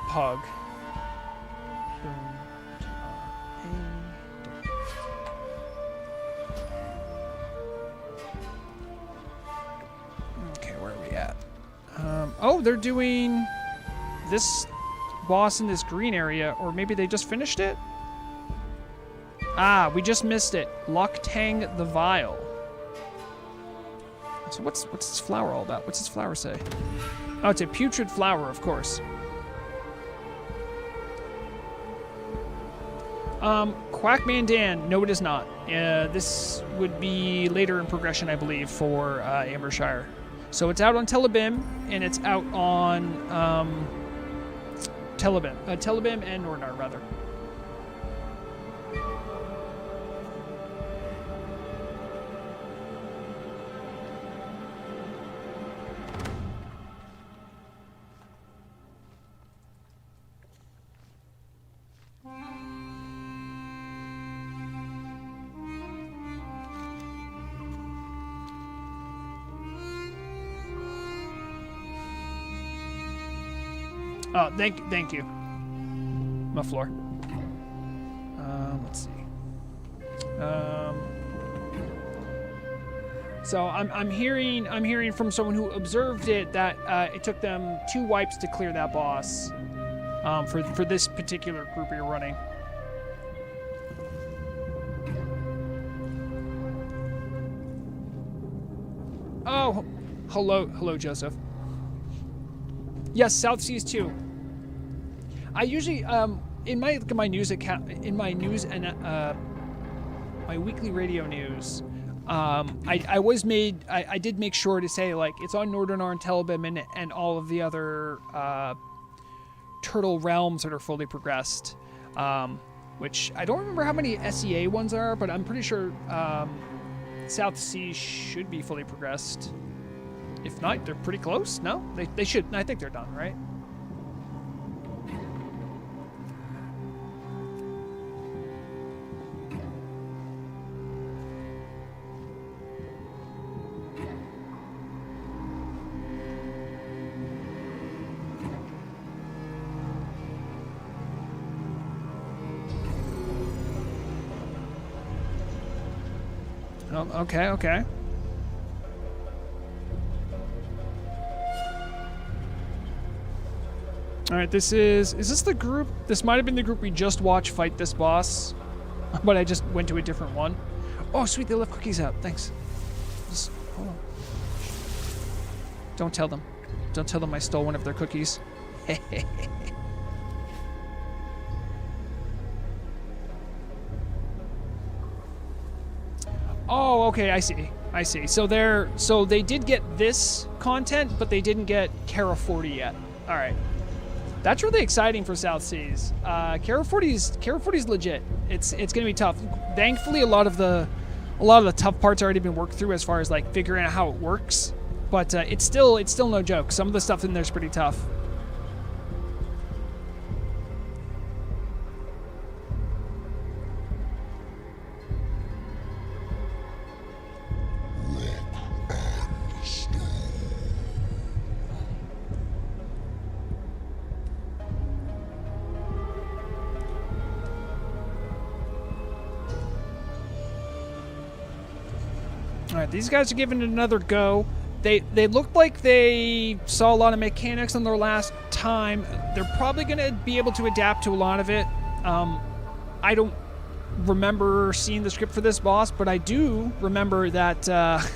Speaker 1: pug. Okay, where are we at? Oh, they're doing this boss in this green area, or maybe they just finished it? We just missed it. Loktang the Vile. So what's this flower all about? What's this flower say? Oh, it's a putrid flower, of course. Quackmandan. No, it is not. This would be later in progression, I believe, for Ambershire. So it's out on Telebim, and it's out on Telebim and Nornar, rather. Oh, thank you. My floor. Let's see. So I'm hearing from someone who observed it that it took them 2 wipes to clear that boss. For this particular group you're running. Oh, hello, Joseph. Yes, South Seas too. I usually in my news account, in my news and my weekly radio news, I did make sure to say, like, it's on Northern Arn, Telebim, and all of the other turtle realms that are fully progressed. Which I don't remember how many SEA ones are, but I'm pretty sure South Seas should be fully progressed. If not, they're pretty close. No, they should. I think they're done, right? Oh, okay, okay. All right, is this the group? This might have been the group we just watched fight this boss, but I just went to a different one. Oh, sweet, they left cookies out. Thanks. Just, hold on. Don't tell them. Don't tell them I stole one of their cookies. Oh, okay, I see. I see. So they did get this content, but they didn't get Kara 40 yet. All right. That's really exciting for South Seas. Kara 40's legit. It's gonna be tough. Thankfully, a lot of the tough parts already been worked through as far as like figuring out how it works. But it's still no joke. Some of the stuff in there's pretty tough. All right, these guys are giving it another go. They looked like they saw a lot of mechanics on their last time. They're probably going to be able to adapt to a lot of it. I don't remember seeing the script for this boss, but I do remember that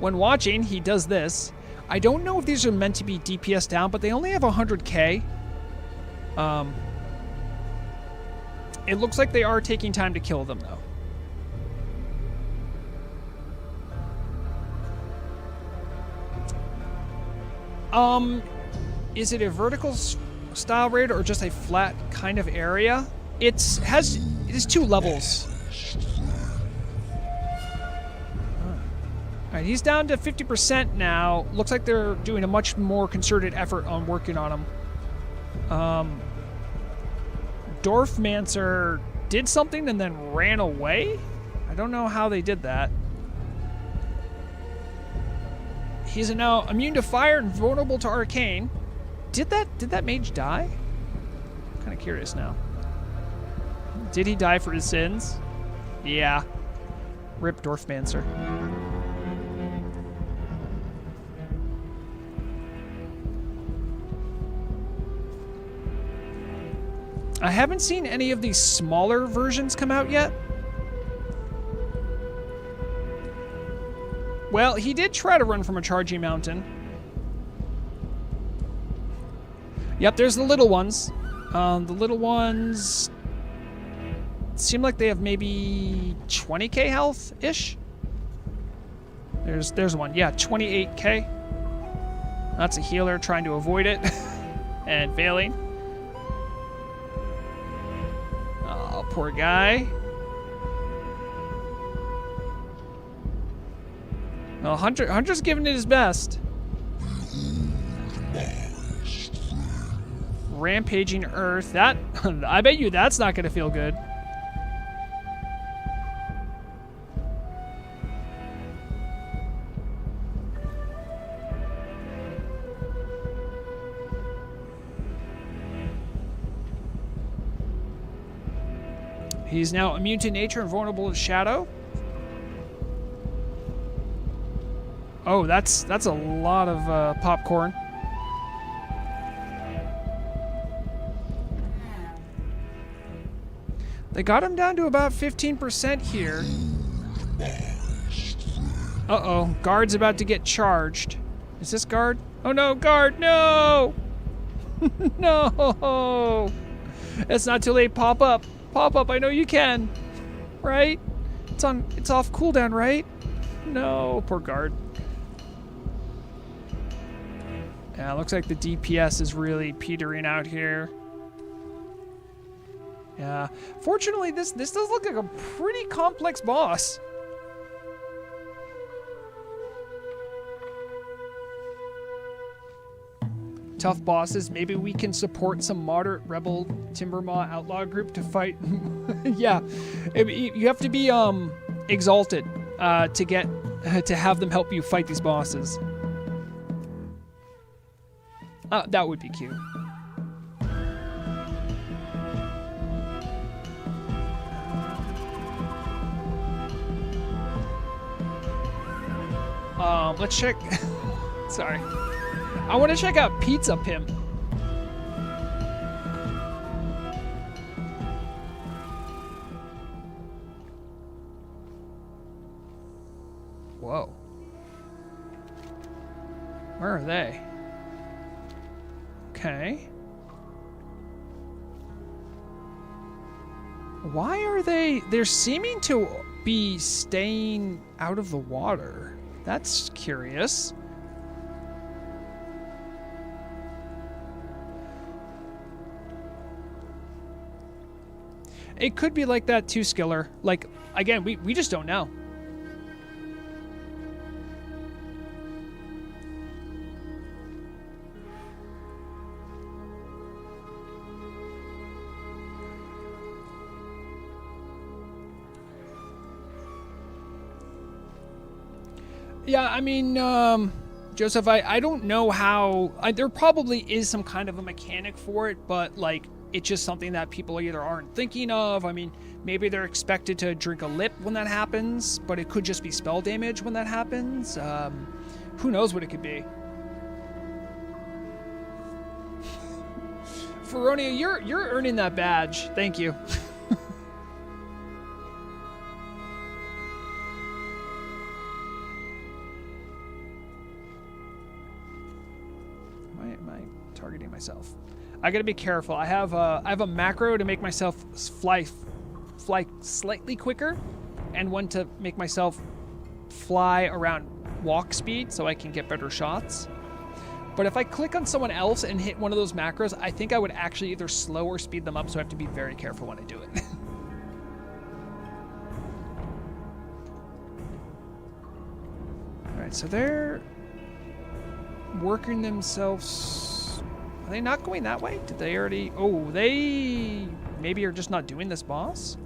Speaker 1: when watching, he does this. I don't know if these are meant to be DPS down, but they only have 100k. It looks like they are taking time to kill them, though. Is it a vertical style raid or just a flat kind of area? It is 2 levels. Alright, he's down to 50% now. Looks like they're doing a much more concerted effort on working on him. Dorfmancer did something and then ran away? I don't know how they did that. He's now immune to fire and vulnerable to arcane. Did that mage die? I'm kind of curious now. Did he die for his sins? Yeah. Rip Dorfmancer. I haven't seen any of these smaller versions come out yet. Well, he did try to run from a charging mountain. Yep, there's the little ones. The little ones seem like they have maybe 20k health-ish. There's one. Yeah, 28k. That's a healer trying to avoid it and failing. Oh, poor guy. No, Hunter's giving it his best. Rampaging Earth. That I bet you that's not gonna feel good. He's now immune to nature and vulnerable to shadow. Oh, that's a lot of popcorn. They got him down to about 15% here. Uh-oh, guard's about to get charged. Is this guard? Oh no, guard, no! No! It's not too late, pop up. Pop up, I know you can. Right? It's off cooldown, right? No, poor guard. Yeah, looks like the DPS is really petering out here. Yeah. Fortunately, this does look like a pretty complex boss. Tough bosses. Maybe we can support some moderate rebel Timbermaw outlaw group to fight. Yeah. You have to be exalted to have them help you fight these bosses. That would be cute. Let's check. Sorry. I want to check out Pizza Pimp. Whoa. Where are they? Okay. Why are they... They're seeming to be staying out of the water. That's curious. It could be like that too, Skiller. Like, again, we just don't know. Yeah, I mean, Joseph, I don't know how... there probably is some kind of a mechanic for it, but, like, it's just something that people either aren't thinking of. I mean, maybe they're expected to drink a lip when that happens, but it could just be spell damage when that happens. Who knows what it could be? Feronia, you're earning that badge. Thank you. Why am I targeting myself? I gotta be careful. I have a macro to make myself fly slightly quicker, and one to make myself fly around walk speed so I can get better shots. But if I click on someone else and hit one of those macros, I think I would actually either slow or speed them up, so I have to be very careful when I do it. Alright, so they're working themselves... Are they not going that way? Did they already... Oh, they maybe are just not doing this boss?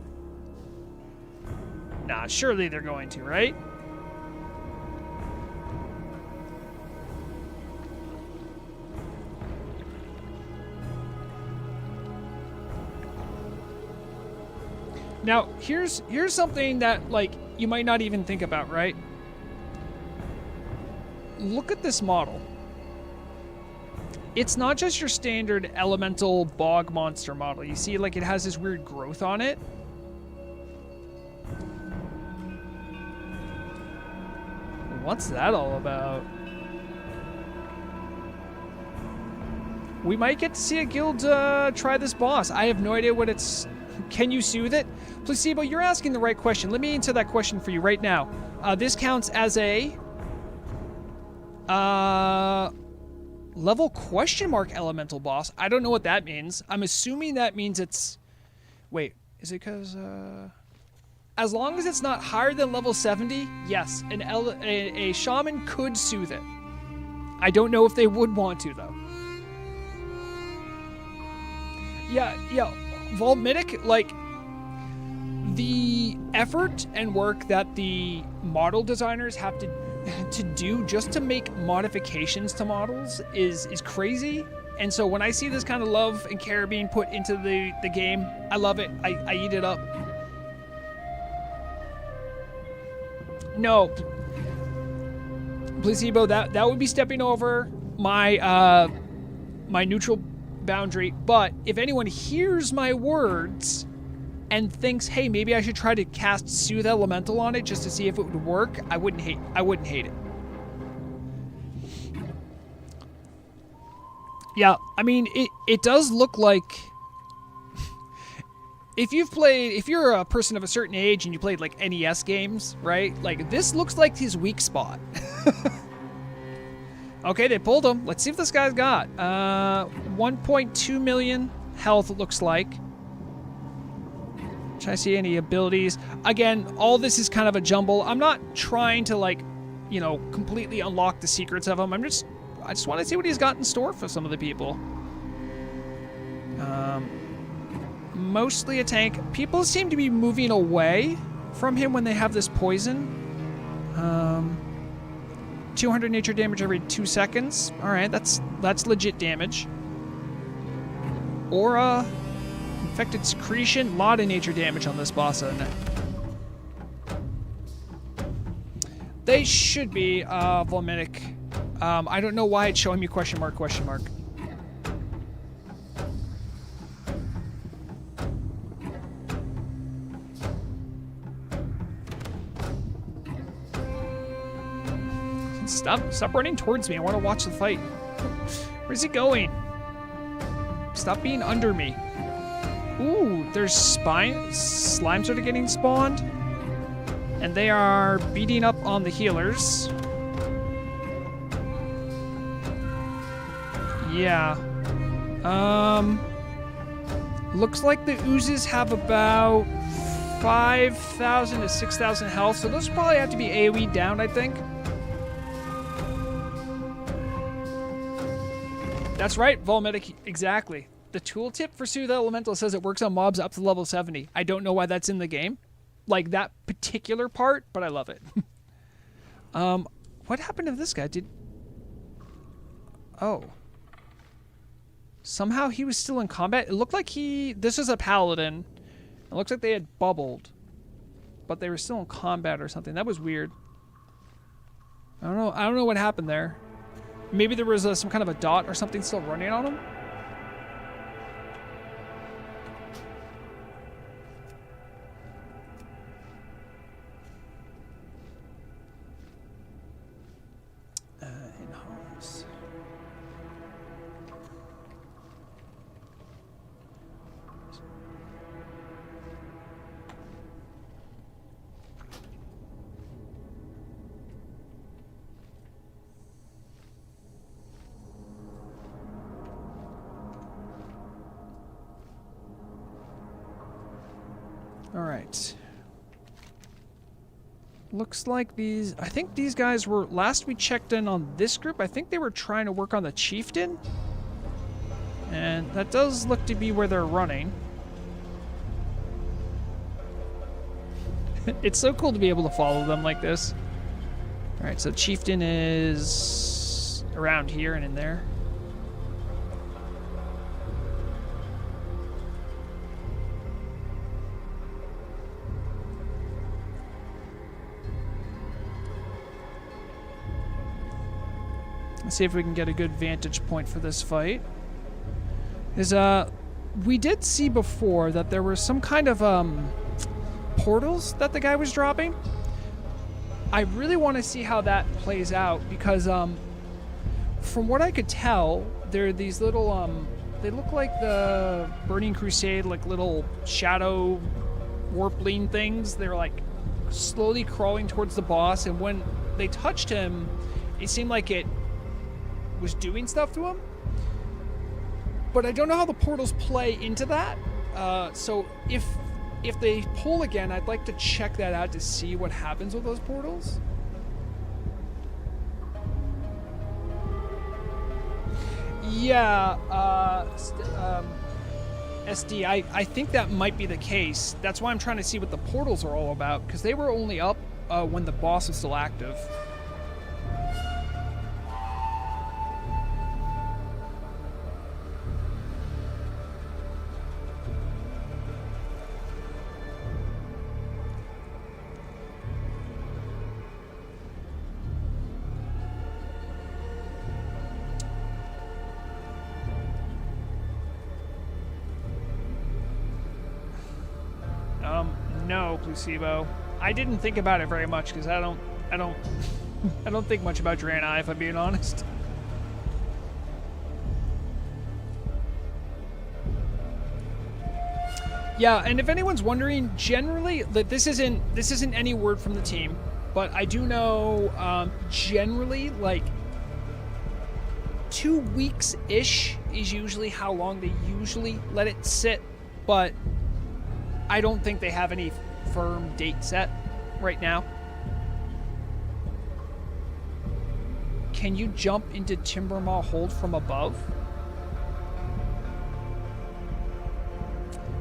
Speaker 1: Nah, surely they're going to, right? Now, here's something that, like, you might not even think about, right? Look at this model. It's not just your standard elemental bog monster model. You see, like, it has this weird growth on it. What's that all about? We might get to see a guild try this boss. I have no idea what it's... Can you soothe it? Placebo, you're asking the right question. Let me answer that question for you right now. This counts as a... level question mark elemental boss. I don't know what that means. I'm assuming that means it's... Wait, is it because... As long as it's not higher than level 70, yes, a shaman could soothe it. I don't know if they would want to, though. Yeah, Volmitic, like, the effort and work that the model designers have to do just to make modifications to models is crazy. And so when I see this kind of love and care being put into the game, I love it. I eat it up. No, Placebo, that would be stepping over my my neutral boundary. But if anyone hears my words and thinks, hey, maybe I should try to cast Soothe Elemental on it just to see if it would work, I wouldn't hate it. Yeah, I mean, it does look like... If you're a person of a certain age and you played, like, NES games, right? Like, this looks like his weak spot. Okay, they pulled him. Let's see if this guy's got. 1.2 million health, it looks like. Should I see any abilities? Again, all this is kind of a jumble. I'm not trying to, like, you know, completely unlock the secrets of him. I just want to see what he's got in store for some of the people. Mostly a tank. People seem to be moving away from him when they have this poison. 200 nature damage every 2 seconds. All right, that's legit damage. Aura, infected secretion, a lot of nature damage on this boss, isn't it? They should be, Volminic. I don't know why it's showing me question mark, question mark. Stop running towards me. I want to watch the fight. Where's he going? Stop being under me. Ooh, there's slimes that are getting spawned. And they are beating up on the healers. Yeah. Looks like the oozes have about 5,000 to 6,000 health, so those probably have to be AoE down, I think. That's right, Volmedic, exactly. The tooltip for Soothe Elemental says it works on mobs up to level 70. I don't know why that's in the game. Like, that particular part, but I love it. What happened to this guy? Oh. Somehow he was still in combat? It looked like this is a paladin. It looks like they had bubbled. But they were still in combat or something. That was weird. I don't know what happened there. Maybe there was some kind of a dot or something still running on him? In homes. All right. Looks like I think these guys were, last we checked in on this group, I think they were trying to work on the chieftain. And that does look to be where they're running. It's so cool to be able to follow them like this. All right, so chieftain is around here and in there. Let's see if we can get a good vantage point for this fight. We did see before that there were some kind of portals that the guy was dropping. I really want to see how that plays out because from what I could tell, there are these little they look like the Burning Crusade, like little shadow warpling things. They're like slowly crawling towards the boss, and when they touched him, it seemed like it was doing stuff to him, but I don't know how the portals play into that. So if they pull again, I'd like to check that out to see what happens with those portals. Yeah, SD, I think that might be the case. That's why I'm trying to see what the portals are all about, because they were only up when the boss was still active. No, Placebo. I didn't think about it very much because I don't I don't think much about Draenei, if I'm being honest. Yeah, and if anyone's wondering, generally, this isn't any word from the team, but I do know generally like 2 weeks-ish is usually how long they usually let it sit, but I don't think they have any firm date set right now. Can you jump into Timbermaw hold from above?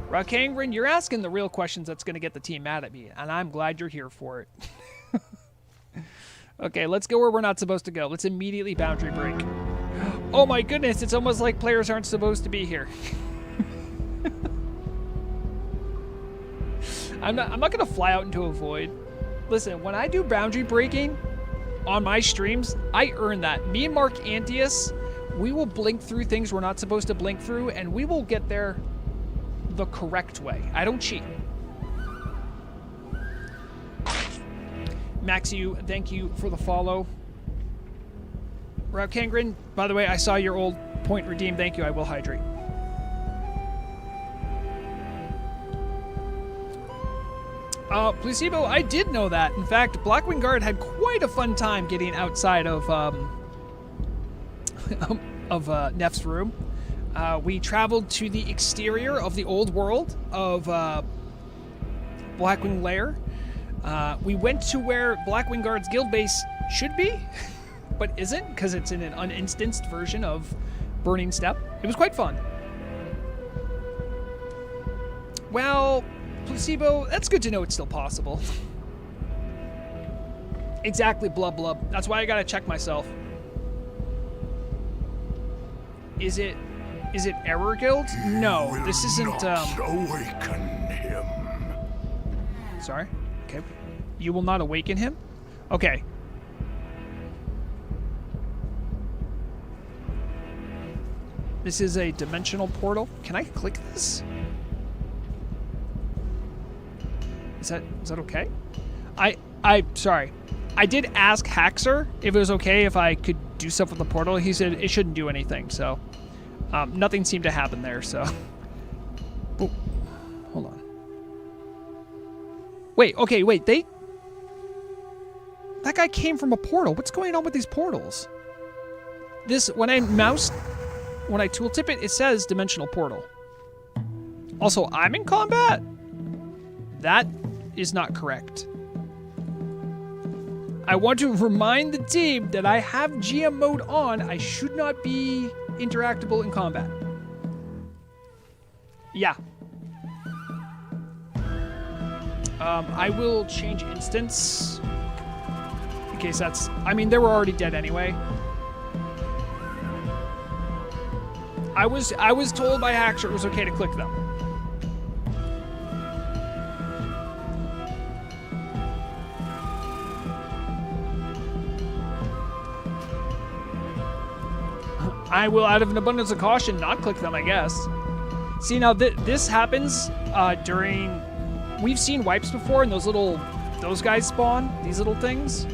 Speaker 1: Rakangren, you're asking the real questions that's going to get the team mad at me, and I'm glad you're here for it. Okay, let's go where we're not supposed to go. Let's immediately boundary break. Oh my goodness, it's almost like players aren't supposed to be here. I'm not gonna fly out into a void. Listen, when I do boundary breaking, on my streams, I earn that. Me and Mark Antius, we will blink through things we're not supposed to blink through, and we will get there the correct way. I don't cheat. Maxu, thank you for the follow. Route Kangren, by the way, I saw your old point redeemed. Thank you. I will hydrate. Placebo, I did know that. In fact, Blackwing Guard had quite a fun time getting outside of Neff's room. We traveled to the exterior of the old world of Blackwing Lair. We went to where Blackwing Guard's guild base should be, but isn't, because it's in an uninstanced version of Burning Steppe. It was quite fun. Well, Placebo, that's good to know it's still possible. Exactly, Blub Blub. That's why I gotta check myself. Is it Error Guild? No, this isn't,
Speaker 2: awaken him.
Speaker 1: Sorry? Okay. You will not awaken him? Okay. This is a dimensional portal. Can I click this? Is that okay? Sorry. I did ask Haxer if it was okay if I could do stuff with the portal. He said it shouldn't do anything, so nothing seemed to happen there, so. Oh, hold on. Wait, okay, wait, that guy came from a portal. What's going on with these portals? When I tooltip it, it says dimensional portal. Also, I'm in combat? That is not correct. I want to remind the team that I have GM mode on. I should not be interactable in combat. Yeah. I will change instance. In case that's... I mean, they were already dead anyway. I was told by Haxer it was okay to click them. I will, out of an abundance of caution, not click them, I guess. See, now this happens during... We've seen wipes before, and those guys spawn, these little things.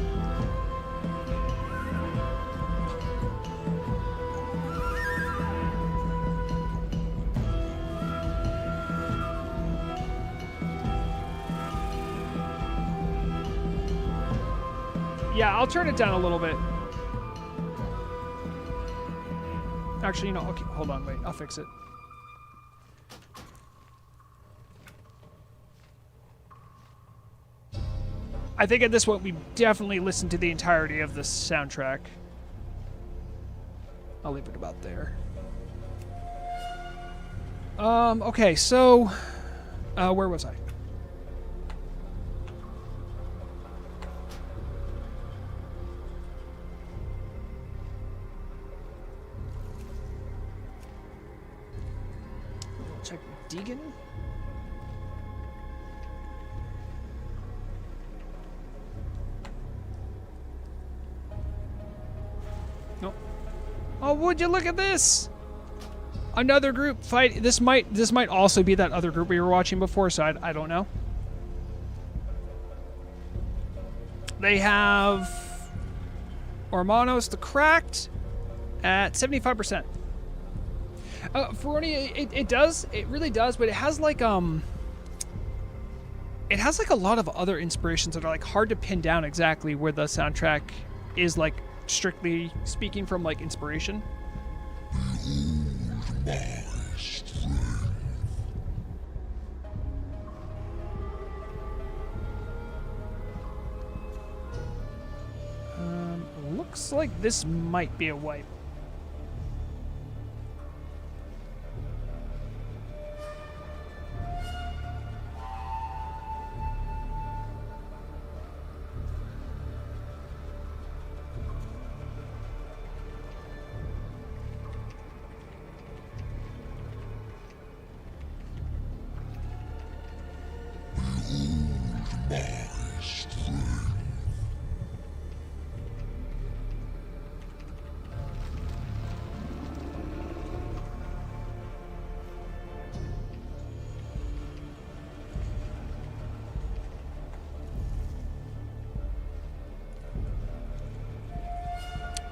Speaker 1: Yeah, I'll turn it down a little bit. Actually, you know, okay, hold on, wait, I'll fix it. I think at this point we definitely listened to the entirety of the soundtrack. I'll leave it about there. Okay, so, where was I? Check Deegan. Nope. Oh, would you look at this? Another group fight. This might also be that other group we were watching before, so I don't know. They have Ormanos the Cracked at 75%. Ferroni, it does. It really does, but it has like a lot of other inspirations that are like hard to pin down exactly where the soundtrack is, like strictly speaking from like inspiration.
Speaker 2: Behold my strength.
Speaker 1: Looks like this might be a wipe.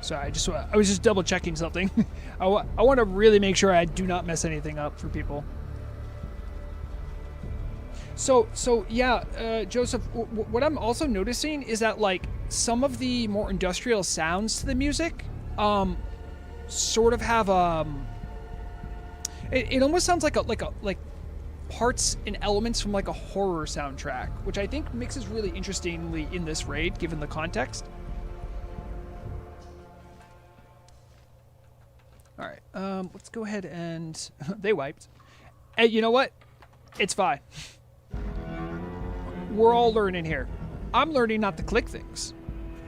Speaker 1: Sorry, I was just double checking something. I want to really make sure I do not mess anything up for people. So yeah, Joseph, what I'm also noticing is that like some of the more industrial sounds to the music, sort of have it almost sounds like parts and elements from like a horror soundtrack, which I think mixes really interestingly in this raid, given the context. All right, let's go ahead and they wiped. Hey, you know what? It's fine. We're all learning here. I'm learning not to click things.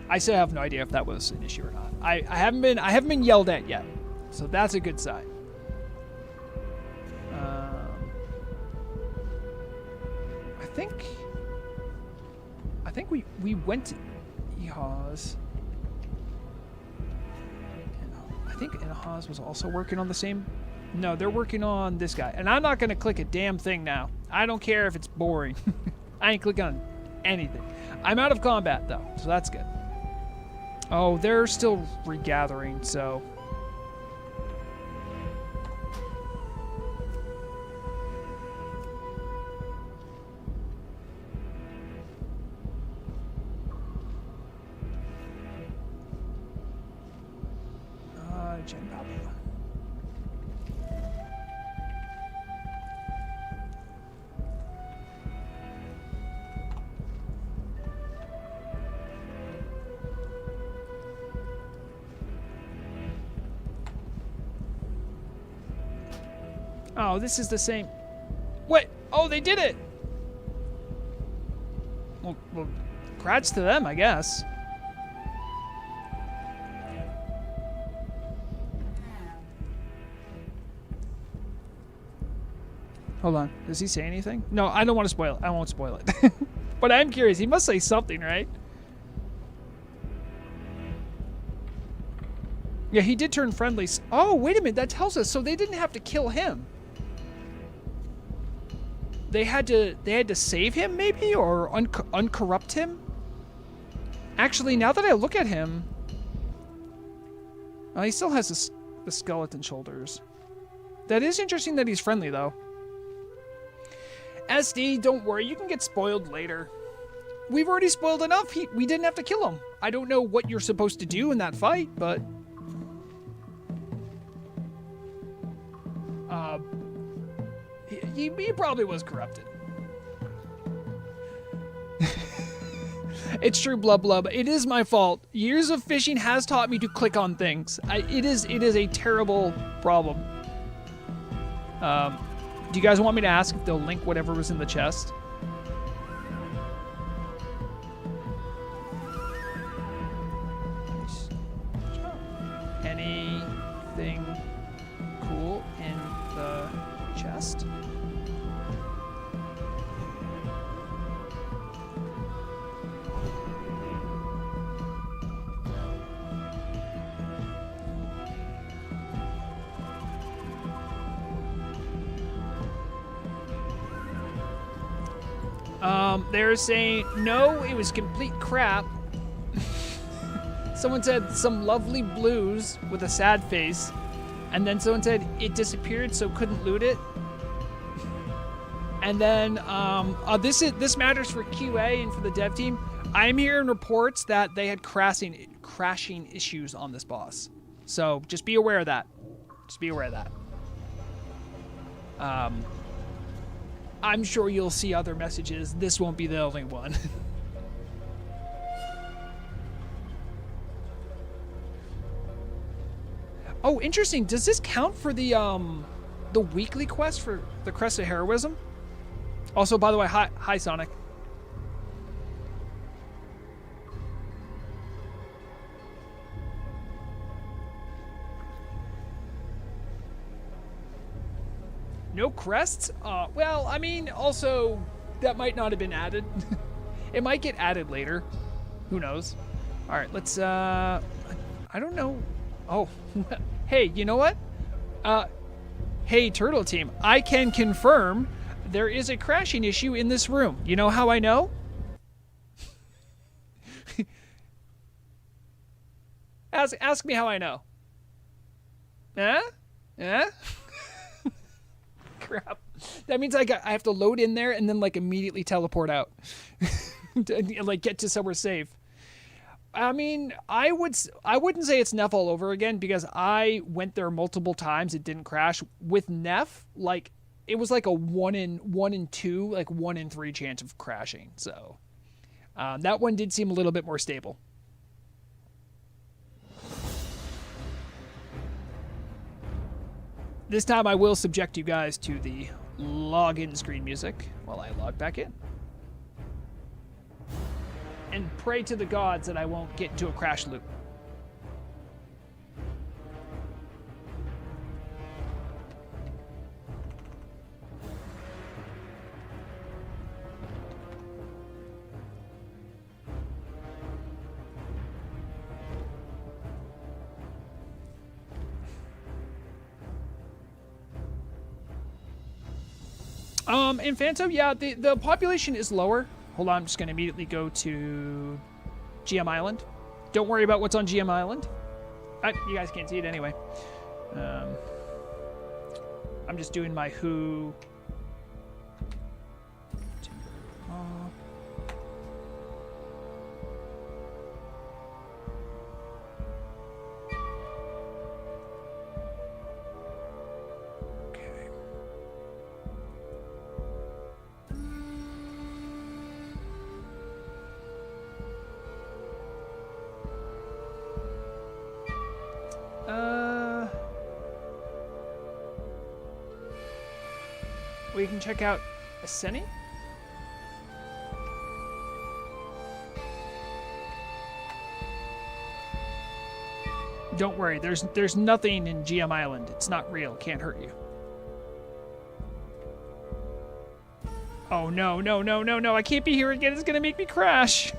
Speaker 1: I still have no idea if that was an issue or not. I haven't been yelled at yet, so that's a good sign. I think we went to Ehaz. I think Ehaz was also working on the same. No, they're working on this guy, and I'm not gonna click a damn thing now. I don't care if it's boring. I ain't clicking on anything. I'm out of combat though, so that's good. Oh, they're still regathering, so. Gen Pop. Oh, this is the same. Wait. Oh, they did it. Well, congrats to them, I guess. Hold on. Does he say anything? No, I don't want to spoil it. I won't spoil it. But I'm curious. He must say something, right? Yeah, he did turn friendly. Oh, wait a minute. That tells us. So they didn't have to kill him. They had to save him, maybe? Or uncorrupt him? Actually, now that I look at him... he still has the skeleton shoulders. That is interesting that he's friendly, though. SD, don't worry, you can get spoiled later. We've already spoiled enough. We didn't have to kill him. I don't know what you're supposed to do in that fight, but... he probably was corrupted. It's true, Blub Blub. It is my fault. Years of fishing has taught me to click on things. It is a terrible problem. Do you guys want me to ask if they'll link whatever was in the chest? Anything cool in the chest? They're saying, no, it was complete crap. Someone said some lovely blues with a sad face. And then someone said it disappeared, so couldn't loot it. And then this matters for QA and for the dev team. I'm hearing reports that they had crashing issues on this boss. So just be aware of that. Just be aware of that. I'm sure you'll see other messages. This won't be the only one. Oh, interesting. Does this count for the weekly quest for the Crest of Heroism? Also, by the way, hi Sonic. No crests? Well, I mean, also, that might not have been added. It might get added later. Who knows? All right, let's, I don't know. Oh, hey, you know what? Hey, Turtle Team, I can confirm there is a crashing issue in this room. You know how I know? Ask me how I know. Eh? Eh? Crap. That means I have to load in there and then like immediately teleport out. To, like get to somewhere safe. I mean, I wouldn't say it's Neff all over again because I went there multiple times. It didn't crash. With Neff, like it was like a 1 in 2, like 1 in 3 chance of crashing. So that one did seem a little bit more stable. This time I will subject you guys to the login screen music while I log back in. And pray to the gods that I won't get into a crash loop. In Phantom, yeah, the population is lower. Hold on, I'm just going to immediately go to GM Island. Don't worry about what's on GM Island. You guys can't see it anyway. I'm just doing my Who. Timbermaw. Okay. We can check out Asceni. Don't worry, there's nothing in GM Island. It's not real. Can't hurt you. Oh no, no, no, no, no. I can't be here again. It's gonna make me crash.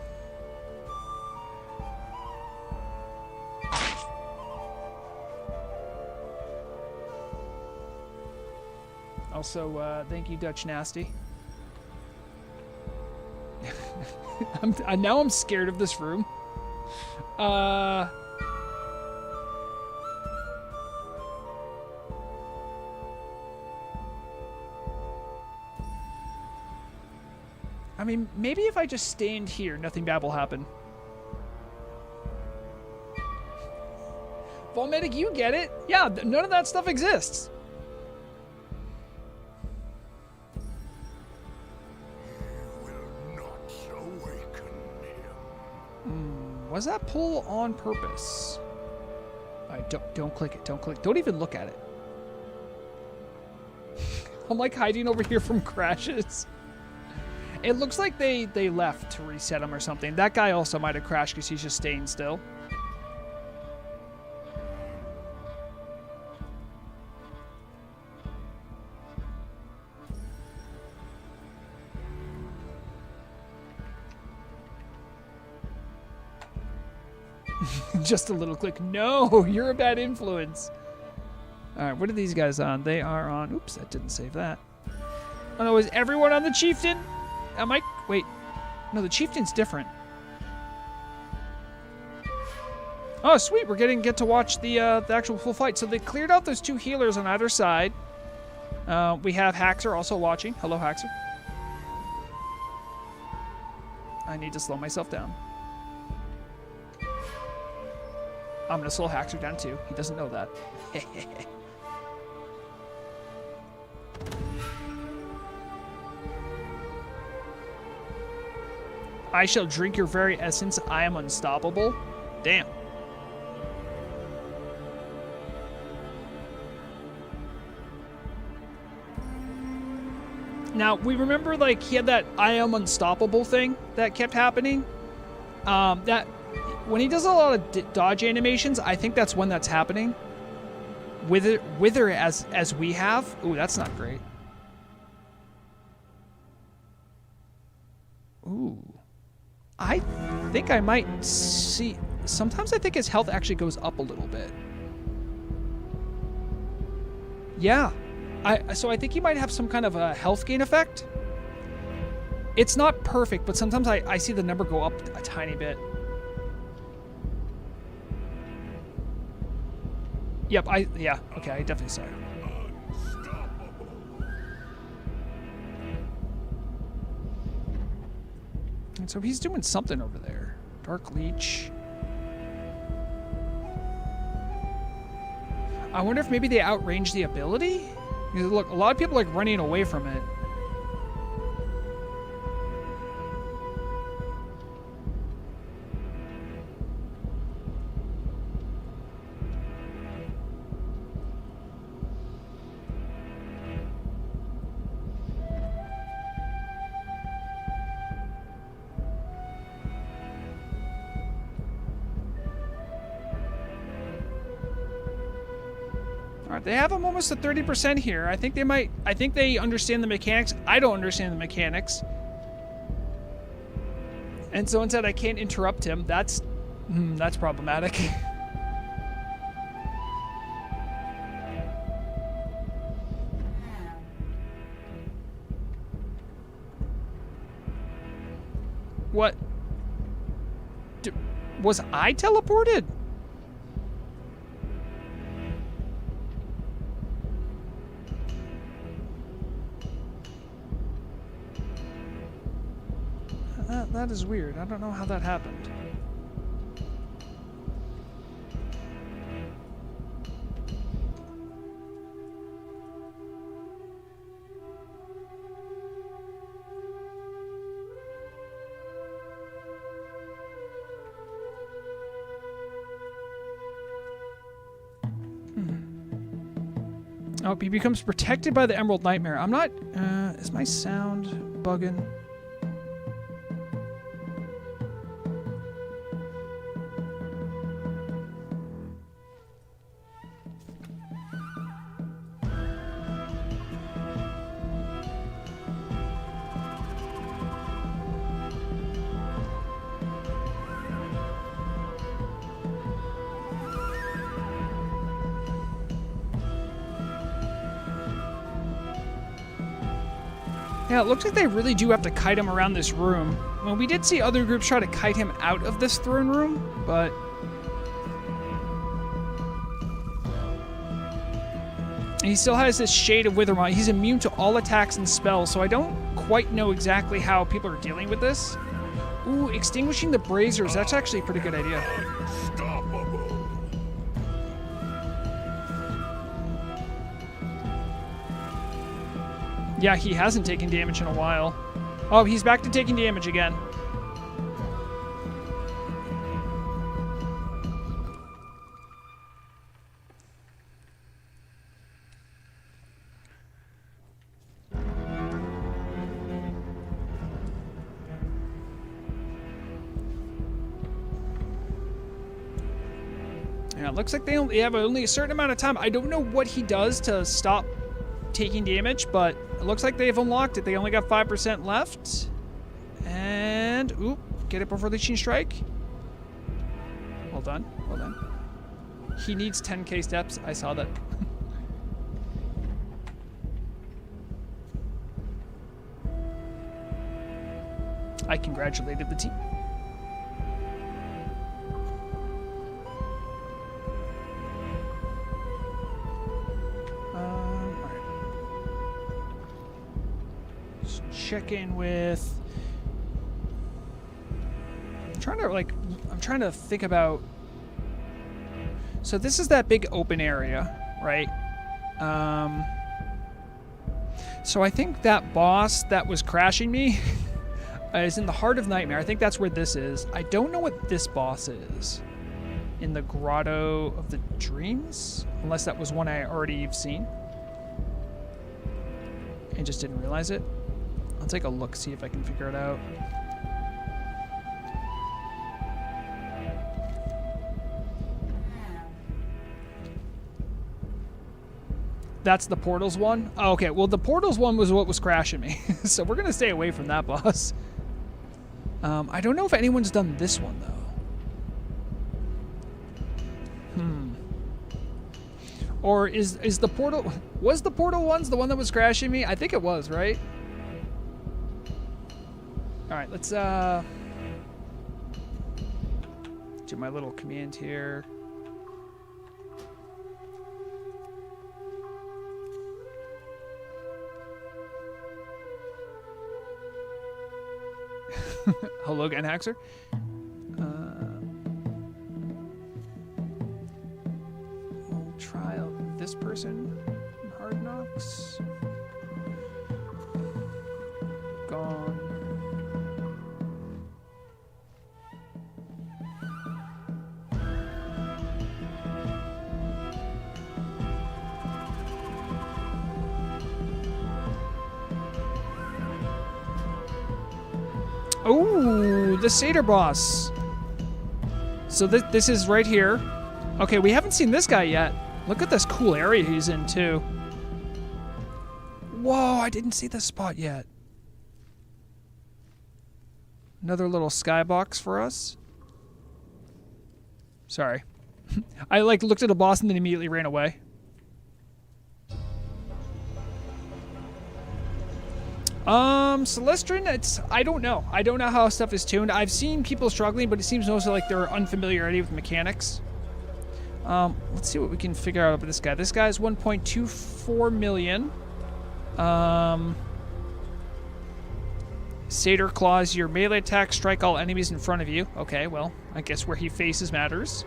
Speaker 1: Also, thank you, Dutch Nasty. Now I'm scared of this room. I mean, maybe if I just stand here, nothing bad will happen. Volmedic, you get it? Yeah, none of that stuff exists. Was that pull on purpose? All right, don't click it. Don't click. Don't even look at it. I'm like hiding over here from crashes. It looks like they left to reset him or something. That guy also might have crashed because he's just staying still. Just a little click. No, you're a bad influence. All right, what are these guys on? They are on... Oops, that didn't save that. Oh, no, is everyone on the Chieftain? Am I... Wait. No, the Chieftain's different. Oh, sweet. We're get to watch the actual full fight. So they cleared out those 2 healers on either side. We have Haxer also watching. Hello, Haxer. I need to slow myself down. I'm going to slow Haxer down too. He doesn't know that. I shall drink your very essence. I am unstoppable. Damn. Now, we remember, like, he had that I am unstoppable thing that kept happening. That... When he does a lot of dodge animations, I think that's when that's happening. Wither as we have. Ooh, that's not great. Ooh. I think I might see... Sometimes I think his health actually goes up a little bit. Yeah. So I think he might have some kind of a health gain effect. It's not perfect, but sometimes I see the number go up a tiny bit. Yep, yeah, okay, I definitely saw it. And so he's doing something over there. Dark Leech. I wonder if maybe they outrange the ability? Because look, a lot of people like running away from it. They have them almost at 30% here. I think they understand the mechanics. I don't understand the mechanics. And someone said I can't interrupt him. That's problematic. What? Was I teleported? That is weird. I don't know how that happened. Oh, he becomes protected by the Emerald Nightmare. I'm not... is my sound bugging? Yeah, it looks like they really do have to kite him around this room. Well, we did see other groups try to kite him out of this throne room, but... he still has this Shade of Withermaw. He's immune to all attacks and spells, so I don't quite know exactly how people are dealing with this. Ooh, extinguishing the braziers. That's actually a pretty good idea. Yeah, he hasn't taken damage in a while. Oh, he's back to taking damage again. Yeah, it looks like they only have only a certain amount of time. I don't know what he does to stop taking damage, but it looks like they've unlocked it. They only got 5% left. And, oop, get it before the Leeching Strike. Well done, well done. He needs 10k steps. I saw that. I congratulated the team. Check in with... I'm trying to think about... So this is that big open area, right? So I think that boss that was crashing me is in the Heart of Nightmare. I think that's where this is. I don't know what this boss is. In the Grotto of the Dreams? Unless that was one I already have seen. And just didn't realize it. I'll take a look, see if I can figure it out. That's the Portals one? Oh, okay, well, the Portals one was what was crashing me. So we're going to stay away from that boss. I don't know if anyone's done this one, though. Or is the Portal... Was the Portal ones the one that was crashing me? I think it was, right? Alright, let's do my little command here. Hello again, Haxer. We'll try out this person. Hard Knocks. Gone. Oh, the Satyr boss. So this is right here. Okay, we haven't seen this guy yet. Look at this cool area he's in, too. Whoa, I didn't see this spot yet. Another little skybox for us. Sorry. I, like, looked at a boss and then immediately ran away. Celestrin, I don't know. I don't know how stuff is tuned. I've seen people struggling, but it seems mostly like they're unfamiliarity with mechanics. Let's see what we can figure out about this guy. This guy's 1.24 million. Satyr Claws, your melee attack, strike all enemies in front of you. Okay, well, I guess where he faces matters.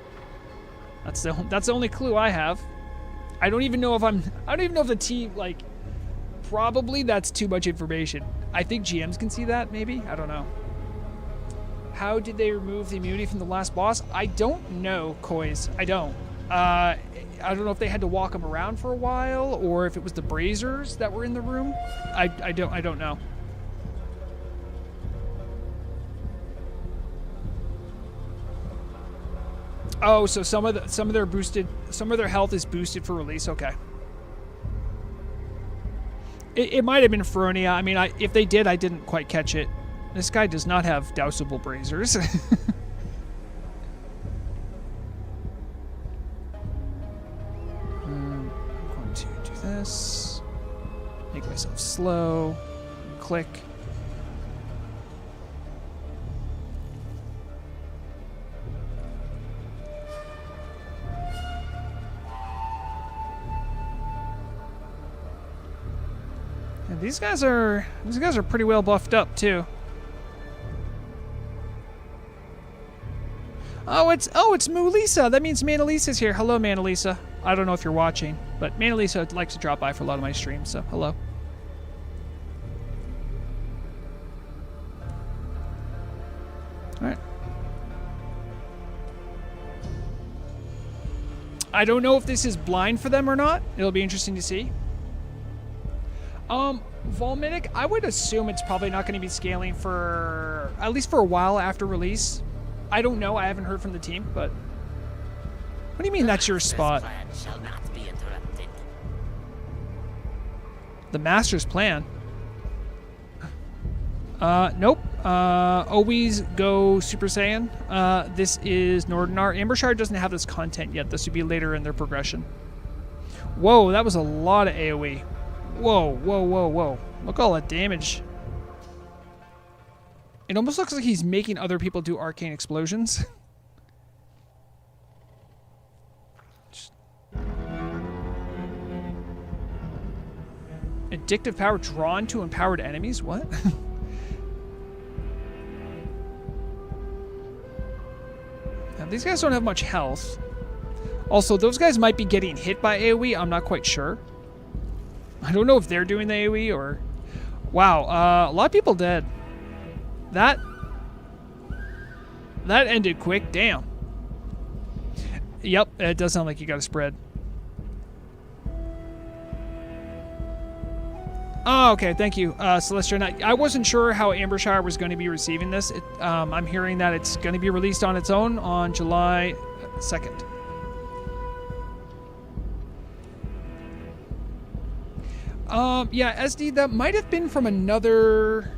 Speaker 1: That's the only clue I have. I don't even know if the team, like, probably that's too much information. I think GMs can see that, maybe? I don't know. How did they remove the immunity from the last boss? I don't know, Kois. I don't. I don't know if they had to walk him around for a while, or if it was the Brazers that were in the room. I don't know. Oh, so some of their health is boosted for release. Okay. It might have been Feronia. I mean, if they did, I didn't quite catch it. This guy does not have dousable Brazers. I'm going to do this. Make myself slow. Click. And these guys are pretty well buffed up too. Oh, it's Mulisa. That means Manalisa's here. Hello, Manalisa. I don't know if you're watching, but Manalisa likes to drop by for a lot of my streams, so hello. All right. I don't know if this is blind for them or not. It'll be interesting to see. Volminic, I would assume it's probably not going to be scaling for at least for a while after release. I don't know. I haven't heard from the team, but what do you mean that's your spot? The Master's plan? Nope. Always go Super Saiyan. This is Nordinar. Ambershire doesn't have this content yet. This would be later in their progression. Whoa, that was a lot of AoE. Whoa, whoa, whoa, whoa. Look at all that damage. It almost looks like he's making other people do arcane explosions. Addictive power drawn to empowered enemies? What? Now, these guys don't have much health. Also, those guys might be getting hit by AoE. I'm not quite sure. I don't know if they're doing the AoE or... Wow, a lot of people dead. That ended quick. Damn. Yep, it does sound like you got a spread. Oh, okay, thank you, Celestia. I wasn't sure how Ambershire was going to be receiving this. I'm hearing that it's going to be released on its own on July 2nd. Yeah, SD, that might have been from another...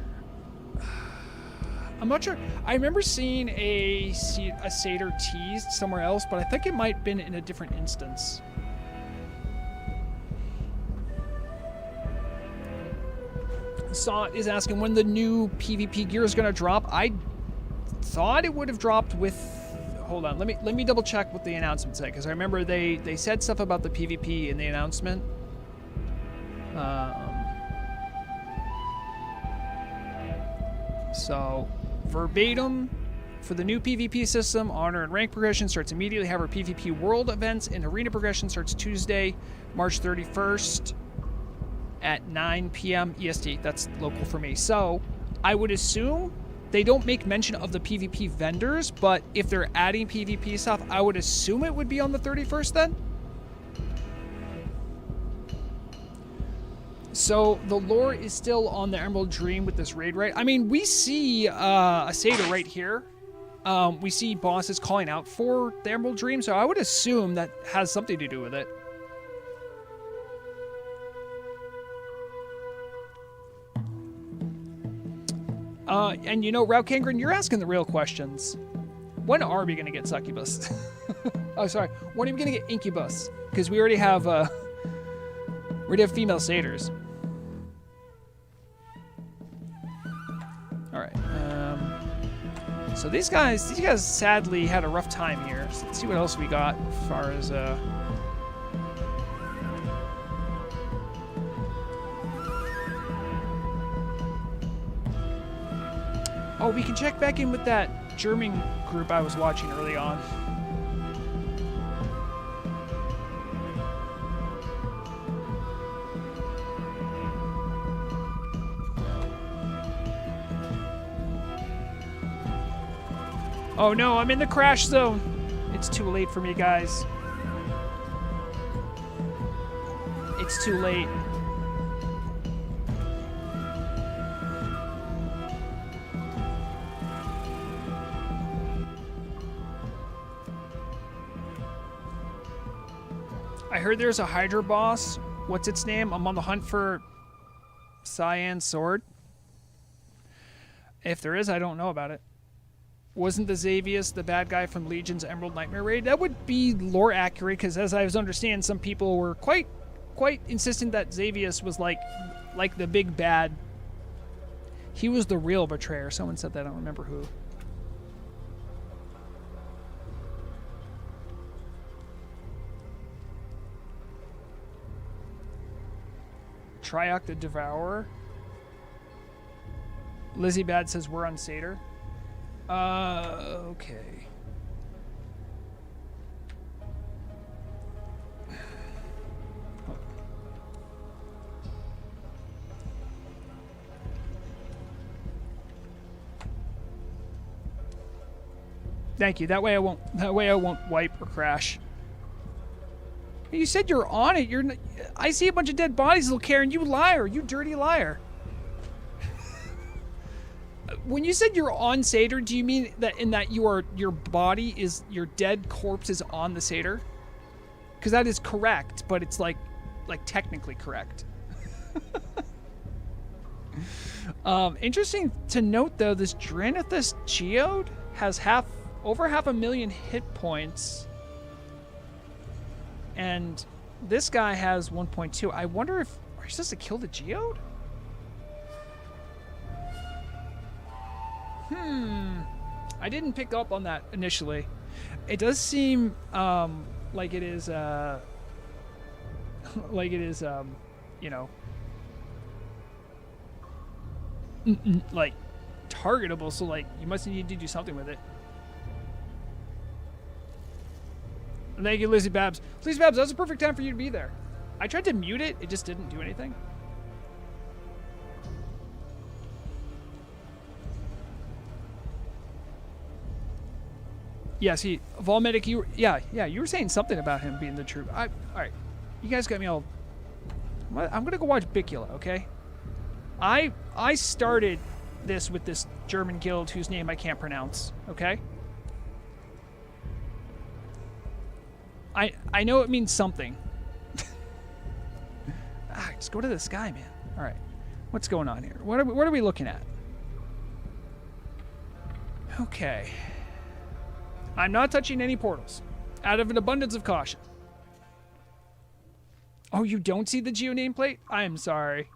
Speaker 1: I'm not sure. I remember seeing a satyr teased somewhere else, but I think it might have been in a different instance. Saw is asking when the new PvP gear is going to drop. I thought it would have dropped with... Hold on, let me double check what the announcement said, because I remember they said stuff about the PvP in the announcement. So verbatim. For the new PvP system, honor and rank progression starts immediately. However, PvP world events and arena progression starts Tuesday, March 31st at 9 p.m. EST. That's local for me. So I would assume they don't make mention of the PvP vendors, but if they're adding PvP stuff, I would assume it would be on the 31st then. So the lore is still on the Emerald Dream with this raid, right? I mean, we see a satyr right here. We see bosses calling out for the Emerald Dream, so I would assume that has something to do with it. And you know, Route Kangren, you're asking the real questions. When are we going to get succubus? Oh, sorry. When are we going to get incubus? Because we already have female satyrs. All right. So these guys sadly had a rough time here. So let's see what else we got as far as Oh, we can check back in with that German group I was watching early on. Oh no, I'm in the crash zone. It's too late for me, guys. It's too late. I heard there's a Hydra boss. What's its name? I'm on the hunt for Cyan Sword. If there is, I don't know about it. Wasn't the Xavius the bad guy from Legion's Emerald Nightmare raid? That would be lore accurate, because as I was understand, some people were quite insistent that Xavius was like the big bad. He was the real betrayer. Someone said that. I don't remember who. Triarch the Devourer. Lizzie Bad says we're on Satyr. Okay. Thank you. That way I won't wipe or crash. You said you're on it. I see a bunch of dead bodies, little Karen. You liar. You dirty liar. When you said you're on Satyr, do you mean that your body is, your dead corpse is on the Satyr? Because that is correct, but it's like technically correct. Interesting to note though, this Dranithus Geode has over 500,000 hit points. And this guy has 1.2. I wonder if are you supposed to kill the Geode? I didn't pick up on that initially. It does seem like it is you know, like targetable, so like you must need to do something with it. Thank you, Lizzie Babs. Lizzie Babs, that was a perfect time for you to be there. I tried to mute it, it just didn't do anything. Yeah, see, Volmedic, you were saying something about him being the troop. All right, you guys got me all. I'm gonna go watch Bicula, okay? I started this with this German guild whose name I can't pronounce, okay? I know it means something. Just go to the sky, man. All right, what's going on here? What are we looking at? Okay. I'm not touching any portals, out of an abundance of caution. Oh, you don't see the geo nameplate? I am sorry.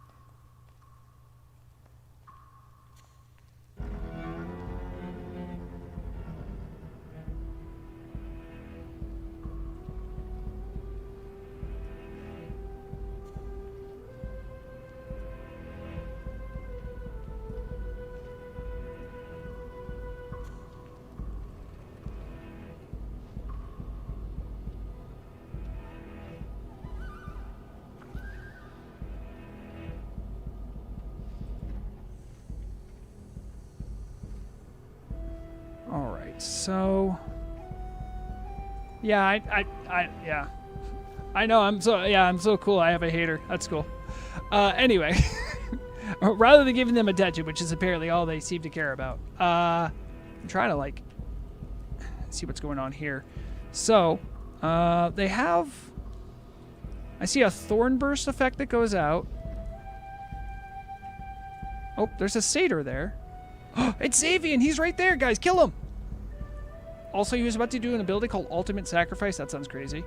Speaker 1: So... Yeah, yeah. I know, I'm so cool. I have a hater. That's cool. Anyway. Rather than giving them attention, which is apparently all they seem to care about. I'm trying to, like, see what's going on here. So, they have... I see a thorn burst effect that goes out. Oh, there's a satyr there. It's Xavian! He's right there, guys! Kill him! Also, he was about to do an ability called Ultimate Sacrifice. That sounds crazy.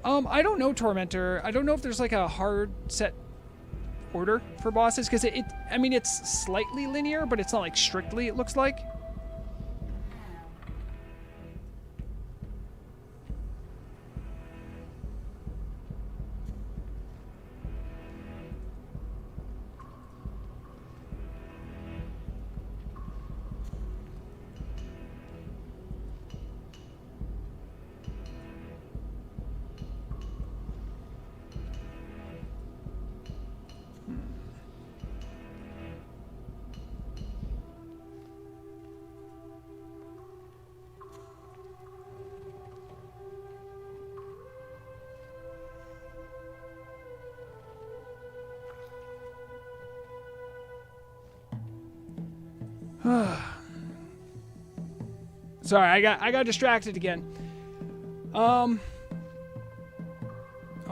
Speaker 1: I don't know, Tormentor. I don't know if there's like a hard set order for bosses, because I mean, it's slightly linear, but it's not like strictly, it looks like. Sorry, I got distracted again. Oh,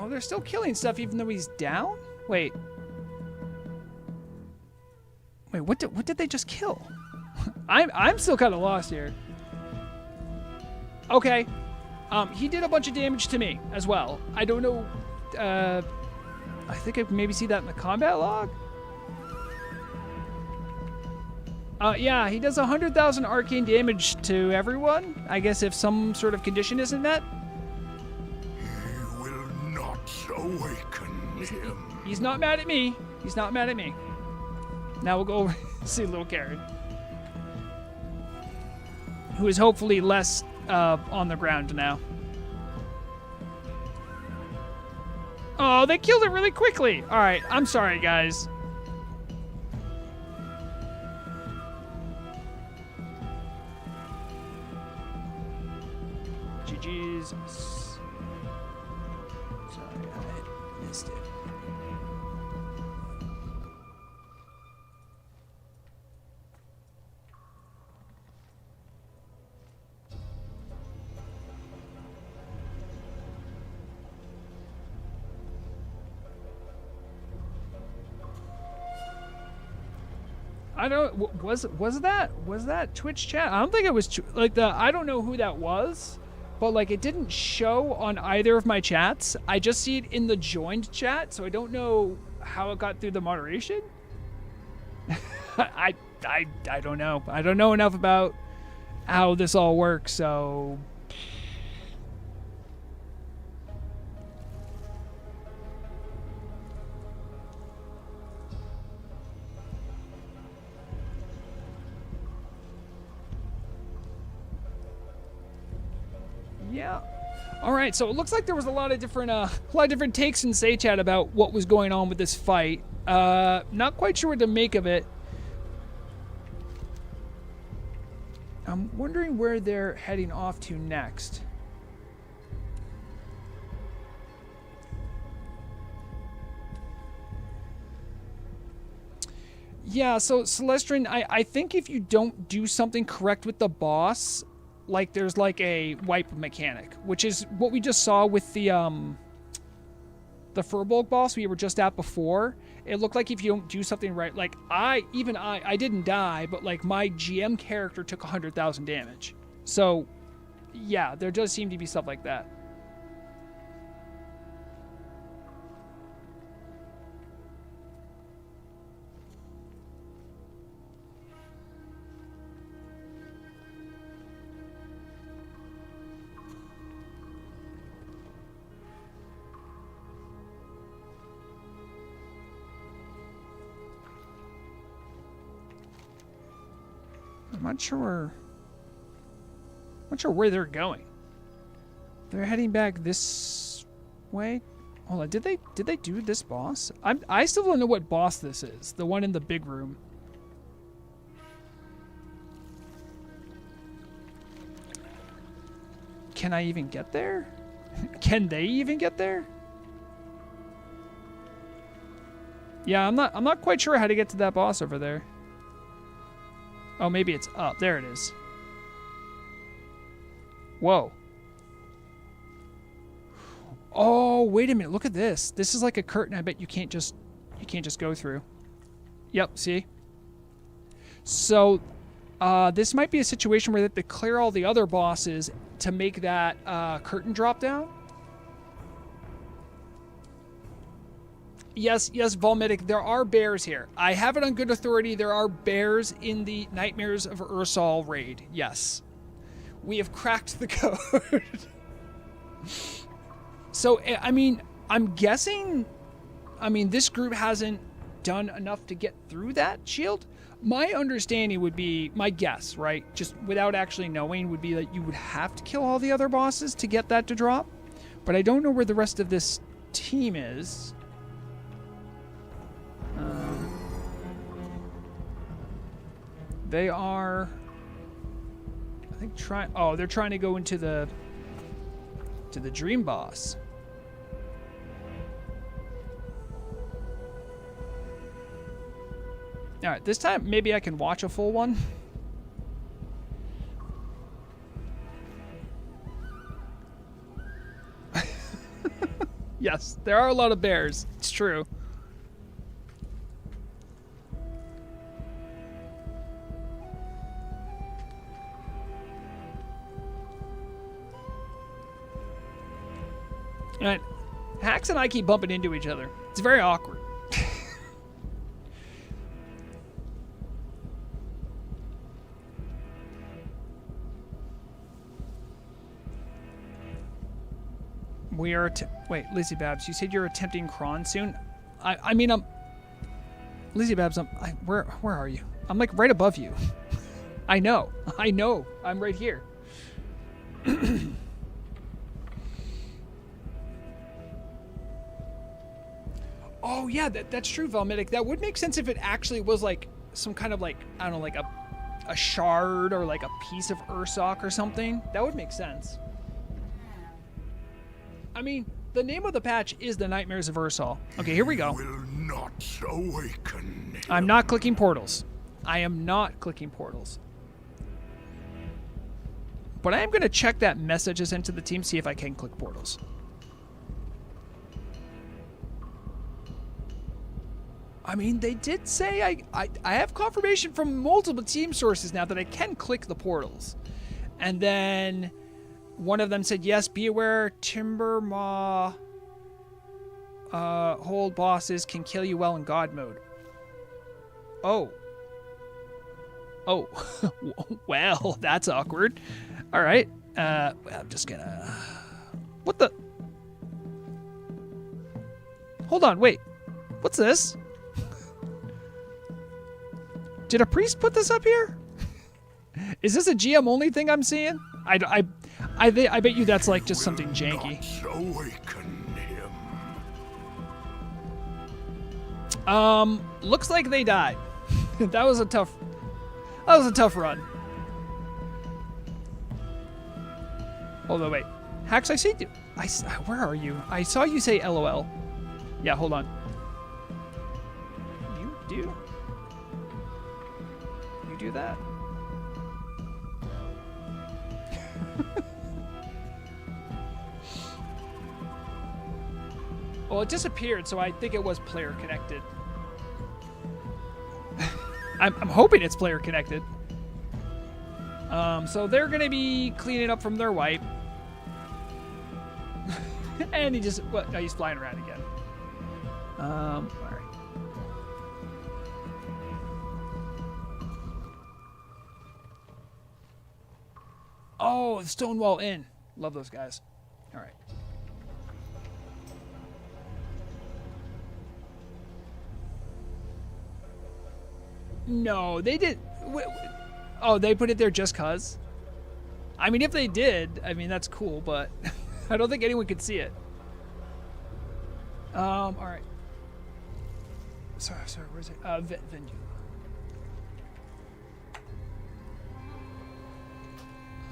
Speaker 1: they're still killing stuff even though he's down? Wait, what did they just kill? I'm still kind of lost here. Okay. He did a bunch of damage to me as well. I don't know. I think I maybe see that in the combat log. Yeah, he does 100,000 arcane damage to everyone. I guess if some sort of condition isn't met.
Speaker 2: You will not awaken him.
Speaker 1: He's not mad at me. He's not mad at me. Now we'll go over and see little Karen, who is hopefully less on the ground now. Oh, they killed it really quickly. All right, I'm sorry, guys. Jesus. Sorry, I missed it. I don't. Was that Twitch chat? I don't think it was like the. I don't know who that was. But, like, it didn't show on either of my chats. I just see it in the joined chat, so I don't know how it got through the moderation. I don't know. I don't know enough about how this all works, so... Yeah. All right. So it looks like there was a lot of different takes in Say Chat about what was going on with this fight. Not quite sure what to make of it. I'm wondering where they're heading off to next. Yeah. So Celestrin, I think if you don't do something correct with the boss, like there's like a wipe mechanic, which is what we just saw with the Furbolg boss we were just at before. It looked like if you don't do something right, like I didn't die, but like my GM character took 100,000 damage. So yeah, there does seem to be stuff like that. I'm not sure where they're going. They're heading back this way. Hold on, did they do this boss? I still don't know what boss this is. The one in the big room. Can I even get there? Can they even get there? Yeah, I'm not quite sure how to get to that boss over there. Oh, maybe it's up. There it is. Whoa. Oh, wait a minute. Look at this. This is like a curtain. I bet you can't just go through. Yep, see? So, this might be a situation where they have to clear all the other bosses to make that curtain drop down. Yes, Volmedic, there are bears here. I have it on good authority. There are bears in the Nightmares of Ursal raid. Yes. We have cracked the code. So, I mean, I'm guessing, this group hasn't done enough to get through that shield. My understanding would be, my guess, right, just without actually knowing, would be that you would have to kill all the other bosses to get that to drop. But I don't know where the rest of this team is. They are, I think, they're trying to go into the dream boss. All right, this time maybe I can watch a full one. Yes, there are a lot of bears. It's true. All right, Hax and I keep bumping into each other. It's very awkward. We are wait, Lizzie Babs, you said you're attempting cron soon? Lizzie Babs, where are you? I'm like right above you. I know. I'm right here. Oh yeah, that's true, Valmedic. That would make sense if it actually was like some kind of like, I don't know, like a shard or like a piece of Ursoc or something. That would make sense. I mean, the name of the patch is the Nightmares of Ursal. Okay, here we go.
Speaker 2: Will not awaken.
Speaker 1: I'm not clicking portals. I am not clicking portals. But I am going to check that message I sent to the team, see if I can click portals. I mean, they did say I have confirmation from multiple team sources now that I can click the portals. And then one of them said, yes, be aware, Timbermaw hold bosses can kill you well in God mode. Oh. Well, that's awkward. All right. I'm just gonna... What the... Hold on, wait. What's this? Did a priest put this up here? Is this a GM only thing I'm seeing? I bet you that's like just something janky. Looks like they died. That was a tough run. Hold on, wait. Hax, I see you. Where are you? I saw you say LOL. Yeah, hold on. You do that? Well, it disappeared, so I think it was player connected. I'm hoping it's player connected. So they're gonna be cleaning up from their wipe. And he's flying around again. All right. Oh, the Stonewall Inn. Love those guys. All right. No, they did. Oh, they put it there just cause? I mean, if they did, I mean, that's cool, but I don't think anyone could see it. All right. Sorry, where's it? Venue.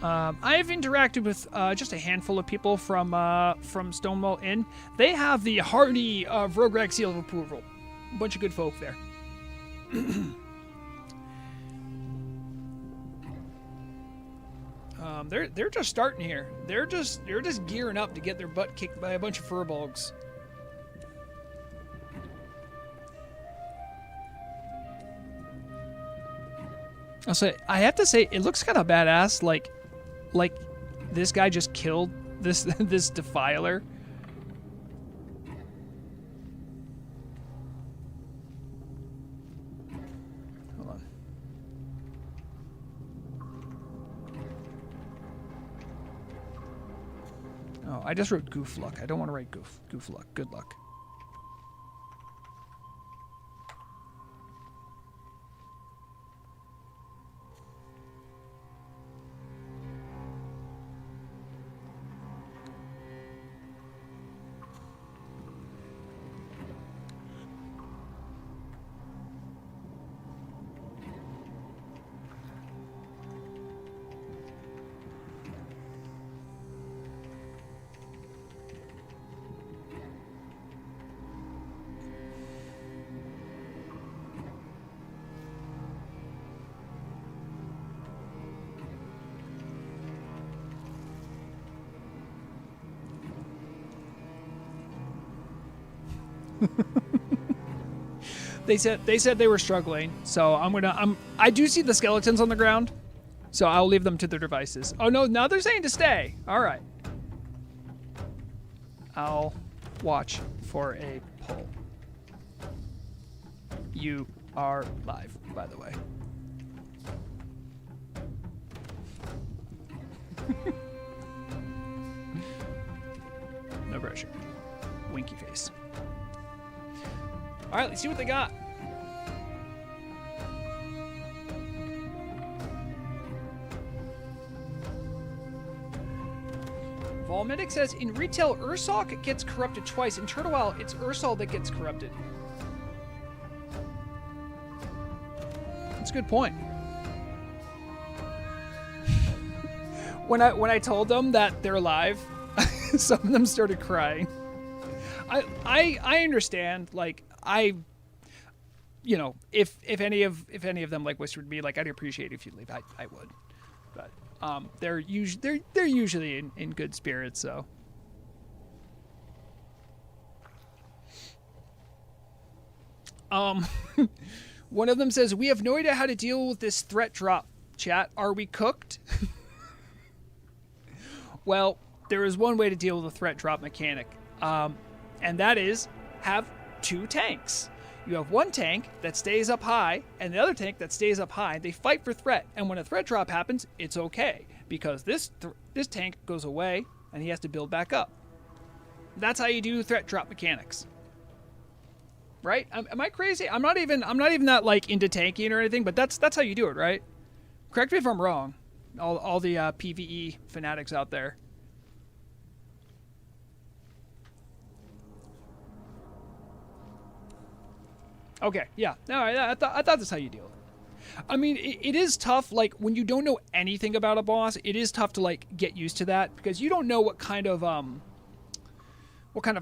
Speaker 1: I have interacted with just a handful of people from Stonewall Inn. They have the hearty Vrograg seal of approval. A bunch of good folk there. They're just starting here. They're just gearing up to get their butt kicked by a bunch of furbolgs. I have to say, it looks kind of badass. Like this guy just killed this this defiler. Hold on. Oh, I just wrote goof luck. I don't want to write goof luck. Good luck. They said they were struggling, so I do see the skeletons on the ground, so I'll leave them to their devices. Oh no, now they're saying to stay. All right. I'll watch for a poll. You are live, by the way. No pressure. Winky face. All right, let's see what they got. Volmedic says, in retail, Ursolk gets corrupted twice. In Turtle Isle, it's Ursol that gets corrupted. That's a good point. When I told them that they're live, some of them started crying. I understand, like, you know, if any of them like whispered me, like, I'd appreciate it if you leave. I would, but they're usually in good spirits. So one of them says, we have no idea how to deal with this threat drop. Chat, are we cooked? Well, there is one way to deal with a threat drop mechanic, and that is have two tanks. You have one tank that stays up high and the other tank that stays up high. They fight for threat, and when a threat drop happens, it's okay because this tank goes away and he has to build back up. That's how you do threat drop mechanics, right? Am I crazy? I'm not even that like into tanking or anything, but that's how you do it, right? Correct me if I'm wrong. All the PvE fanatics out there. Okay, yeah. No, I thought that's how you deal with it. I mean, it is tough. Like, when you don't know anything about a boss, it is tough to like get used to that because you don't know what kind of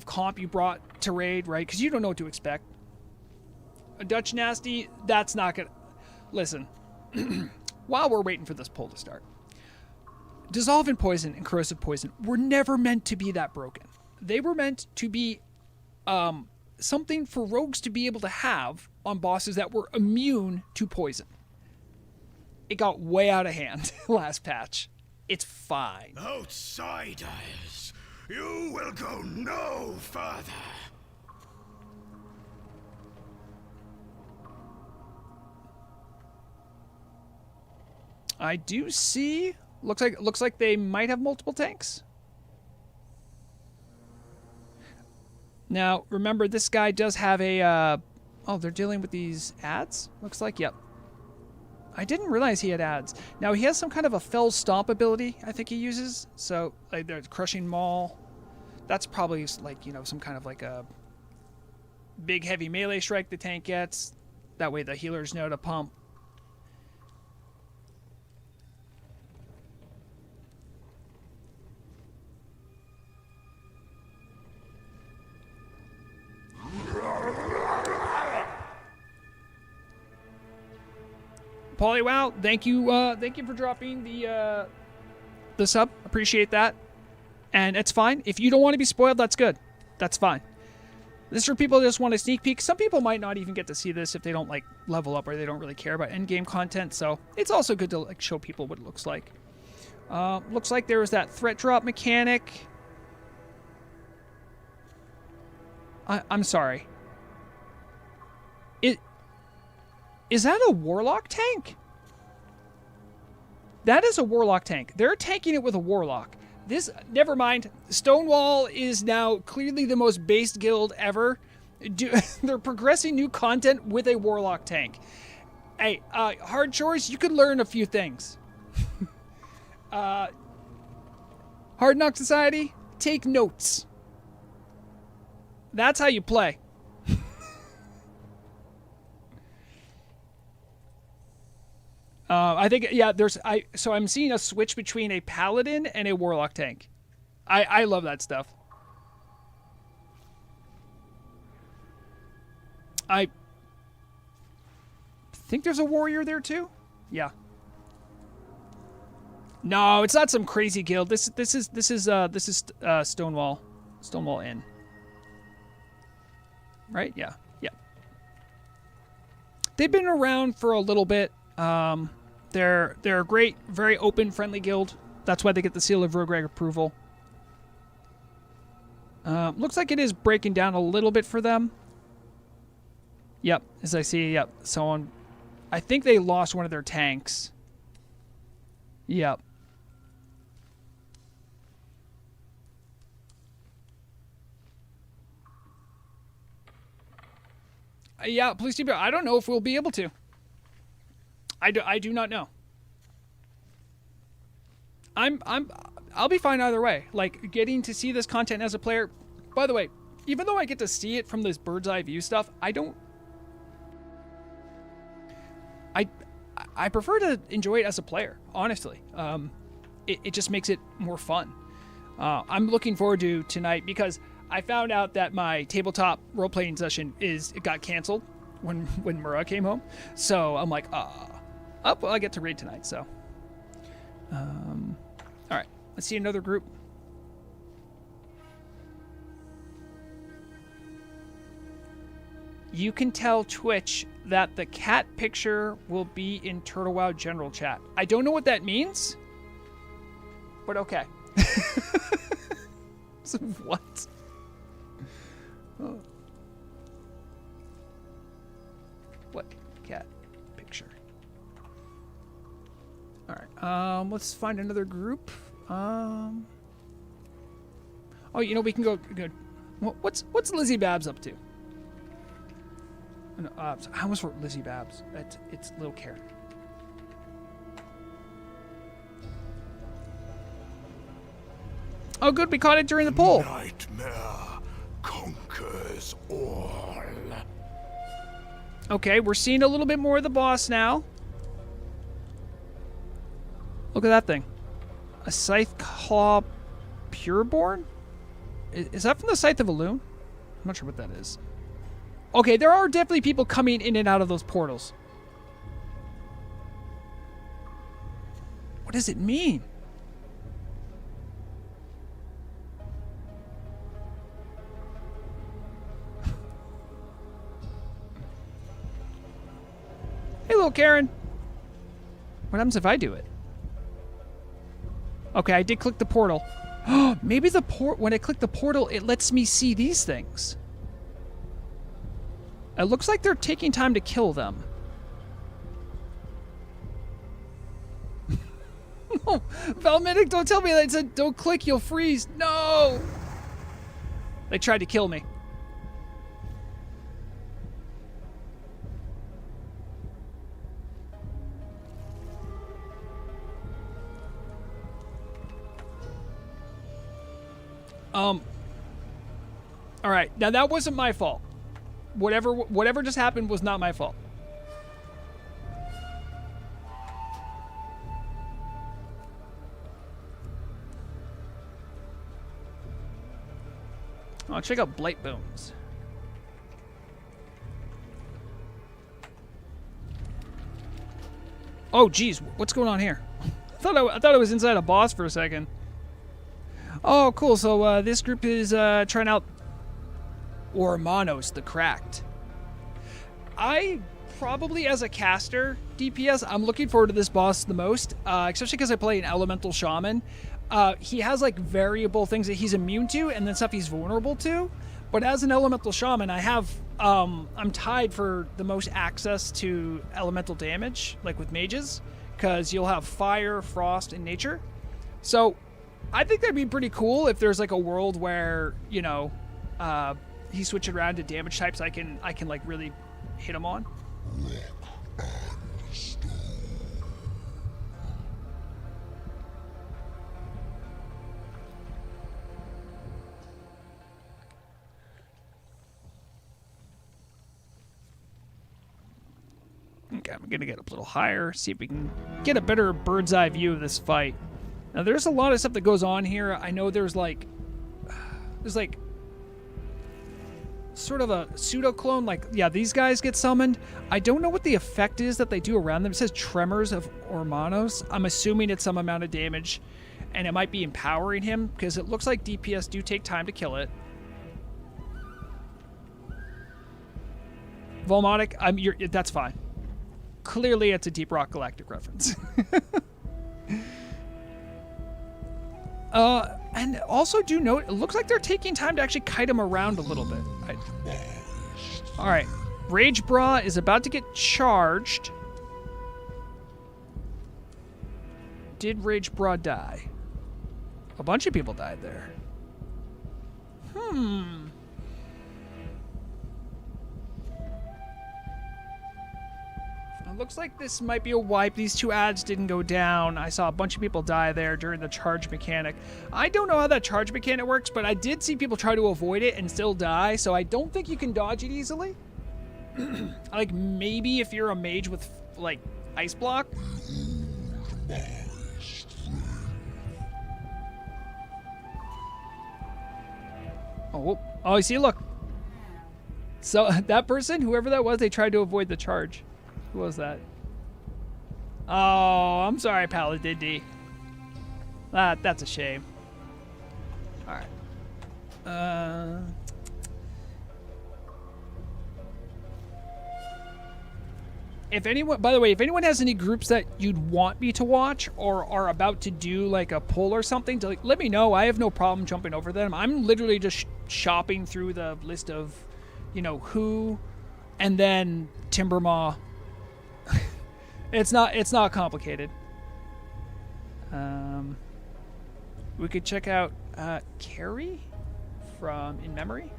Speaker 1: comp you brought to raid, right? Because you don't know what to expect. A Dutch Nasty, that's not gonna. Listen, while we're waiting for this poll to start, Dissolve in Poison and Corrosive Poison were never meant to be that broken. They were meant to be something for rogues to be able to have on bosses that were immune to poison. It got way out of hand last patch. It's fine.
Speaker 2: Outsiders, you will go no further.
Speaker 1: I do see. Looks like they might have multiple tanks. Now, remember, this guy does have a... oh, they're dealing with these ads? Looks like, yep. I didn't realize he had ads. Now, he has some kind of a fell stomp ability, I think he uses. So, like, there's crushing maul. That's probably, like, you know, some kind of, like, a big heavy melee strike the tank gets. That way the healers know to pump. Paulie, wow, thank you for dropping the sub. Appreciate that. And it's fine. If you don't want to be spoiled, that's good. That's fine. This is for people that just want a sneak peek. Some people might not even get to see this if they don't like level up or they don't really care about endgame content. So it's also good to like show people what it looks like. Looks like there was that threat drop mechanic. I'm sorry. Is that a warlock tank? That is a warlock tank. They're tanking it with a warlock. This, never mind. Stonewall is now clearly the most based guild ever. They're progressing new content with a warlock tank. Hey, hard chores, you could learn a few things. Hard Knock Society, take notes. That's how you play. I think, yeah, so I'm seeing a switch between a paladin and a warlock tank. I love that stuff. I think there's a warrior there too. Yeah. No, it's not some crazy guild. This is Stonewall Inn. Right? Yeah. Yeah. They've been around for a little bit. They're a great, very open, friendly guild. That's why they get the seal of Rogue Rag approval. Looks like it is breaking down a little bit for them. Yep, as I see, yep. Someone, I think they lost one of their tanks. Yep. Yeah, please keep it. I don't know if we'll be able to. I do not know. I'll be fine either way. Like, getting to see this content as a player. By the way, even though I get to see it from this bird's eye view stuff, I prefer to enjoy it as a player, honestly. It just makes it more fun. I'm looking forward to tonight because I found out that my tabletop role-playing session it got canceled when Murrah came home. So I'm like, well, I get to raid tonight, so. All right, let's see another group. You can tell Twitch that the cat picture will be in Turtle WoW general chat. I don't know what that means, but okay. So what? Oh. What cat picture? All right. Let's find another group. Oh, you know, we can go. What's Lizzie Babs up to? No, I almost wrote Lizzie Babs. It's Lil Karen. Oh, good. We caught it during the poll.
Speaker 2: Nightmare conquers all.
Speaker 1: Okay, we're seeing a little bit more of the boss now. Look at that thing. A Scythe Claw Pureborn? Is that from the Scythe of Elune? I'm not sure what that is. Okay, there are definitely people coming in and out of those portals. What does it mean? Hey, little Karen. What happens if I do it? Okay, I did click the portal. Maybe when I click the portal, it lets me see these things. It looks like they're taking time to kill them. No, Valmedic, don't tell me that. It said, don't click, you'll freeze. No! They tried to kill me. All right, now that wasn't my fault. Whatever just happened was not my fault. Oh, check out Blight Bones. Oh, geez, what's going on here? I thought I was inside a boss for a second. Oh, cool. So this group is trying out Ormanos the Cracked. I probably, as a caster DPS, I'm looking forward to this boss the most, especially because I play an elemental shaman. He has like variable things that he's immune to, and then stuff he's vulnerable to. But as an elemental shaman, I have I'm tied for the most access to elemental damage, like with mages, because you'll have fire, frost, and nature. So I think that'd be pretty cool if there's like a world where, you know, he switched around to damage types I can like really hit him on. Okay, I'm gonna get up a little higher, see if we can get a better bird's eye view of this fight. Now, there's a lot of stuff that goes on here. I know there's like sort of a pseudo clone. Like, yeah, these guys get summoned. I don't know what the effect is that they do around them. It says Tremors of Ormanos. I'm assuming it's some amount of damage, and it might be empowering him because it looks like DPS do take time to kill it. Volmonic, that's fine. Clearly, it's a Deep Rock Galactic reference. And also do note, it looks like they're taking time to actually kite him around a little bit. All right, Rage Bra is about to get charged. Did Rage Bra die? A bunch of people died there. Looks like this might be a wipe. These two ads didn't go down. I saw a bunch of people die there during the charge mechanic. I don't know how that charge mechanic works, but I did see people try to avoid it and still die, so I don't think you can dodge it easily. Like, maybe if you're a mage with, like, ice block. Oh, you see, look. So, that person, whoever that was, they tried to avoid the charge. Who was that? Oh, I'm sorry, Paladin D. That's a shame. All right. If anyone, by the way, if anyone has any groups that you'd want me to watch or are about to do like a poll or something, to, like, let me know. I have no problem jumping over them. I'm literally just shopping through the list of, you know, who, and then Timbermaw. It's not complicated. We could check out Carrie from In Memory.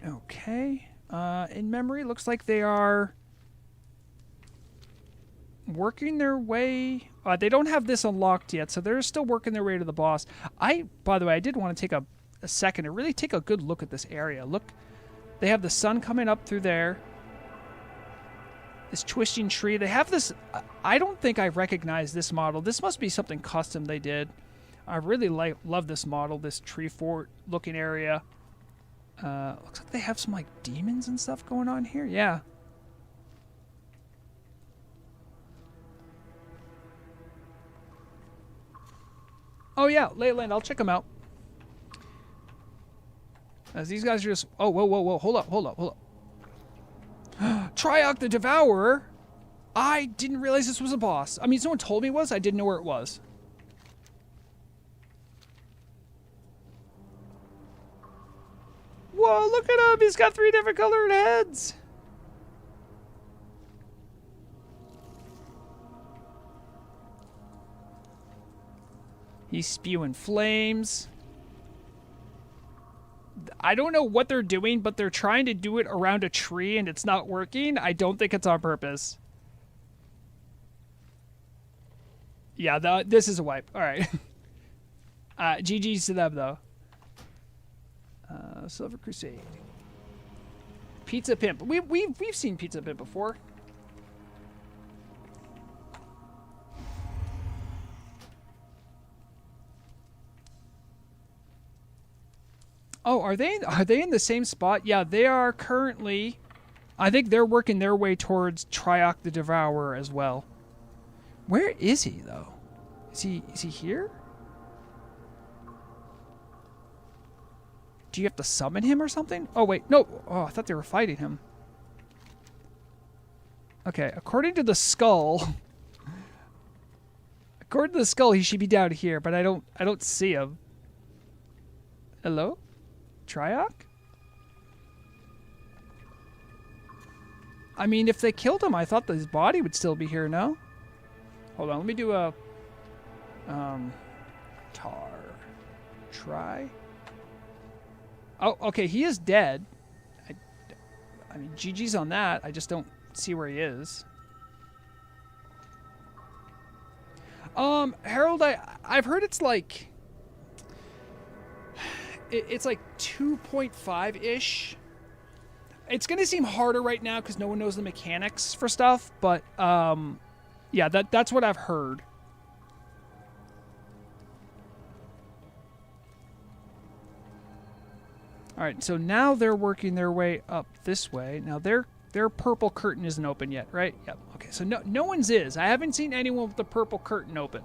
Speaker 1: Okay. In Memory looks like they are working their way. They don't have this unlocked yet, so they're still working their way to the boss. By the way, I did want to take a second to really take a good look at this area. Look, they have the sun coming up through there. This twisting tree. They have this. I don't think I recognize this model. This must be something custom they did. I really love this model, this tree fort looking area. Looks like they have some like demons and stuff going on here. Yeah. Oh, yeah, Leyland, I'll check them out. As these guys are just... Oh, whoa. Hold up. Triarch the Devourer? I didn't realize this was a boss. I mean, someone told me it was. I didn't know where it was. Whoa, look at him. He's got 3 different colored heads. He's spewing flames. I don't know what they're doing, but they're trying to do it around a tree and it's not working. I don't think it's on purpose. Yeah, this is a wipe. All right. GG's to them, though. Silver Crusade. Pizza Pimp. We've seen Pizza Pimp before. Oh, are they in the same spot? Yeah, they are currently. I think they're working their way towards Triarch the Devourer as well. Where is he though? Is he here? Do you have to summon him or something? Oh wait, no. Oh, I thought they were fighting him. Okay, according to the skull. According to the skull, he should be down here, but I don't see him. Hello? Triarch? I mean, if they killed him, I thought his body would still be here, no? Hold on, let me do a... Tar... Try... Oh, okay, he is dead. I mean, GG's on that. I just don't see where he is. Harold, I've heard it's like... It's like 2.5-ish. It's going to seem harder right now because no one knows the mechanics for stuff, but yeah, that's what I've heard. All right, so now they're working their way up this way. Now their purple curtain isn't open yet, right? Yep. Okay, so no one's is. I haven't seen anyone with the purple curtain open.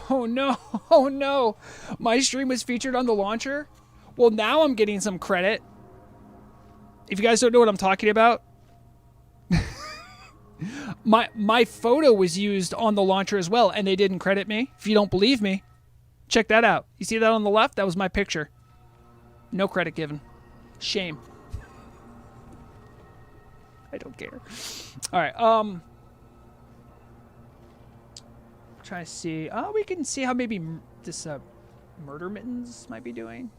Speaker 1: Oh no, oh no. My stream was featured on the launcher? Well, now I'm getting some credit. If you guys don't know what I'm talking about, my photo was used on the launcher as well, and they didn't credit me. If you don't believe me, check that out. You see that on the left? That was my picture. No credit given. Shame. I don't care. All right, trying to see. We can see how maybe this Murder Mittens might be doing.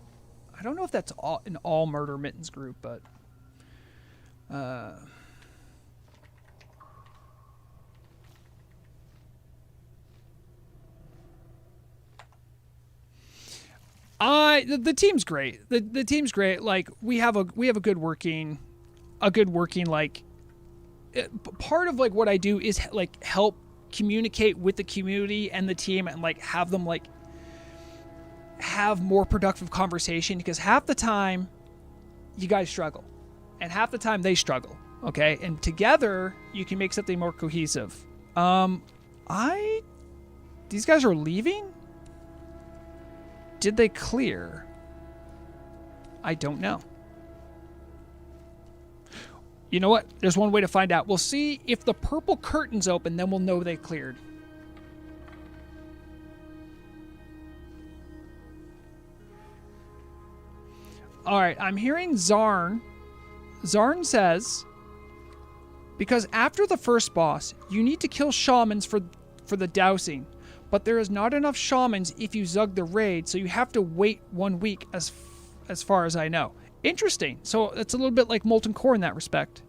Speaker 1: I don't know if that's an all Murder Mittens group, but the team's great. The team's great. Like we have a good working like part of like what I do is like help communicate with the community and the team and like have them like have more productive conversation, because half the time you guys struggle and half the time they struggle, okay, and together you can make something more cohesive. These guys are leaving. Did they clear? I don't know. You know what? There's one way to find out. We'll see if the purple curtain's open, then we'll know they cleared. All right, I'm hearing Zarn. Zarn says, because after the first boss, you need to kill shamans for the dousing, but there is not enough shamans if you zug the raid, so you have to wait 1 week as far as I know. Interesting. So it's a little bit like Molten Core in that respect.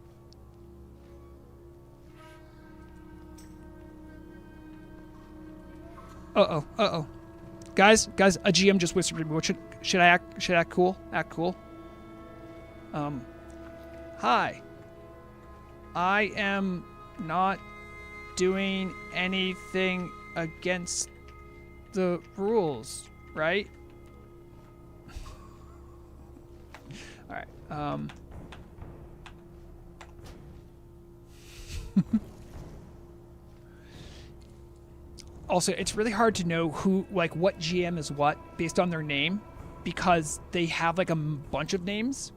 Speaker 1: Uh-oh. Guys, a GM just whispered to me. What should I act cool? Act cool. Hi. I am not doing anything against the rules, right? All right. Also, it's really hard to know who, like, what GM is what based on their name, because they have like a bunch of names.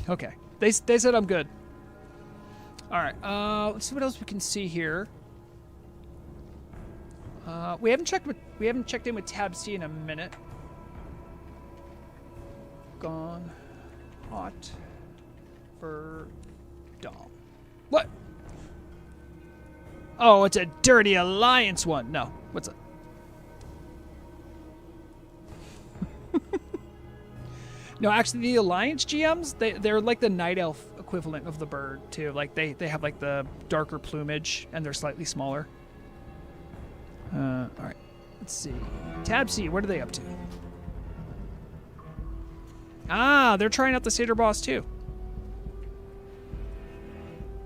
Speaker 1: Okay, they said I'm good. All right. Let's see what else we can see here. We haven't checked in with Tab C in a minute. gone hot for Dom. What? Oh, it's a Dirty Alliance one. No, what's it? No, actually, the Alliance GMs, they're like the Night Elf equivalent of the bird, too. Like, they have, like, the darker plumage, and they're slightly smaller. All right. Let's see. Tab C, what are they up to? Ah, they're trying out the Satyr boss, too.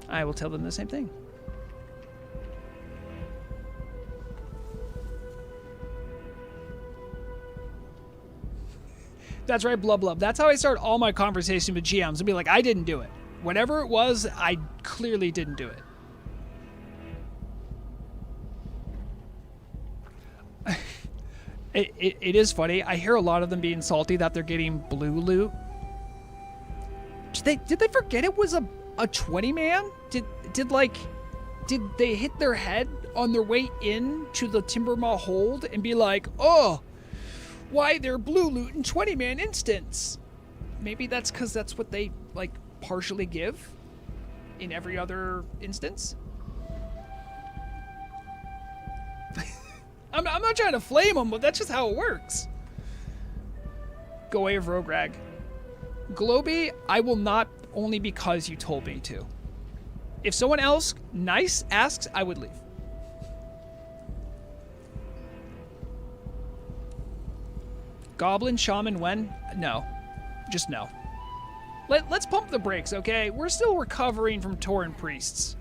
Speaker 1: I will tell them the same thing. That's right, Blub Blub. That's how I start all my conversations with GMs. I'll be like, I didn't do it. Whatever it was, I clearly didn't do it. It is funny. I hear a lot of them being salty that they're getting blue loot. Did they forget it was a 20-man? Did they hit their head on their way in to the Timbermaw hold and be like, oh, why they're blue loot in 20-man instance? Maybe that's because that's what they, like, partially give in every other instance. I'm not trying to flame them, but that's just how it works. Go away of Rograg. Globy, I will not, only because you told me to. If someone else nice asks, I would leave. Goblin, Shaman, when? No. Just no. Let's pump the brakes, okay? We're still recovering from Tauren priests.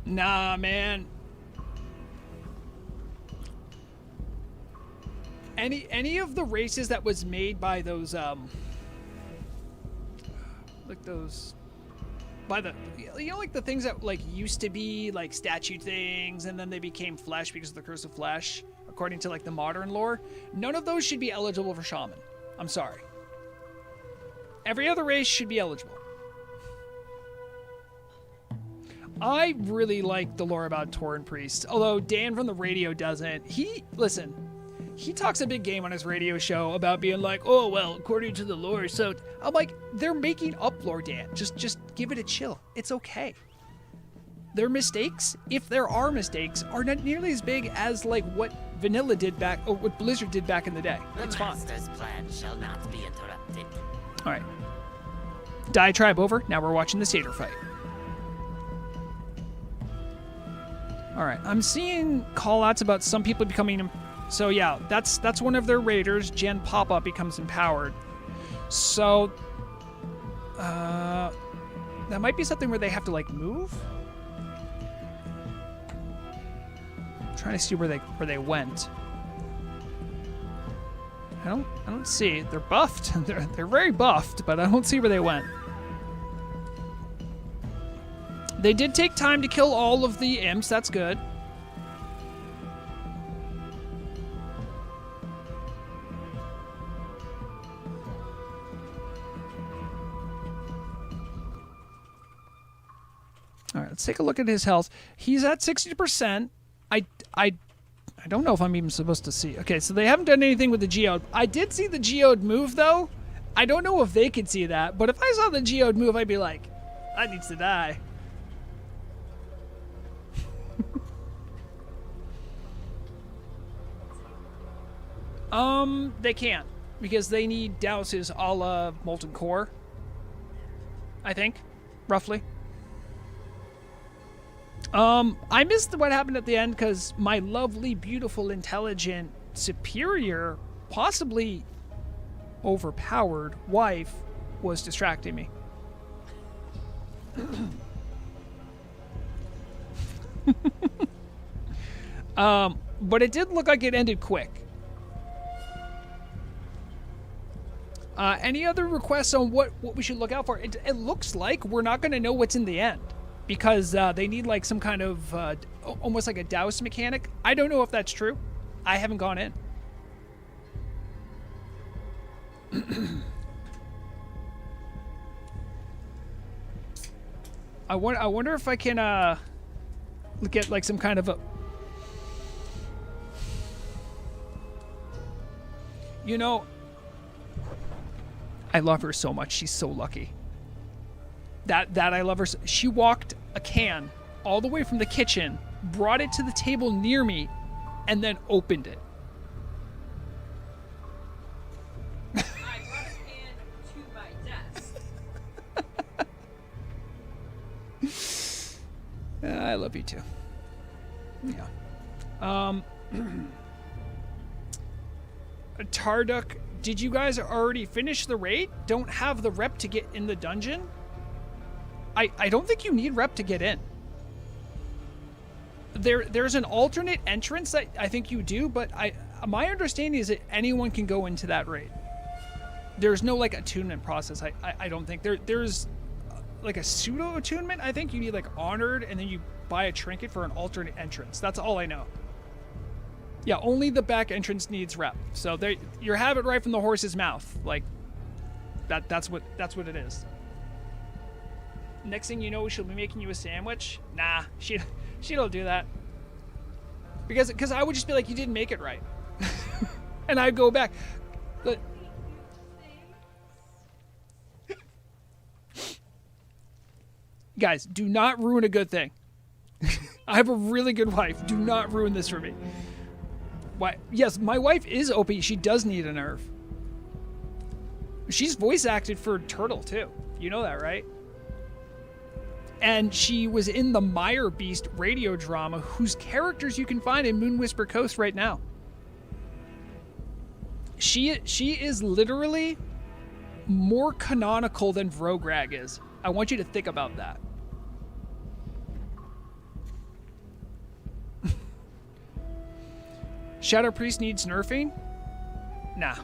Speaker 1: Nah, man. Any of the races that was made by those like those by the, you know, like the things that like used to be like statue things and then they became flesh because of the curse of flesh, according to like the modern lore, none of those should be eligible for shaman. I'm sorry. Every other race should be eligible. I really like the lore about Tauren priests, although Dan from the radio doesn't. Listen, he talks a big game on his radio show about being like, oh, well, according to the lore, so I'm like, they're making up lore, Dan. Just give it a chill. It's okay. Their mistakes, if there are mistakes, are not nearly as big as like what Vanilla did back, or what Blizzard did back in the day. It's fine.
Speaker 3: The master's plan shall not be interrupted.
Speaker 1: All right. Diatribe over. Now we're watching the satyr fight. All right. I'm seeing call-outs about some people becoming... So yeah, that's one of their raiders. Jen Papa becomes empowered. So that might be something where they have to like move. I'm trying to see where they went. I don't see. They're buffed. They're very buffed, but I don't see where they went. They did take time to kill all of the imps. That's good. All right, let's take a look at his health. He's at 60%. I don't know if I'm even supposed to see. Okay, so they haven't done anything with the geode. I did see the geode move, though. I don't know if they could see that, but if I saw the geode move, I'd be like, that needs to die. They can't, because they need douses a la Molten Core, I think, roughly. I missed what happened at the end because my lovely, beautiful, intelligent, superior, possibly overpowered wife was distracting me. But it did look like it ended quick. Any other requests on what we should look out for? It looks like we're not going to know what's in the end because they need like some kind of almost like a douse mechanic. I don't know if that's true. I haven't gone in. I wonder if I can get like some kind of a. You know, I love her so much. She's so lucky. That I love her. She walked a can all the way from the kitchen, brought it to the table near me, and then opened it.
Speaker 4: I brought a can to my desk.
Speaker 1: I love you too. Yeah. Tarduk, did you guys already finish the raid? Don't have the rep to get in the dungeon? I don't think you need rep to get in. There's an alternate entrance that I think you do, but my understanding is that anyone can go into that raid. There's no like attunement process. I don't think there's like a pseudo attunement. I think you need like honored, and then you buy a trinket for an alternate entrance. That's all I know. Yeah, only the back entrance needs rep. So there, you have it right from the horse's mouth. Like that's what it is. Next thing you know, she'll be making you a sandwich. Nah, she don't do that. Because I would just be like, you didn't make it right, and I'd go back. But guys, do not ruin a good thing. I have a really good wife. Do not ruin this for me. Why? Yes, my wife is OP. She does need a nerve. She's voice acted for Turtle too. You know that, right? And she was in the Mire Beast radio drama, whose characters you can find in Moonwhisper Coast right now. She is literally more canonical than Vrograg is. I want you to think about that. Shadow Priest needs nerfing? Nah.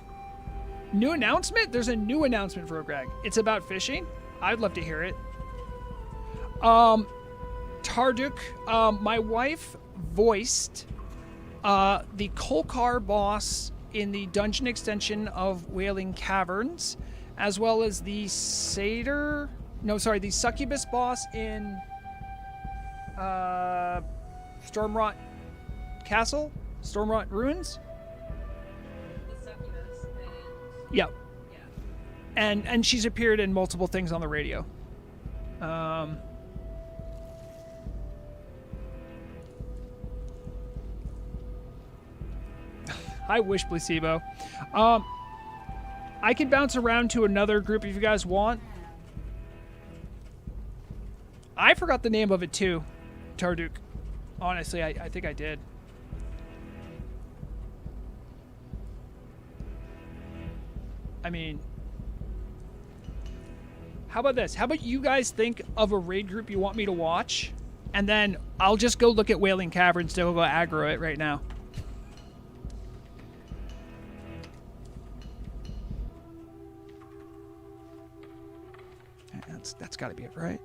Speaker 1: New announcement? There's a new announcement, Vrograg. It's about fishing? I'd love to hear it. Tarduk, my wife voiced the Kolkar boss in the dungeon extension of Wailing Caverns, as well as the the succubus boss in Stormrot Castle? Stormrot Ruins?
Speaker 4: The succubus and...
Speaker 1: Yep.
Speaker 4: Yeah.
Speaker 1: And she's appeared in multiple things on the radio. I wish, Placebo. I can bounce around to another group if you guys want. I forgot the name of it too, Tarduk. Honestly, I think I did. I mean, how about this? How about you guys think of a raid group you want me to watch, and then I'll just go look at Wailing Caverns to go aggro it right now. That's got to be it, right?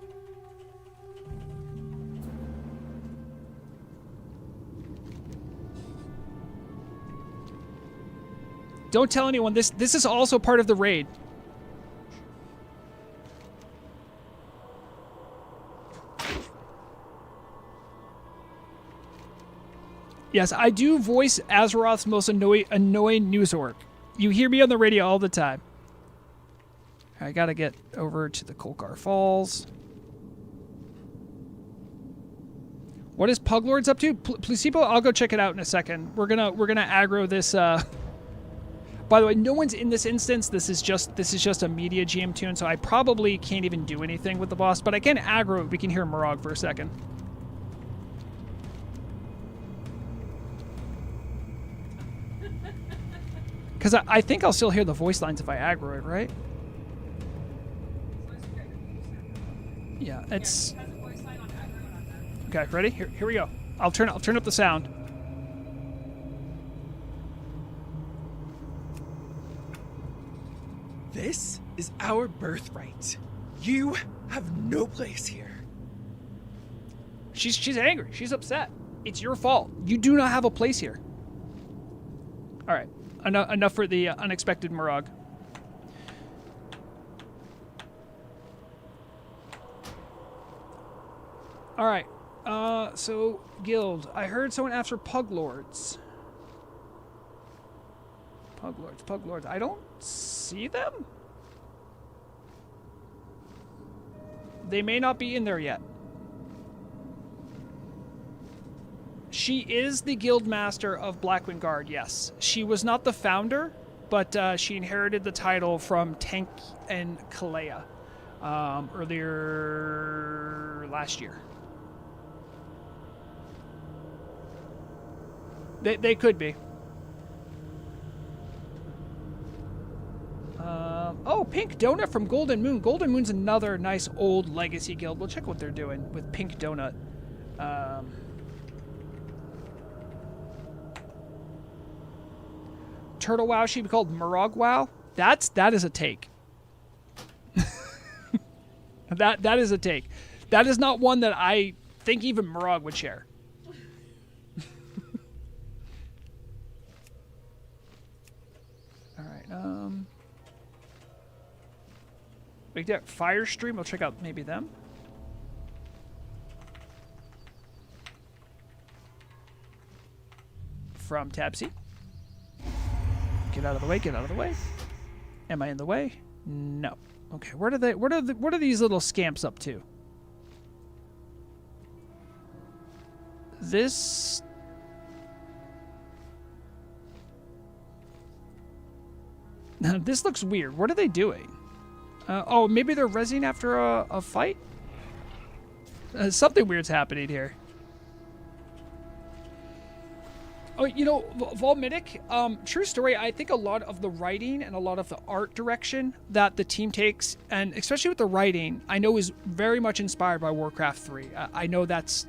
Speaker 1: Don't tell anyone. This is also part of the raid. Yes, I do voice Azeroth's most annoying news orc. You hear me on the radio all the time. I gotta get over to the Kolkar Falls. What is Puglords up to? Placebo, I'll go check it out in a second. We're gonna aggro this. By the way, no one's in this instance. This is just a media GM tune, so I probably can't even do anything with the boss. But I can aggro it. We can hear Morag for a second. Because I think I'll still hear the voice lines if I aggro it, right? Yeah, it's... Okay, ready? Here we go. I'll turn up the sound.
Speaker 5: This is our birthright. You have no place here.
Speaker 1: She's angry. She's upset. It's your fault. You do not have a place here. All right. Enough for the unexpected Morag. All right. So guild. I heard someone asked for pug lords. Pug lords. Pug lords. I don't see them. They may not be in there yet. She is the guild master of Blackwind Guard, yes. She was not the founder, but she inherited the title from Tank and Kalea earlier last year. They could be. Oh, Pink Donut from Golden Moon. Golden Moon's another nice old legacy guild. We'll check what they're doing with Pink Donut. Turtle WoW should be called Murog WoW. That is a take. that is a take. That is not one that I think even Murog would share. All right. Big Deck Firestream. We'll check out maybe them. From Tab C. Get out of the way, get out of the way. Am I in the way? No. Okay, what are these little scamps up to? This this looks weird. What are they doing? Oh, maybe they're rezzing after a fight? Something weird's happening here. Oh, you know, Volmitic, true story, I think a lot of the writing and a lot of the art direction that the team takes, and especially with the writing, I know is very much inspired by Warcraft 3. I know that's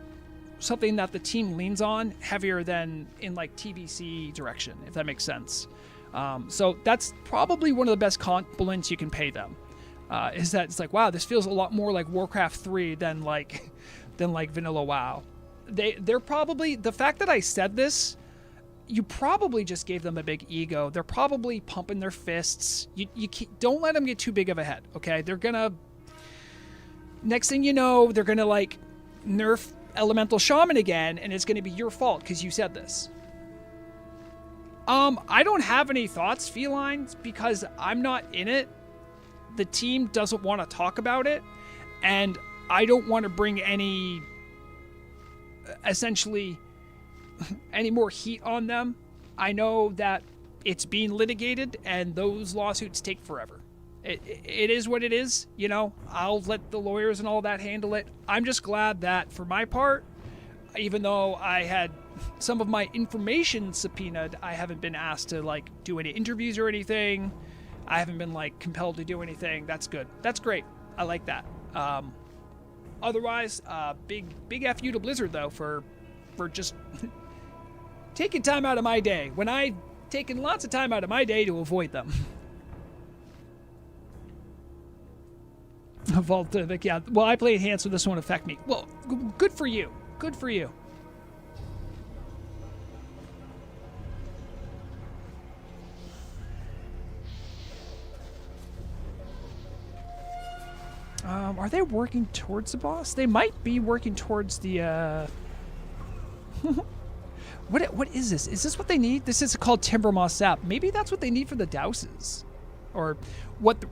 Speaker 1: something that the team leans on heavier than in, like, TBC direction, if that makes sense. So that's probably one of the best compliments you can pay them, is that it's like, wow, this feels a lot more like Warcraft 3 than like vanilla WoW. They're probably, the fact that I said this, you probably just gave them a big ego. They're probably pumping their fists. You don't let them get too big of a head, okay? They're gonna, next thing you know, they're gonna like nerf Elemental Shaman again, and it's gonna be your fault because you said this. I don't have any thoughts, Felines, because I'm not in it. The team doesn't want to talk about it, and I don't want to bring any, essentially, any more heat on them. I know that it's being litigated, and those lawsuits take forever. It is what it is, you know. I'll let the lawyers and all that handle it. I'm just glad that, for my part, even though I had some of my information subpoenaed, I haven't been asked to, like, do any interviews or anything. I haven't been, like, compelled to do anything. That's good. That's great. I like that. Otherwise, big F you to Blizzard, though, for just taking time out of my day when I've taken lots of time out of my day to avoid them. Voltovic, yeah. Well, I play enhanced, so this won't affect me. Well, good for you. Good for you. Are they working towards the boss? They might be working towards the, What is this? Is this what they need? This is called Timbermaw sap. Maybe that's what they need for the douses. Or what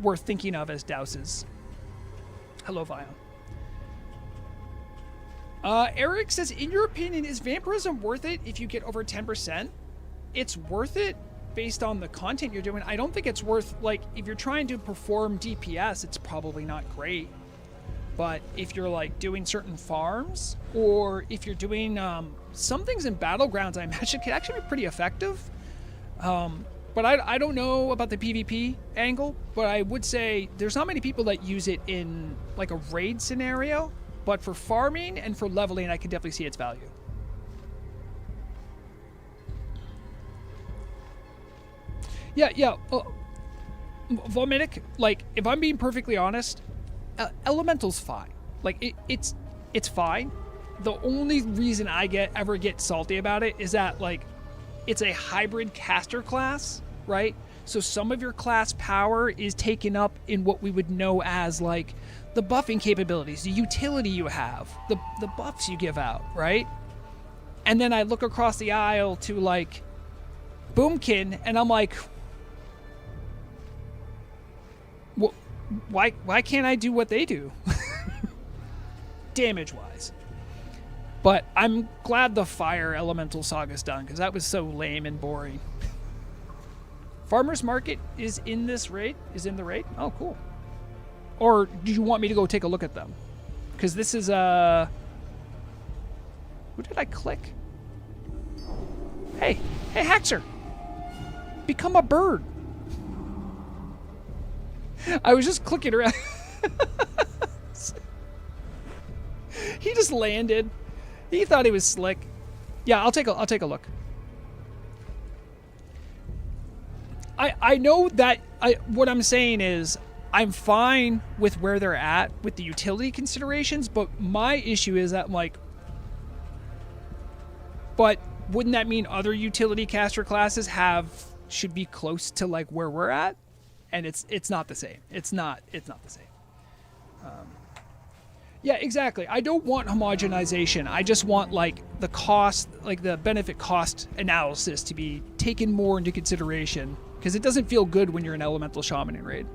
Speaker 1: we're thinking of as douses. Hello, Vion. Eric says, in your opinion, is vampirism worth it if you get over 10%? It's worth it based on the content you're doing. I don't think it's worth, like, if you're trying to perform DPS, it's probably not great. But if you're, like, doing certain farms, or if you're doing some things in Battlegrounds, I imagine can actually be pretty effective. But I don't know about the PvP angle, but I would say there's not many people that use it in, like, a raid scenario. But for farming and for leveling, I can definitely see its value. Yeah. Vomitic, like, if I'm being perfectly honest, Elemental's fine. Like, it's fine. The only reason I ever get salty about it is that, like, it's a hybrid caster class, right? So some of your class power is taken up in what we would know as like the buffing capabilities, the utility you have, the buffs you give out, right? And then I look across the aisle to like Boomkin, and I'm like, why can't I do what they do? Damage-wise. But I'm glad the fire elemental saga's done, because that was so lame and boring. Farmer's Market is in this raid? Is in the raid? Oh, cool. Or do you want me to go take a look at them? Because this is who did I click? Hey, Haxer! Become a bird! I was just clicking around. He just landed. He thought he was slick. Yeah, I'll take a look. I know that what I'm saying is I'm fine with where they're at with the utility considerations, but my issue is that like, but wouldn't that mean other utility caster classes should be close to like where we're at? And it's not the same. It's not the same. Yeah, exactly. I don't want homogenization. I just want like the cost, like the benefit cost analysis to be taken more into consideration, because it doesn't feel good when you're an elemental shaman in raid.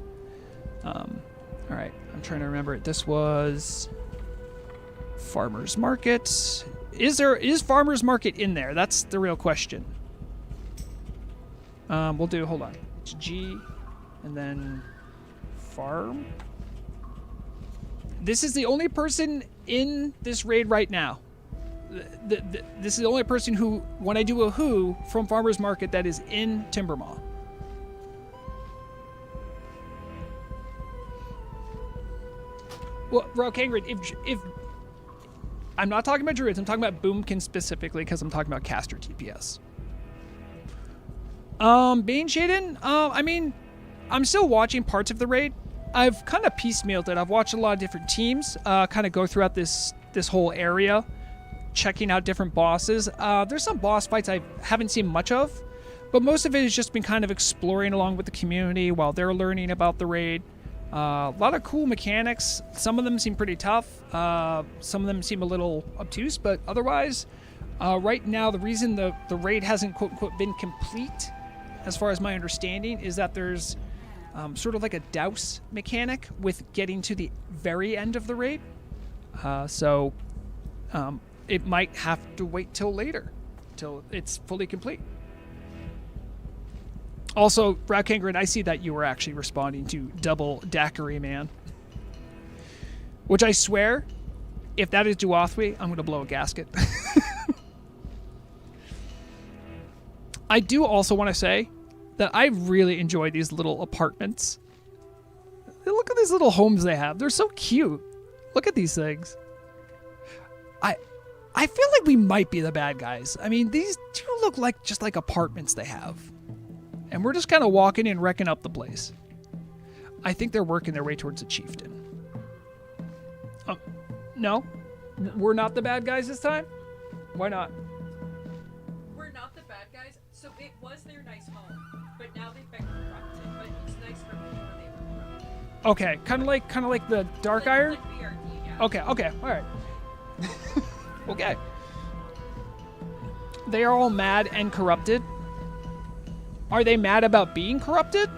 Speaker 1: All right, I'm trying to remember it. This was Farmer's Market. Is Farmer's Market in there? That's the real question. We'll do, hold on. It's G and then farm. This is the only person in this raid right now. This is the only person who, when I do a who from Farmer's Market, that is in Timbermaw. Well, Rokangrid, if I'm not talking about druids, I'm talking about Boomkin specifically because I'm talking about caster TPS. Bane Shaden, I mean, I'm still watching parts of the raid. I've kind of piecemealed it. I've watched a lot of different teams kind of go throughout this whole area, checking out different bosses. There's some boss fights I haven't seen much of, but most of it has just been kind of exploring along with the community while they're learning about the raid. A lot of cool mechanics. Some of them seem pretty tough. Some of them seem a little obtuse, but otherwise, right now, the reason the raid hasn't quote-unquote been complete, as far as my understanding, is that there's sort of like a douse mechanic with getting to the very end of the raid. So it might have to wait till later, till it's fully complete. Also, Rakangrid, I see that you were actually responding to Double Daiquiri Man. Which I swear, if that is Duathwi, I'm going to blow a gasket. I do also want to say that I really enjoy these little apartments. Look at these little homes they have. They're so cute. Look at these things. I feel like we might be the bad guys. I mean, these do look like just like apartments they have. And we're just kind of walking in, wrecking up the place. I think they're working their way towards a chieftain. No? We're not the bad guys this time? Why not?
Speaker 4: We're not the bad guys, so it was their nice home, but now they've been corrupted, but it's nice for people when they were corrupted.
Speaker 1: Okay, kind of like the Dark Iron?
Speaker 4: Like BRD, yeah.
Speaker 1: Okay, all right. Okay. They are all mad and corrupted. Are they mad about being corrupted?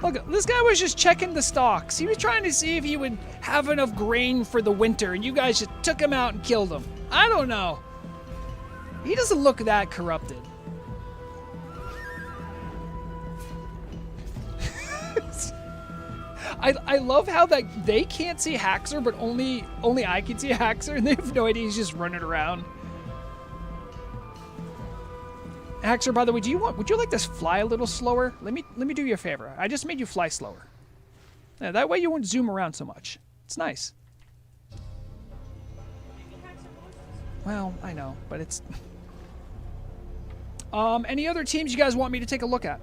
Speaker 1: Look, this guy was just checking the stocks. He was trying to see if he would have enough grain for the winter, and you guys just took him out and killed him. I don't know. He doesn't look that corrupted. I love how that they can't see Haxer, but only I can see Haxer, and they have no idea he's just running around. Haxer, by the way, would you like to fly a little slower? Let me do you a favor. I just made you fly slower. Yeah, that way you won't zoom around so much. It's nice. Well, I know, but it's any other teams you guys want me to take a look at?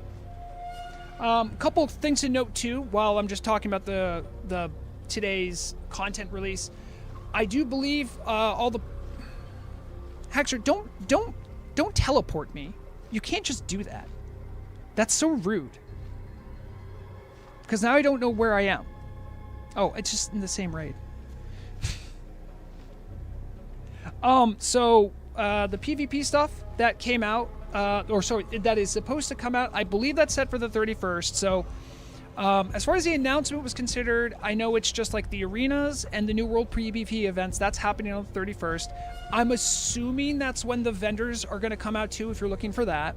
Speaker 1: Couple things to note too, while I'm just talking about the today's content release. I do believe all the Haxer, don't teleport me. You can't just do that. That's so rude. Because now I don't know where I am. Oh, it's just in the same raid. So the PvP stuff that came out, that is supposed to come out, I believe that's set for the 31st. So as far as the announcement was considered, I know it's just like the arenas and the New World PvP events. That's happening on the 31st. I'm assuming that's when the vendors are going to come out too, if you're looking for that.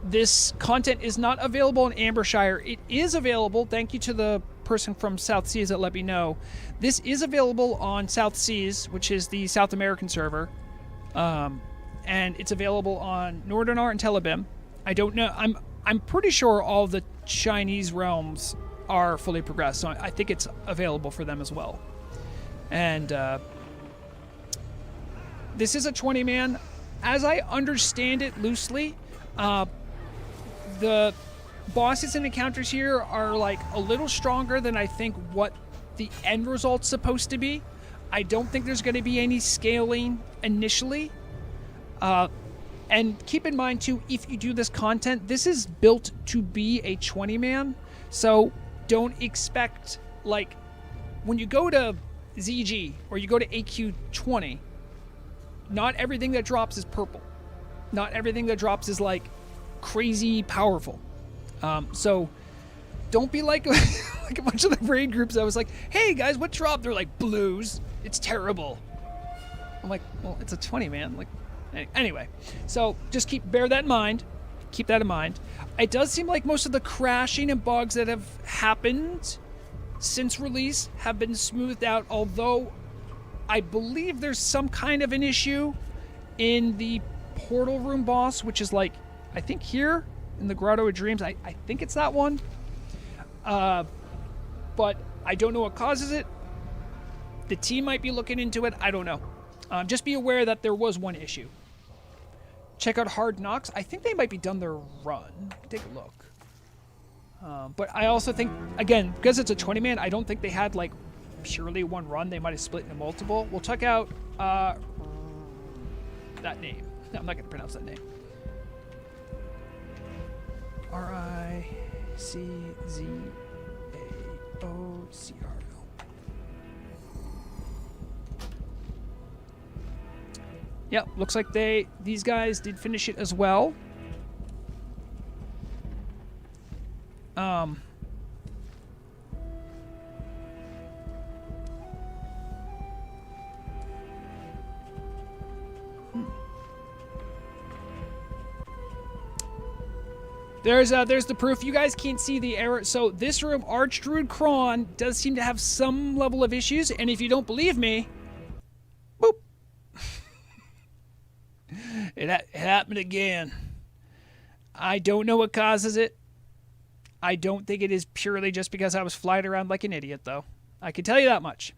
Speaker 1: This content is not available in Ambershire. It is available, thank you to the person from South Seas that let me know. This is available on South Seas, which is the South American server. And it's available on Northern and Telebim. I don't know. I'm pretty sure all the Chinese realms are fully progressed, so I think it's available for them as well. And this is a 20-man. As I understand it loosely, the bosses and encounters here are like a little stronger than I think what the end result's supposed to be. I don't think there's going to be any scaling initially. And keep in mind too, if you do this content, this is built to be a 20-man. So don't expect, like, when you go to ZG or you go to AQ20, not everything that drops is purple. Not everything that drops is like crazy powerful. So don't be like like a bunch of the raid groups. I was like, hey guys, what dropped? They're like, blues. It's terrible. I'm like, well, it's a 20-man. Like, anyway. So just bear that in mind. Keep that in mind. It does seem like most of the crashing and bugs that have happened since release have been smoothed out, although I believe there's some kind of an issue in the portal room boss, which is like, I think here in the Grotto of Dreams. I think it's that one. But I don't know what causes it. The team might be looking into it. I don't know. Just be aware that there was one issue. Check out Hard Knocks. I think they might be done their run. Take a look. But I also think, again, because it's a 20-man, I don't think they had like purely one run. They might have split into multiple. We'll check out that name. No, I'm not going to pronounce that name. Riczocro. Yep, looks like these guys did finish it as well. There's the proof. You guys can't see the error. So this room, Archdruid Kron, does seem to have some level of issues. And if you don't believe me, boop. It happened again. I don't know what causes it. I don't think it is purely just because I was flying around like an idiot, though. I can tell you that much.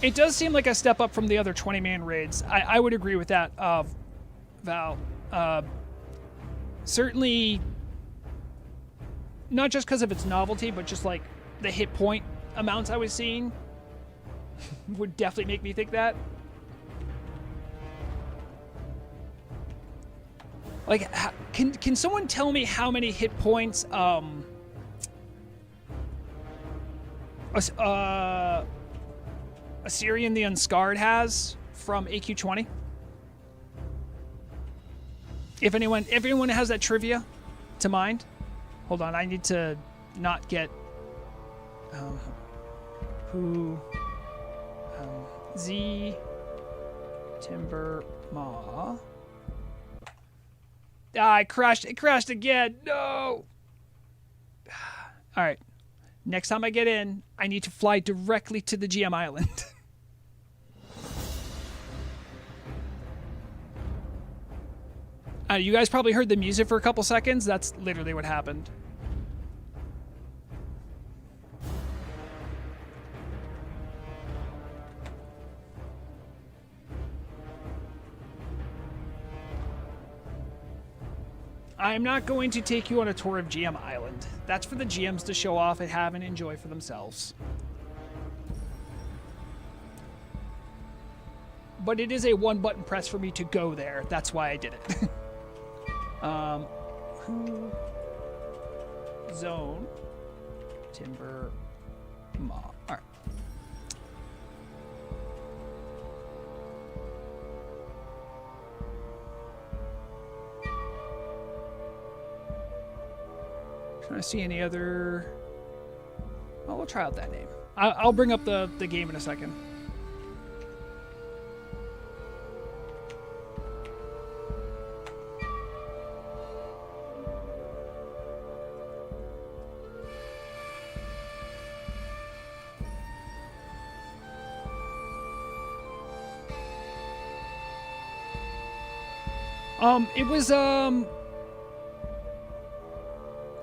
Speaker 1: It does seem like a step up from the other 20-man raids. I would agree with that, Val. Certainly, not just because of its novelty, but just like the hit point amounts I was seeing would definitely make me think that. Like, can someone tell me how many hit points Assyrian the Unscarred has from AQ20? If anyone has that trivia to mind. Hold on, I need to not get Z Timbermaw. Ah, it crashed again. No. All right. Next time I get in, I need to fly directly to the GM Island. You guys probably heard the music for a couple seconds. That's literally what happened. I'm not going to take you on a tour of GM Island. That's for the GMs to show off and have and enjoy for themselves. But it is a one-button press for me to go there. That's why I did it. Who? Zone. Timbermaw. All right. Trying to see any other. Oh, we'll try out that name. I'll bring up the game in a second.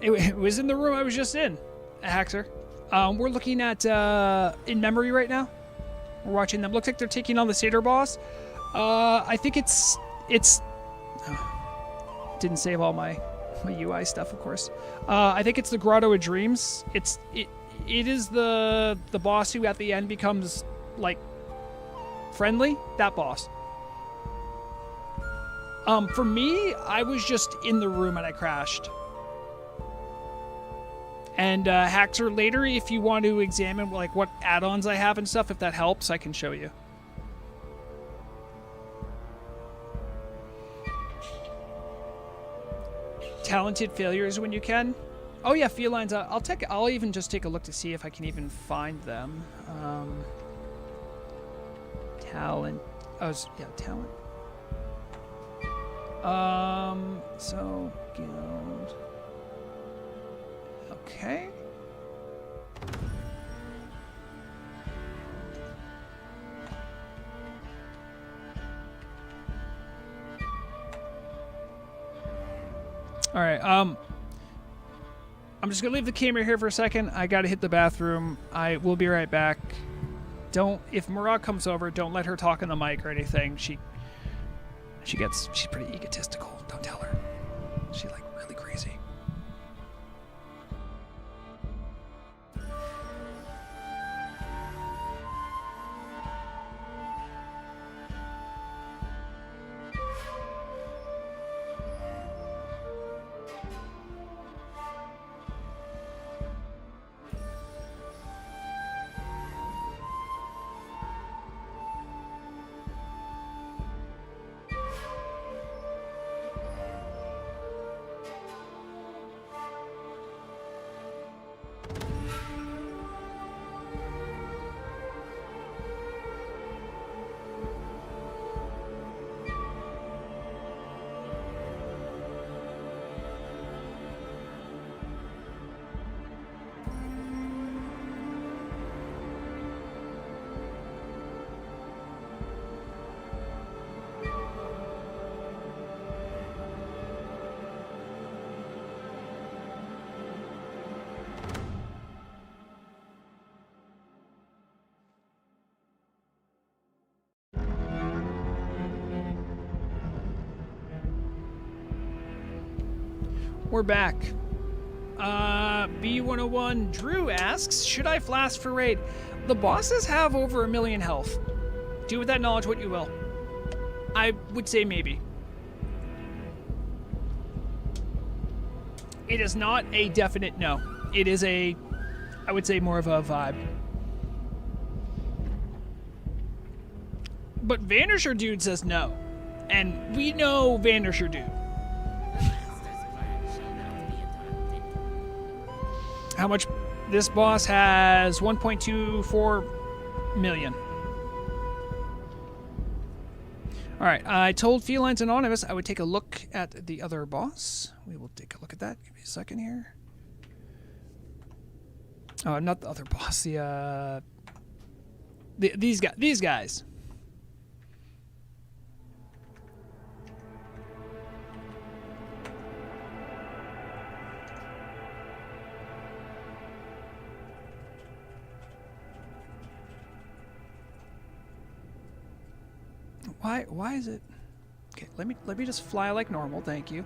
Speaker 1: It was in the room I was just in, Haxer. We're looking at In Memory right now. We're watching them. Looks like they're taking on the Satyr boss. I think it's didn't save all my UI stuff, of course. I think it's the Grotto of Dreams. It is the boss who at the end becomes like friendly. That boss. For me, I was just in the room and I crashed. And Haxer, later, if you want to examine like what add-ons I have and stuff, if that helps, I can show you. Talented failures when you can. Oh yeah, felines. I'll even just take a look to see if I can even find them. Talent. Oh yeah, talent. So guild. Okay. All right. I'm just gonna leave the camera here for a second. I gotta hit the bathroom. I will be right back. If Murad comes over, don't let her talk in the mic or anything. She's pretty egotistical. Don't tell her. She's like really crazy. We're back. B101 Drew asks, should I flask for raid? The bosses have over 1 million health. Do with that knowledge what you will. I would say maybe. It is not a definite no. It is I would say more of a vibe. But Vanisher Dude says no. And we know Vanisher Dude. How much? This boss has 1.24 million. All right, I told Felines Anonymous I would take a look at the other boss. We will take a look at that. Give me a second here. Oh, not the other boss. These guys. Why is it? Okay, let me just fly like normal, thank you.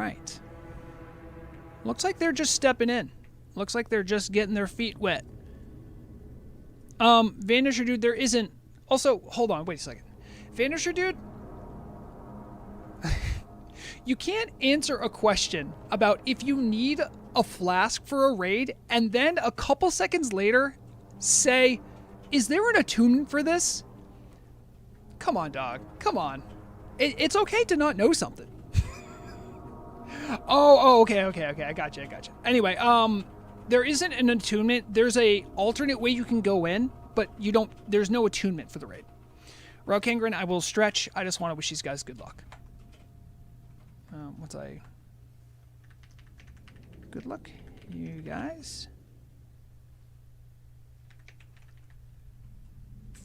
Speaker 1: right. Looks like they're just stepping in. Looks like they're just getting their feet wet. Vanisher Dude, there isn't... Also, hold on, wait a second. Vanisher Dude? You can't answer a question about if you need a flask for a raid and then a couple seconds later say, is there an attunement for this? Come on, dog. Come on. It's okay to not know something. Okay. I gotcha. Anyway, there isn't an attunement. There's a alternate way you can go in, but there's no attunement for the raid. Raukangren, I will stretch. I just want to wish these guys good luck. Good luck, you guys.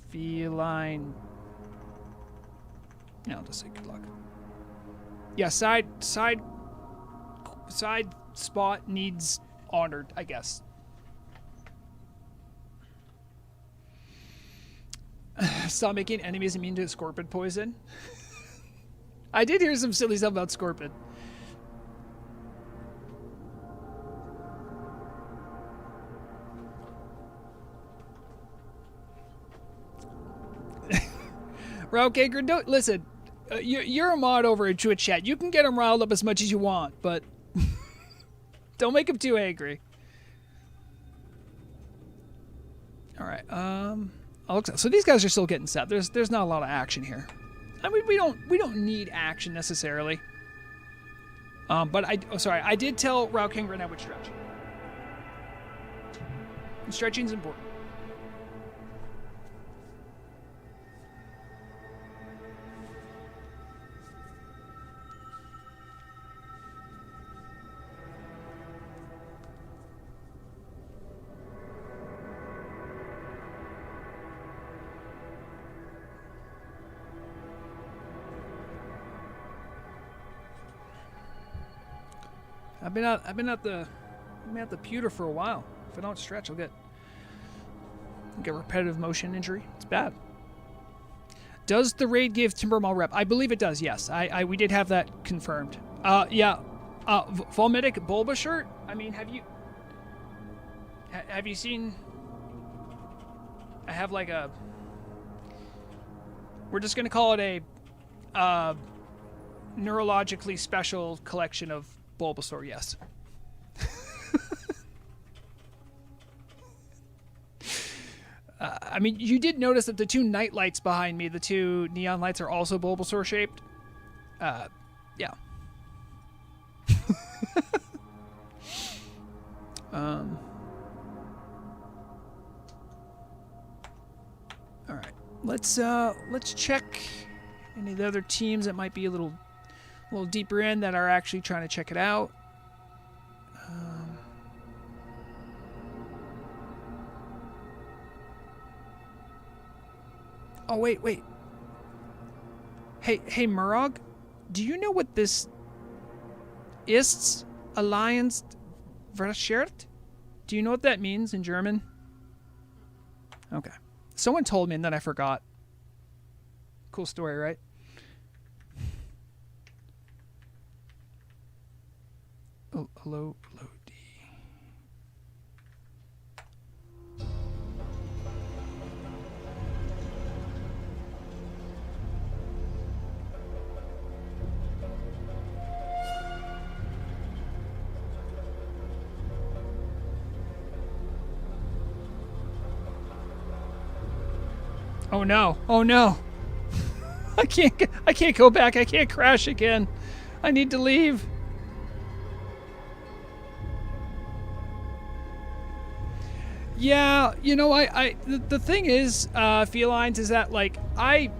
Speaker 1: Feline. Yeah, I'll just say good luck. Yeah, side spot needs honored, I guess. Stop making enemies immune to scorpion poison. I did hear some silly stuff about scorpion. Raukangren, don't listen. You're a mod over at Twitch chat. You can get him riled up as much as you want, but don't make him too angry. All right. So these guys are still getting set. There's not a lot of action here. I mean, we don't need action necessarily. But I did tell Raukangren I would stretch. And stretching's important. I've been at the pewter for a while. If I don't stretch, I'll get repetitive motion injury. It's bad. Does the raid give Timbermaw rep? I believe it does. Yes, we did have that confirmed. Yeah. Volmedic Bulba shirt. I mean, have you seen? I have like a. We're just gonna call it a neurologically special collection of Bulbasaur, yes. I mean, you did notice that the two night lights behind me, the two neon lights, are also Bulbasaur shaped. Yeah. All right. Let's check any of the other teams that might be a little deeper in that are actually trying to check it out. Oh, wait. Hey, Murog, do you know what this ist Alliance Verschert? Do you know what that means in German? Okay. Someone told me and then I forgot. Cool story, right? Oh, hello, D. Oh no! Oh no! I can't go back. I can't crash again. I need to leave. Yeah, you know, the thing is, felines, is that, like,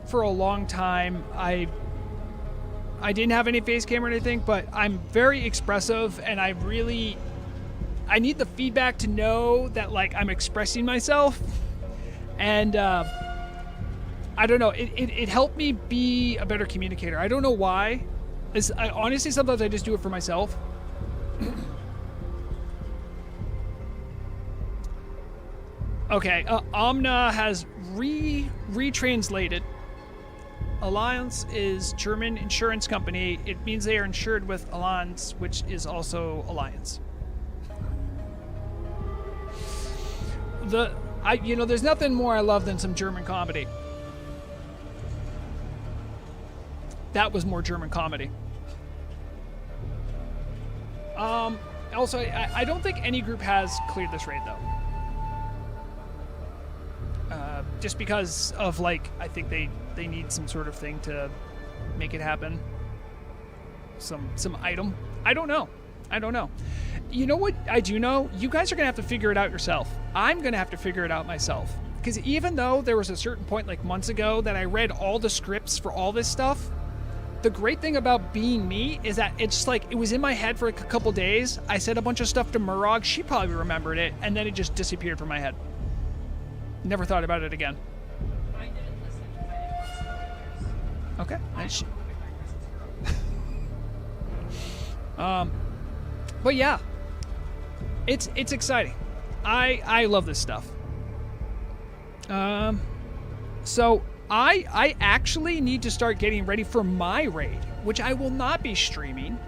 Speaker 1: for a long time, I didn't have any face cam or anything, but I'm very expressive, and I need the feedback to know that, like, I'm expressing myself, and, I don't know, it helped me be a better communicator. I don't know why. Honestly, sometimes I just do it for myself. Okay, Omna has retranslated Allianz is German insurance company. It means they are insured with Allianz, which is also Alliance. There's nothing more I love than some German comedy. That was more German comedy. Also, I don't think any group has cleared this raid, though. Just because of, I think they need some sort of thing to make it happen. Some item. I don't know. You know what I do know? You guys are going to have to figure it out yourself. I'm going to have to figure it out myself. Because even though there was a certain point, months ago, that I read all the scripts for all this stuff, the great thing about being me is that it's just it was in my head for a couple days. I said a bunch of stuff to Murog. She probably remembered it, and then it just disappeared from my head. Never thought about it again.
Speaker 4: I didn't listen to my
Speaker 1: Okay.
Speaker 4: Christmas.
Speaker 1: But yeah, it's exciting. I love this stuff. So I actually need to start getting ready for my raid, which I will not be streaming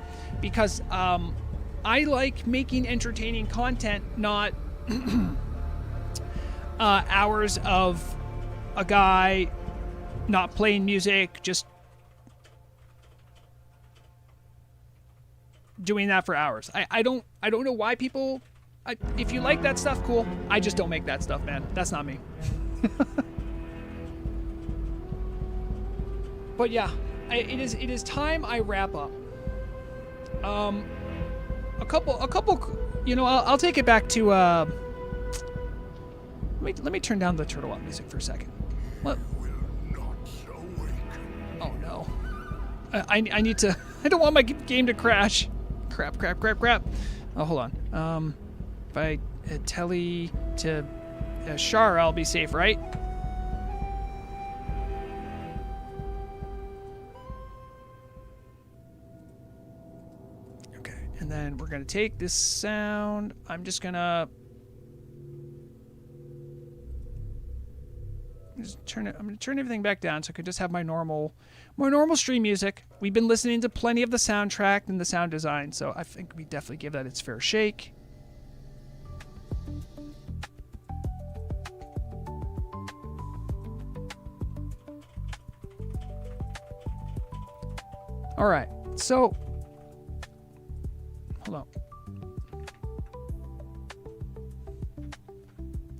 Speaker 1: because I like making entertaining content, not hours of a guy not playing music, just doing that for hours. I don't know why people. If you like that stuff, cool. I just don't make that stuff, man. That's not me. But yeah, it is time I wrap up. A couple. I'll take it back to. Let me turn down the Turtle Up music for a second. What? Oh no. I need to. I don't want my game to crash. Crap. Oh, hold on. If I telly to Shar, I'll be safe, right? Okay, and then we're gonna take this sound. I'm gonna turn it. I'm gonna turn everything back down so I can just have my normal stream music. We've been listening to plenty of the soundtrack and the sound design, so I think we definitely give that its fair shake. All right, so hold on.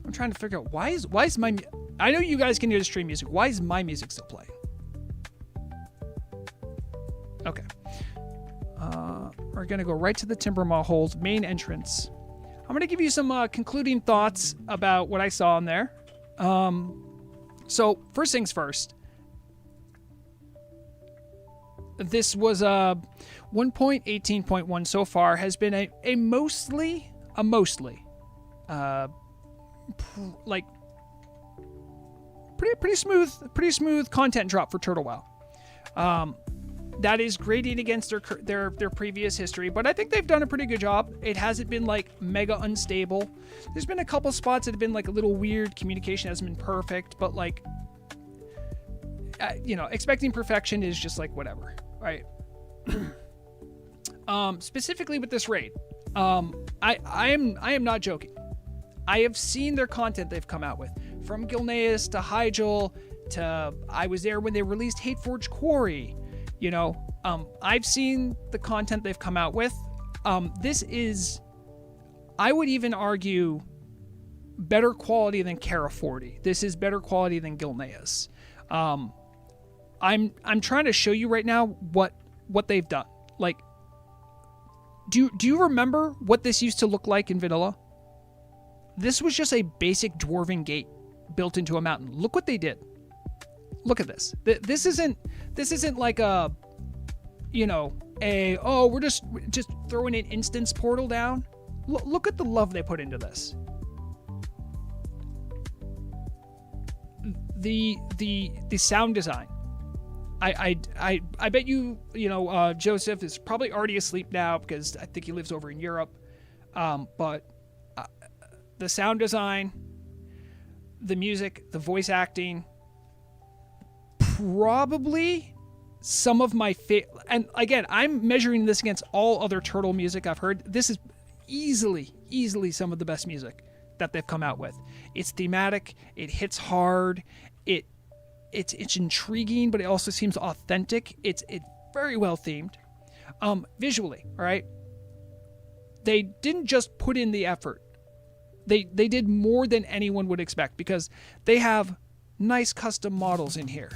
Speaker 1: I'm trying to figure out why is my. I know you guys can hear the stream music. Why is my music still playing? Okay. We're going to go right to the Timbermaw hold main entrance. I'm going to give you some concluding thoughts about what I saw in there. So first things first. This was 1.18.1 so far has been a mostly pretty smooth content drop for Turtle WoW. That is grading against their previous history, but I think they've done a pretty good job. It hasn't been mega unstable. There's been a couple spots that have been a little weird. Communication hasn't been perfect, but expecting perfection is just whatever, right? Specifically with this raid, I am not joking. I have seen their content they've come out with, from Gilneas to Hyjal to I was there when they released Hateforge Quarry. I've seen the content they've come out with. This is, I would even argue, better quality than Kara 40. This is better quality than Gilneas. I'm trying to show you right now what they've done. Do you remember what this used to look like in vanilla? This was just a basic dwarven gate built into a mountain. Look what they did. Look at this. This isn't like we're just throwing an instance portal down. Look at the love they put into this. The sound design. I bet Joseph is probably already asleep now because I think he lives over in Europe. But the sound design, the music, the voice acting, probably some of my favorite. And again, I'm measuring this against all other Turtle music I've heard. This is easily some of the best music that they've come out with. It's thematic. It hits hard. It's intriguing, but it also seems authentic. It's very well themed. Visually, all right. They didn't just put in the effort. They did more than anyone would expect, because they have nice custom models in here.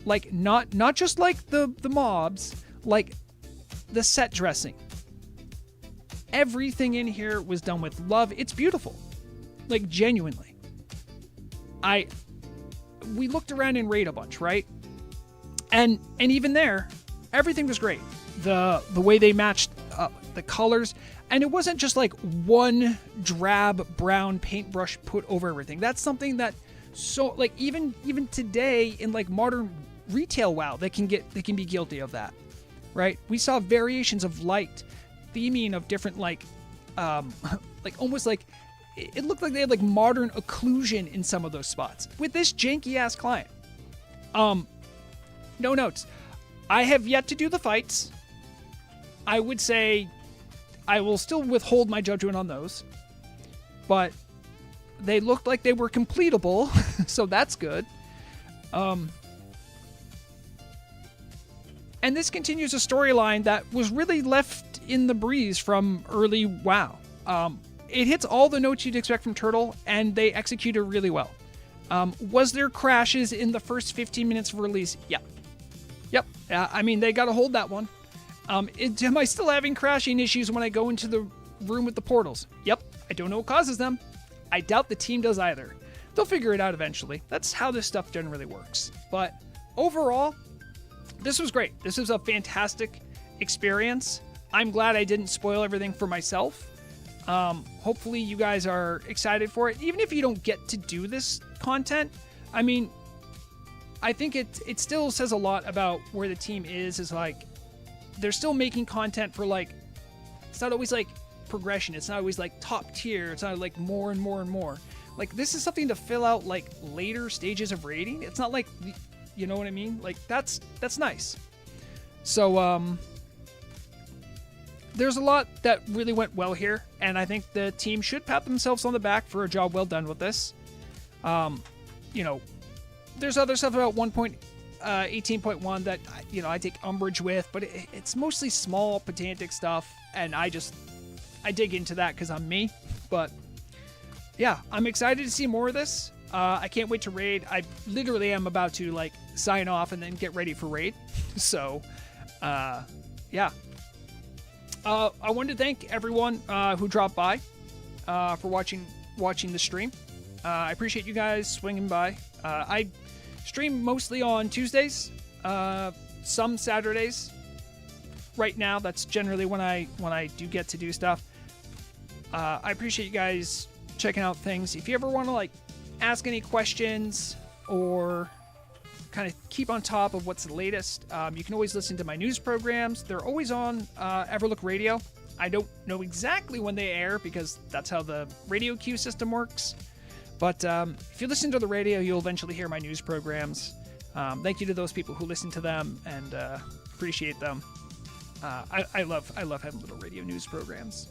Speaker 1: Like not just like the mobs, like the set dressing. Everything in here was done with love. It's beautiful. Like genuinely. We looked around in Raid a bunch, right? And even there, everything was great. The way they matched the colors, and it wasn't just like one drab brown paintbrush put over everything. That's something that even today in like modern retail WoW, they can be guilty of that, right? We saw variations of light, theming of different like almost like it looked like they had like modern occlusion in some of those spots with this janky ass client. No notes. I have yet to do the fights. I would say I will still withhold my judgment on those, but they looked like they were completable, so that's good. And this continues a storyline that was really left in the breeze from early WoW. It hits all the notes you'd expect from Turtle, and they execute it really well. Was there crashes in the first 15 minutes of release? Yep. I mean, they got to hold that one. Am I still having crashing issues when I go into the room with the portals? Yep. I don't know what causes them. I doubt the team does either. They'll figure it out eventually. That's how this stuff generally works. But overall, this was great. This was a fantastic experience. I'm glad I didn't spoil everything for myself. Hopefully you guys are excited for it. Even if you don't get to do this content, I mean, I think it still says a lot about where the team is like, they're still making content for like, it's not always like progression. It's not always like top tier. It's not like more and more and more. Like, this is something to fill out like later stages of raiding. It's not like, you know what I mean? Like, that's nice. So, there's a lot that really went well here, and I think the team should pat themselves on the back for a job well done with this. There's other stuff about 1.18.1 that, I take umbrage with, but it's mostly small, pedantic stuff, and I dig into that because I'm me. But, yeah, I'm excited to see more of this. I can't wait to raid. I literally am about to, like, sign off and then get ready for raid. So, yeah. I wanted to thank everyone who dropped by for watching the stream. I appreciate you guys swinging by. I stream mostly on Tuesdays, some Saturdays. Right now, that's generally when I do get to do stuff. I appreciate you guys checking out things. If you ever want to like ask any questions or kind of keep on top of what's the latest, you can always listen to my news programs. They're always on Everlook Radio. I don't know exactly when they air because that's how the radio queue system works. But if you listen to the radio, you'll eventually hear my news programs. Thank you to those people who listen to them and appreciate them. I love having little radio news programs.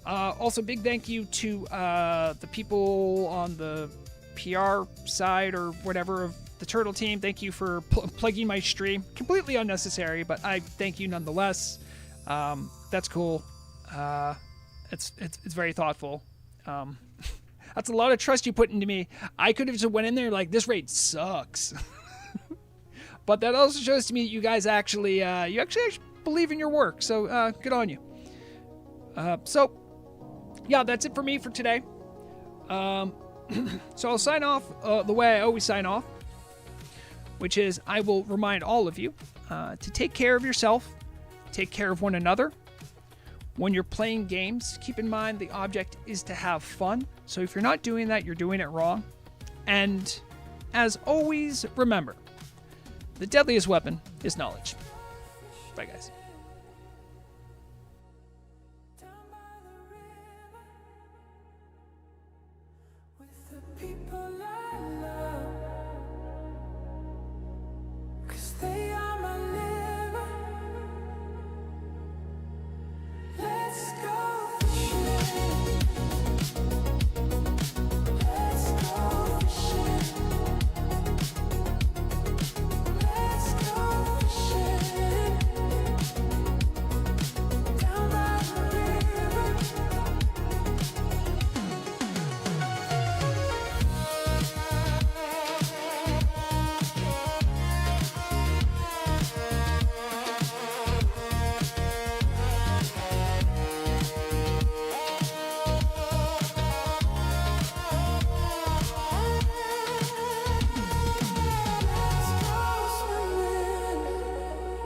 Speaker 1: Also, big thank you to the people on the PR side or whatever of the Turtle team. Thank you for plugging my stream. Completely unnecessary, but I thank you nonetheless. That's cool. It's very thoughtful. That's a lot of trust you put into me. I could have just went in there like, this raid sucks. But that also shows to me that you guys actually believe in your work. So good on you. So yeah, that's it for me for today. So I'll sign off the way I always sign off, which is I will remind all of you to take care of yourself, take care of one another. When you're playing games, keep in mind the object is to have fun. So if you're not doing that, you're doing it wrong. And as always, remember, the deadliest weapon is knowledge. Bye, guys.